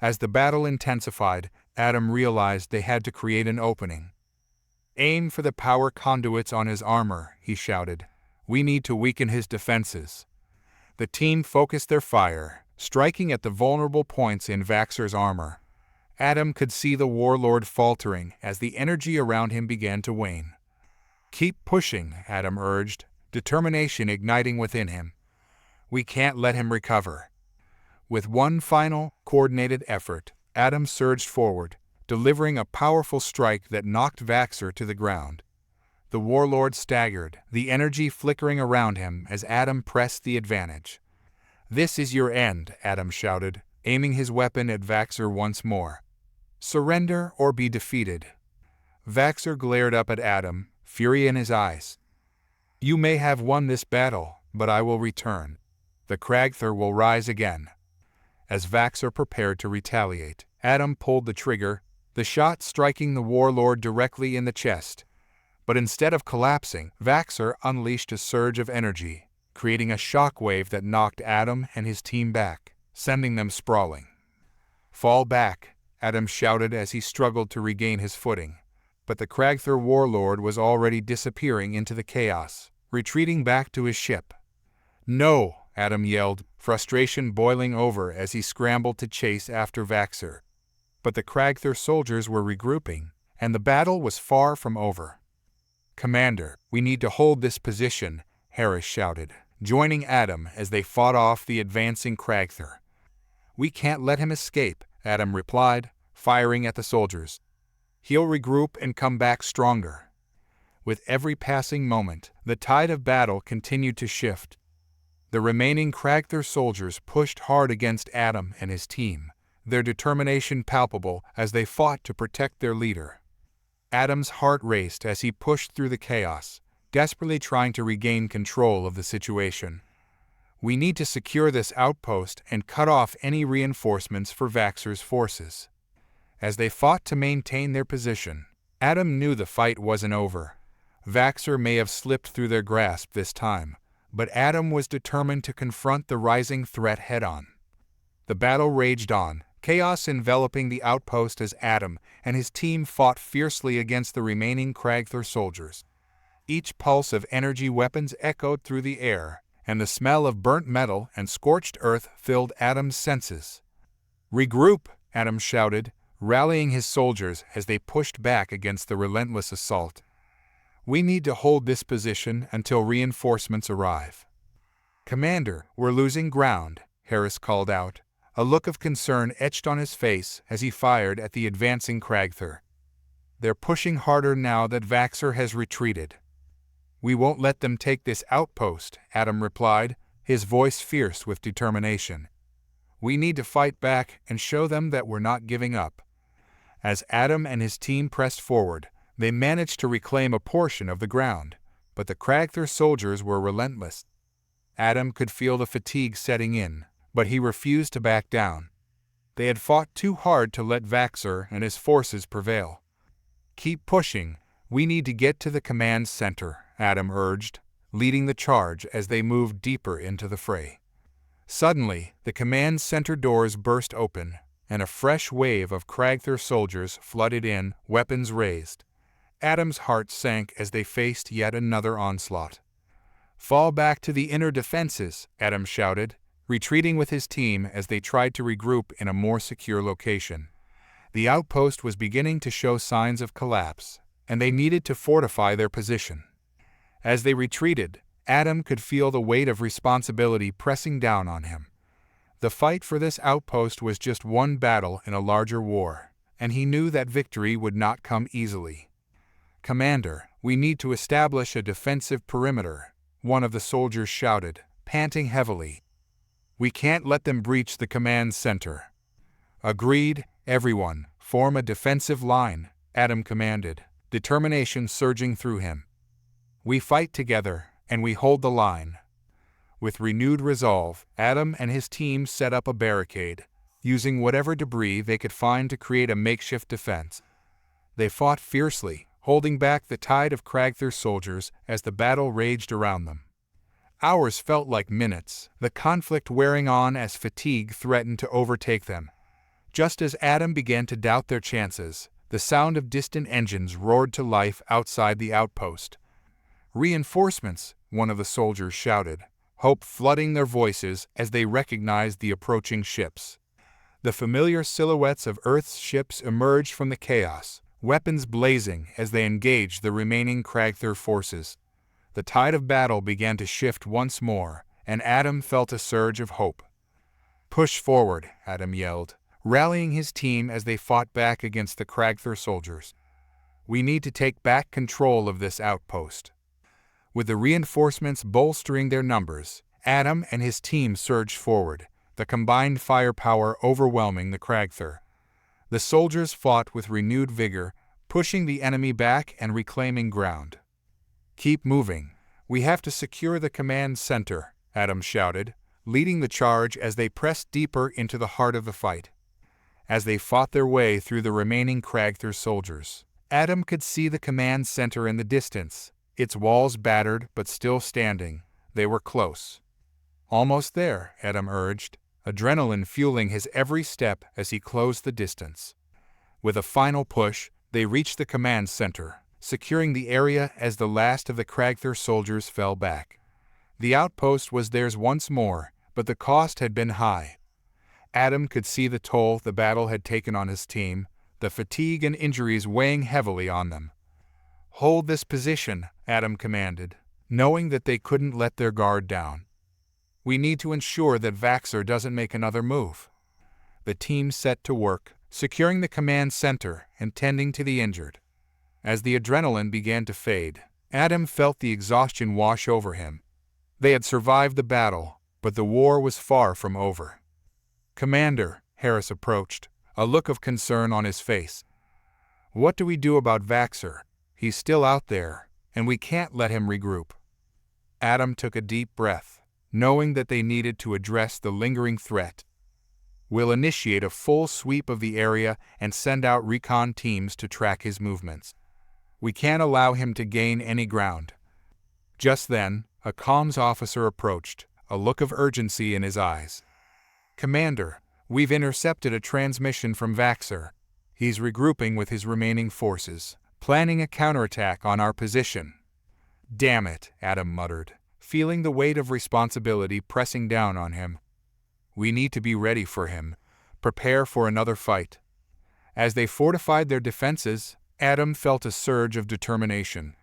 As the battle intensified, Adam realized they had to create an opening. "Aim for the power conduits on his armor," he shouted. "We need to weaken his defenses." The team focused their fire, striking at the vulnerable points in Vaxxer's armor. Adam could see the warlord faltering as the energy around him began to wane. "Keep pushing," Adam urged, determination igniting within him. "We can't let him recover." With one final, coordinated effort, Adam surged forward, delivering a powerful strike that knocked Vaxxer to the ground. The warlord staggered, the energy flickering around him as Adam pressed the advantage. "This is your end," Adam shouted, aiming his weapon at Vaxxer once more. "Surrender or be defeated." Vaxxer glared up at Adam, fury in his eyes. "You may have won this battle, but I will return. The Kragther will rise again." As Vaxxer prepared to retaliate, Adam pulled the trigger, the shot striking the warlord directly in the chest. But instead of collapsing, Vaxxer unleashed a surge of energy, creating a shockwave that knocked Adam and his team back, sending them sprawling. "Fall back," Adam shouted as he struggled to regain his footing. But the Kragther warlord was already disappearing into the chaos, retreating back to his ship. "No!" Adam yelled, frustration boiling over as he scrambled to chase after Vaxxer. But the Kragther soldiers were regrouping, and the battle was far from over. "Commander, we need to hold this position," Harris shouted, joining Adam as they fought off the advancing Kragther. "We can't let him escape," Adam replied, firing at the soldiers. "He'll regroup and come back stronger." With every passing moment, the tide of battle continued to shift. The remaining Kragther soldiers pushed hard against Adam and his team, their determination palpable as they fought to protect their leader. Adam's heart raced as he pushed through the chaos, desperately trying to regain control of the situation. "We need to secure this outpost and cut off any reinforcements for Vaxxer's forces." As they fought to maintain their position, Adam knew the fight wasn't over. Vaxxer may have slipped through their grasp this time, but Adam was determined to confront the rising threat head-on. The battle raged on, chaos enveloping the outpost as Adam and his team fought fiercely against the remaining Kragther soldiers. Each pulse of energy weapons echoed through the air, and the smell of burnt metal and scorched earth filled Adam's senses. "Regroup!" Adam shouted, rallying his soldiers as they pushed back against the relentless assault. "We need to hold this position until reinforcements arrive." "Commander, we're losing ground," Harris called out, a look of concern etched on his face as he fired at the advancing Kragther. "They're pushing harder now that Vaxxer has retreated." "We won't let them take this outpost," Adam replied, his voice fierce with determination. "We need to fight back and show them that we're not giving up." As Adam and his team pressed forward, they managed to reclaim a portion of the ground, but the Kragther soldiers were relentless. Adam could feel the fatigue setting in, but he refused to back down. They had fought too hard to let Vaxxer and his forces prevail. "Keep pushing, we need to get to the command center," Adam urged, leading the charge as they moved deeper into the fray. Suddenly, the command center doors burst open, and a fresh wave of Kragther soldiers flooded in, weapons raised. Adam's heart sank as they faced yet another onslaught. "Fall back to the inner defenses," Adam shouted, retreating with his team as they tried to regroup in a more secure location. The outpost was beginning to show signs of collapse, and they needed to fortify their position. As they retreated, Adam could feel the weight of responsibility pressing down on him. The fight for this outpost was just one battle in a larger war, and he knew that victory would not come easily. "Commander, we need to establish a defensive perimeter," one of the soldiers shouted, panting heavily. "We can't let them breach the command center." "Agreed, everyone, form a defensive line," Adam commanded, determination surging through him. "We fight together, and we hold the line. With renewed resolve, Adam and his team set up a barricade, using whatever debris they could find to create a makeshift defense. They fought fiercely, holding back the tide of Kragther's soldiers as the battle raged around them. Hours felt like minutes, the conflict wearing on as fatigue threatened to overtake them. Just as Adam began to doubt their chances, the sound of distant engines roared to life outside the outpost. "Reinforcements," one of the soldiers shouted, hope flooding their voices as they recognized the approaching ships. The familiar silhouettes of Earth's ships emerged from the chaos, weapons blazing as they engaged the remaining Kragther forces. The tide of battle began to shift once more, and Adam felt a surge of hope. "Push forward," Adam yelled, rallying his team as they fought back against the Kragther soldiers. "We need to take back control of this outpost." With the reinforcements bolstering their numbers, Adam and his team surged forward, the combined firepower overwhelming the Kragther. The soldiers fought with renewed vigor, pushing the enemy back and reclaiming ground. "Keep moving. We have to secure the command center," Adam shouted, leading the charge as they pressed deeper into the heart of the fight. As they fought their way through the remaining Kragther soldiers, Adam could see the command center in the distance, its walls battered but still standing. They were close. "Almost there," Adam urged, adrenaline fueling his every step as he closed the distance. With a final push, they reached the command center, securing the area as the last of the Kragther soldiers fell back. The outpost was theirs once more, but the cost had been high. Adam could see the toll the battle had taken on his team, the fatigue and injuries weighing heavily on them. "Hold this position," Adam commanded, knowing that they couldn't let their guard down. "We need to ensure that Vaxxer doesn't make another move." The team set to work, securing the command center and tending to the injured. As the adrenaline began to fade, Adam felt the exhaustion wash over him. They had survived the battle, but the war was far from over. "Commander," Harris approached, a look of concern on his face. "What do we do about Vaxxer? He's still out there, and we can't let him regroup." Adam took a deep breath, knowing that they needed to address the lingering threat. "We'll initiate a full sweep of the area and send out recon teams to track his movements. We can't allow him to gain any ground." Just then, a comms officer approached, a look of urgency in his eyes. "Commander, we've intercepted a transmission from Vaxxer. He's regrouping with his remaining forces, planning a counterattack on our position." "Damn it," Adam muttered, feeling the weight of responsibility pressing down on him. "We need to be ready for him, prepare for another fight." As they fortified their defenses, Adam felt a surge of determination.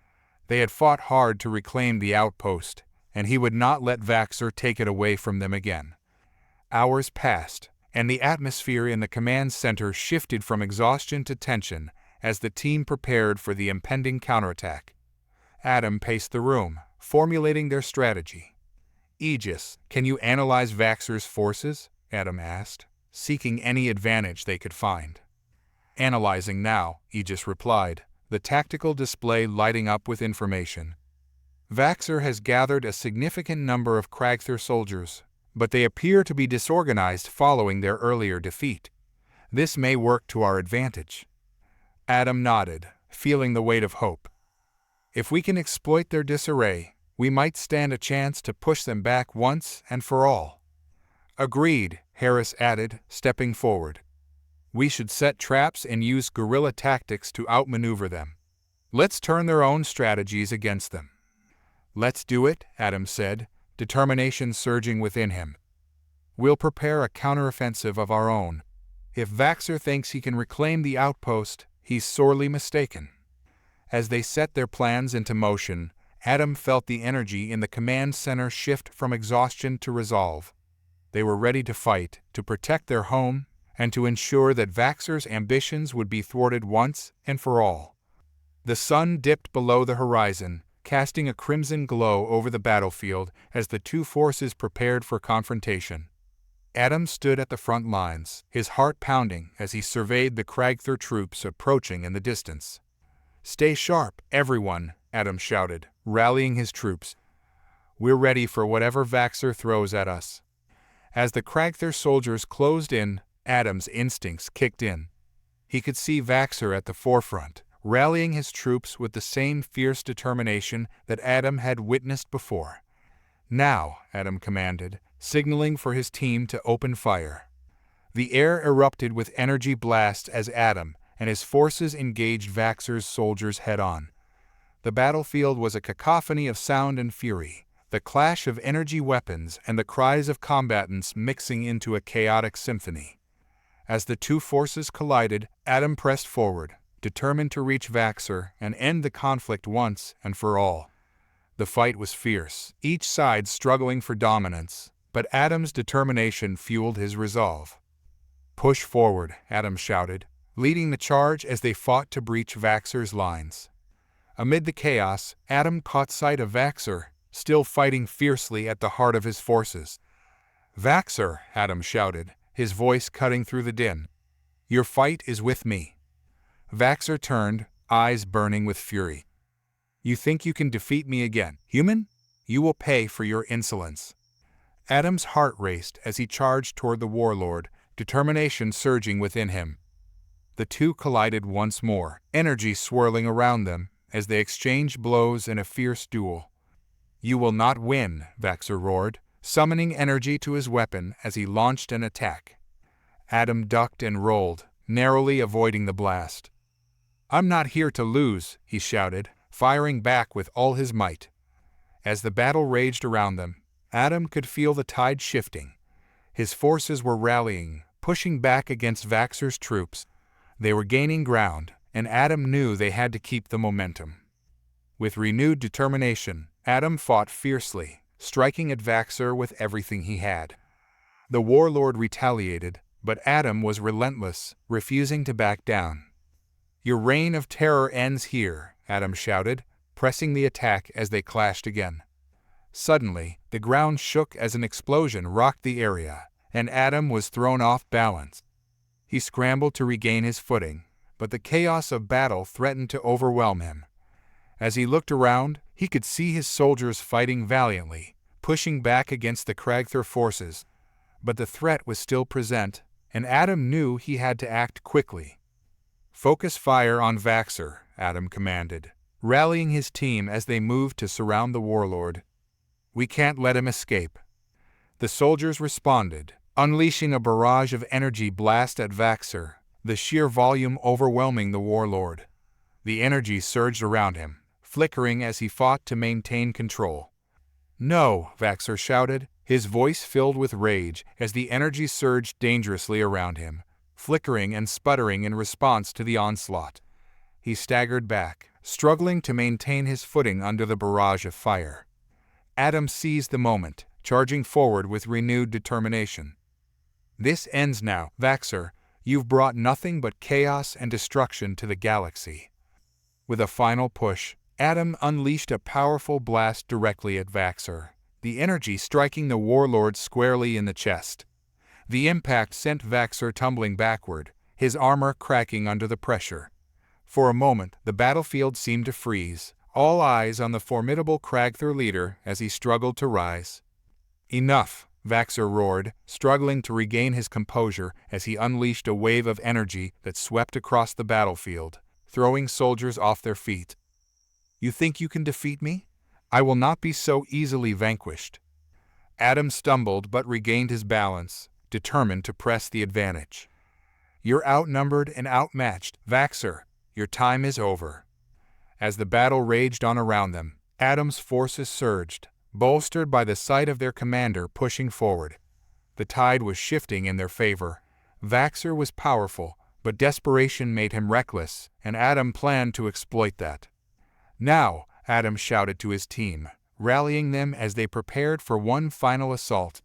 They had fought hard to reclaim the outpost, and he would not let Vaxxer take it away from them again. Hours passed, and the atmosphere in the command center shifted from exhaustion to tension as the team prepared for the impending counterattack. Adam paced the room, formulating their strategy. "Aegis, can you analyze Vaxxer's forces?" Adam asked, seeking any advantage they could find. "Analyzing now," Aegis replied, the tactical display lighting up with information. "Vaxxer has gathered a significant number of Kragther soldiers, but they appear to be disorganized following their earlier defeat. This may work to our advantage." Adam nodded, feeling the weight of hope. "If we can exploit their disarray, we might stand a chance to push them back once and for all." "Agreed," Harris added, stepping forward. "We should set traps and use guerrilla tactics to outmaneuver them. Let's turn their own strategies against them." "Let's do it," Adam said, determination surging within him. "We'll prepare a counteroffensive of our own. If Vaxxer thinks he can reclaim the outpost, he's sorely mistaken." As they set their plans into motion, Adam felt the energy in the command center shift from exhaustion to resolve. They were ready to fight, to protect their home, and to ensure that Vaxxer's ambitions would be thwarted once and for all. The sun dipped below the horizon, casting a crimson glow over the battlefield as the two forces prepared for confrontation. Adam stood at the front lines, his heart pounding as he surveyed the Kragther troops approaching in the distance. "Stay sharp, everyone," Adam shouted, rallying his troops. We're ready for whatever Vaxxer throws at us. As the Kragther soldiers closed in, Adam's instincts kicked in. He could see Vaxxer at the forefront, rallying his troops with the same fierce determination that Adam had witnessed before. Now, Adam commanded, signaling for his team to open fire. The air erupted with energy blasts as Adam and his forces engaged Vaxxer's soldiers head-on. The battlefield was a cacophony of sound and fury, the clash of energy weapons and the cries of combatants mixing into a chaotic symphony. As the two forces collided, Adam pressed forward, determined to reach Vaxxer and end the conflict once and for all. The fight was fierce, each side struggling for dominance, but Adam's determination fueled his resolve. "Push forward," Adam shouted, leading the charge as they fought to breach Vaxxer's lines. Amid the chaos, Adam caught sight of Vaxxer, still fighting fiercely at the heart of his forces. "Vaxxer," Adam shouted, his voice cutting through the din. "Your fight is with me." Vaxxer turned, eyes burning with fury. "You think you can defeat me again, human? You will pay for your insolence." Adam's heart raced as he charged toward the warlord, determination surging within him. The two collided once more, energy swirling around them as they exchanged blows in a fierce duel. "You will not win," Vaxxer roared, summoning energy to his weapon as he launched an attack. Adam ducked and rolled, narrowly avoiding the blast. "I'm not here to lose," he shouted, firing back with all his might. As the battle raged around them, Adam could feel the tide shifting. His forces were rallying, pushing back against Vaxxer's troops. They were gaining ground, and Adam knew they had to keep the momentum. With renewed determination, Adam fought fiercely, striking at Vaxxer with everything he had. The warlord retaliated, but Adam was relentless, refusing to back down. "Your reign of terror ends here," Adam shouted, pressing the attack as they clashed again. Suddenly, the ground shook as an explosion rocked the area, and Adam was thrown off balance. He scrambled to regain his footing, but the chaos of battle threatened to overwhelm him. As he looked around, he could see his soldiers fighting valiantly, pushing back against the Kragther forces, but the threat was still present, and Adam knew he had to act quickly. "Focus fire on Vaxxer," Adam commanded, rallying his team as they moved to surround the warlord. "We can't let him escape." The soldiers responded, unleashing a barrage of energy blast at Vaxxer, the sheer volume overwhelming the warlord. The energy surged around him, flickering as he fought to maintain control. "No!" Vaxxer shouted, his voice filled with rage as the energy surged dangerously around him, flickering and sputtering in response to the onslaught. He staggered back, struggling to maintain his footing under the barrage of fire. Adam seized the moment, charging forward with renewed determination. "This ends now, Vaxxer. You've brought nothing but chaos and destruction to the galaxy." With a final push, Adam unleashed a powerful blast directly at Vaxxer, the energy striking the warlord squarely in the chest. The impact sent Vaxxer tumbling backward, his armor cracking under the pressure. For a moment, the battlefield seemed to freeze, all eyes on the formidable Kragther leader as he struggled to rise. "Enough!" Vaxxer roared, struggling to regain his composure as he unleashed a wave of energy that swept across the battlefield, throwing soldiers off their feet. "You think you can defeat me? I will not be so easily vanquished." Adam stumbled but regained his balance, determined to press the advantage. "You're outnumbered and outmatched, Vaxxer. Your time is over." As the battle raged on around them, Adam's forces surged, bolstered by the sight of their commander pushing forward. The tide was shifting in their favor. Vaxxer was powerful, but desperation made him reckless, and Adam planned to exploit that. "Now," Adam shouted to his team, rallying them as they prepared for one final assault.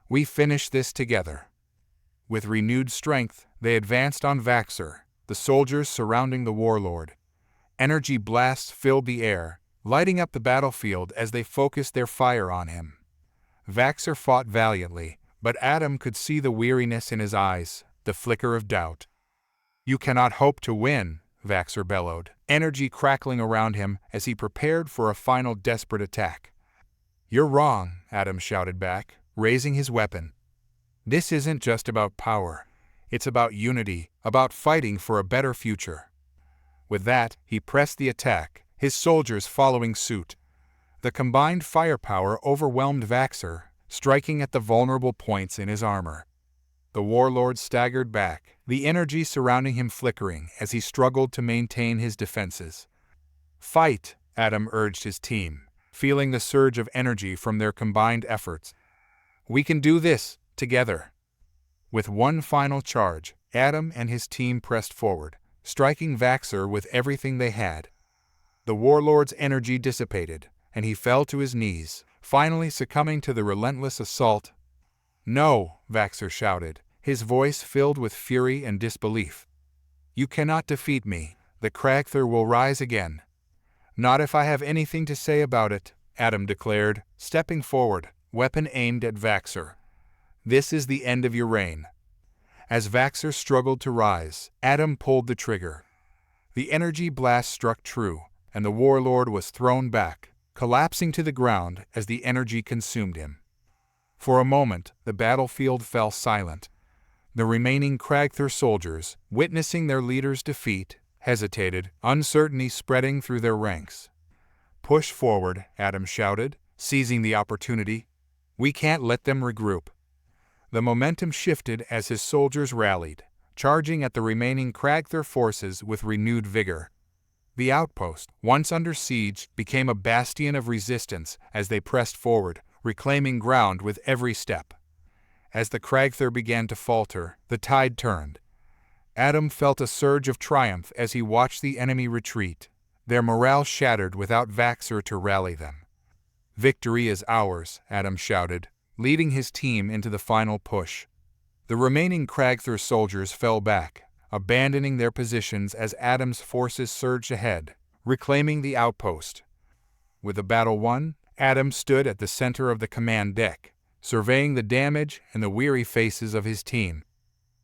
"We finish this together." With renewed strength, they advanced on Vaxxer, the soldiers surrounding the warlord. Energy blasts filled the air, lighting up the battlefield as they focused their fire on him. Vaxxer fought valiantly, but Adam could see the weariness in his eyes, the flicker of doubt. "You cannot hope to win," Vaxxer bellowed, energy crackling around him as he prepared for a final desperate attack. "You're wrong," Adam shouted back, raising his weapon. "This isn't just about power. It's about unity, about fighting for a better future." With that, he pressed the attack, his soldiers following suit. The combined firepower overwhelmed Vaxer, striking at the vulnerable points in his armor. The warlord staggered back, the energy surrounding him flickering as he struggled to maintain his defenses. "Fight," Adam urged his team, feeling the surge of energy from their combined efforts. "We can do this, together." With one final charge, Adam and his team pressed forward, striking Vaxer with everything they had. The warlord's energy dissipated, and he fell to his knees, finally succumbing to the relentless assault. "No," Vaxer shouted, his voice filled with fury and disbelief. "You cannot defeat me. The Kragther will rise again." "Not if I have anything to say about it," Adam declared, stepping forward, weapon aimed at Vaxer. "This is the end of your reign." As Vaxer struggled to rise, Adam pulled the trigger. The energy blast struck true, and the warlord was thrown back, collapsing to the ground as the energy consumed him. For a moment, the battlefield fell silent. The remaining Kragther soldiers, witnessing their leader's defeat, hesitated, uncertainty spreading through their ranks. "Push forward," Adam shouted, seizing the opportunity. "We can't let them regroup." The momentum shifted as his soldiers rallied, charging at the remaining Kragther forces with renewed vigor. The outpost, once under siege, became a bastion of resistance as they pressed forward, reclaiming ground with every step. As the Kragther began to falter, the tide turned. Adam felt a surge of triumph as he watched the enemy retreat, their morale shattered without Vaxer to rally them. "Victory is ours," Adam shouted, leading his team into the final push. The remaining Kragther soldiers fell back, abandoning their positions as Adam's forces surged ahead, reclaiming the outpost. With the battle won, Adam stood at the center of the command deck, surveying the damage and the weary faces of his team.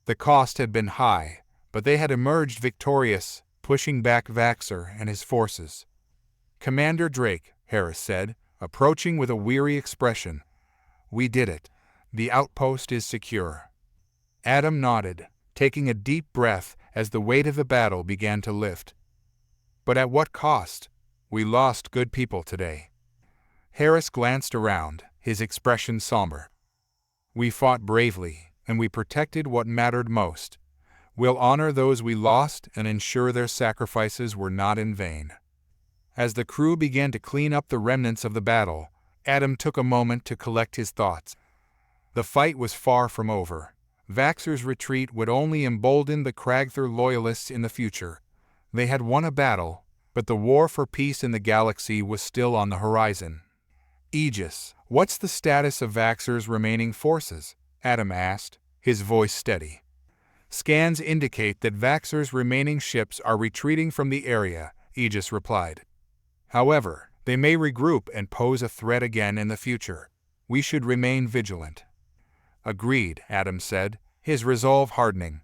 The cost had been high, but they had emerged victorious, pushing back Vaxer and his forces. "Commander Drake," Harris said, approaching with a weary expression, "we did it. The outpost is secure." Adam nodded, taking a deep breath as the weight of the battle began to lift. "But at what cost? We lost good people today." Harris glanced around, his expression somber. "We fought bravely, and we protected what mattered most. We'll honor those we lost and ensure their sacrifices were not in vain." As the crew began to clean up the remnants of the battle, Adam took a moment to collect his thoughts. The fight was far from over. Vaxer's retreat would only embolden the Kragther loyalists in the future. They had won a battle, but the war for peace in the galaxy was still on the horizon. "Aegis, what's the status of Vaxer's remaining forces?" Adam asked, his voice steady. "Scans indicate that Vaxer's remaining ships are retreating from the area," Aegis replied. "However, they may regroup and pose a threat again in the future. We should remain vigilant." "Agreed," Adam said, his resolve hardening.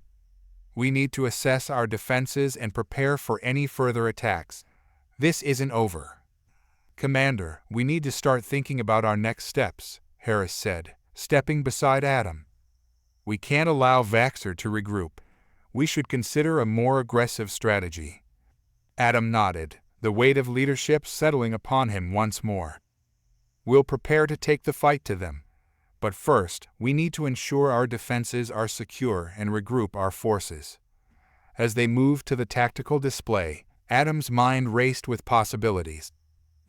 "We need to assess our defenses and prepare for any further attacks. This isn't over." "Commander, we need to start thinking about our next steps," Harris said, stepping beside Adam. "We can't allow Vaxer to regroup. We should consider a more aggressive strategy." Adam nodded, the weight of leadership settling upon him once more. "We'll prepare to take the fight to them. But first, we need to ensure our defenses are secure and regroup our forces." As they moved to the tactical display, Adam's mind raced with possibilities.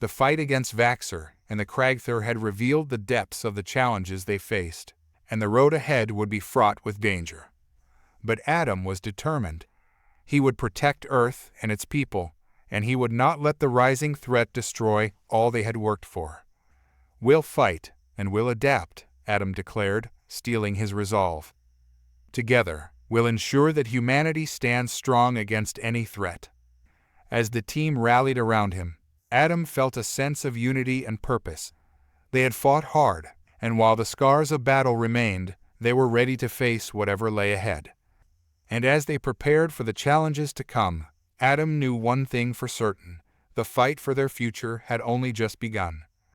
The fight against Vaxer and the Kragther had revealed the depths of the challenges they faced, and the road ahead would be fraught with danger. But Adam was determined. He would protect Earth and its people, and he would not let the rising threat destroy all they had worked for. "We'll fight, and we'll adapt," Adam declared, steeling his resolve. "Together, we'll ensure that humanity stands strong against any threat." As the team rallied around him, Adam felt a sense of unity and purpose. They had fought hard, and while the scars of battle remained, they were ready to face whatever lay ahead. And as they prepared for the challenges to come, Adam knew one thing for certain: the fight for their future had only just begun.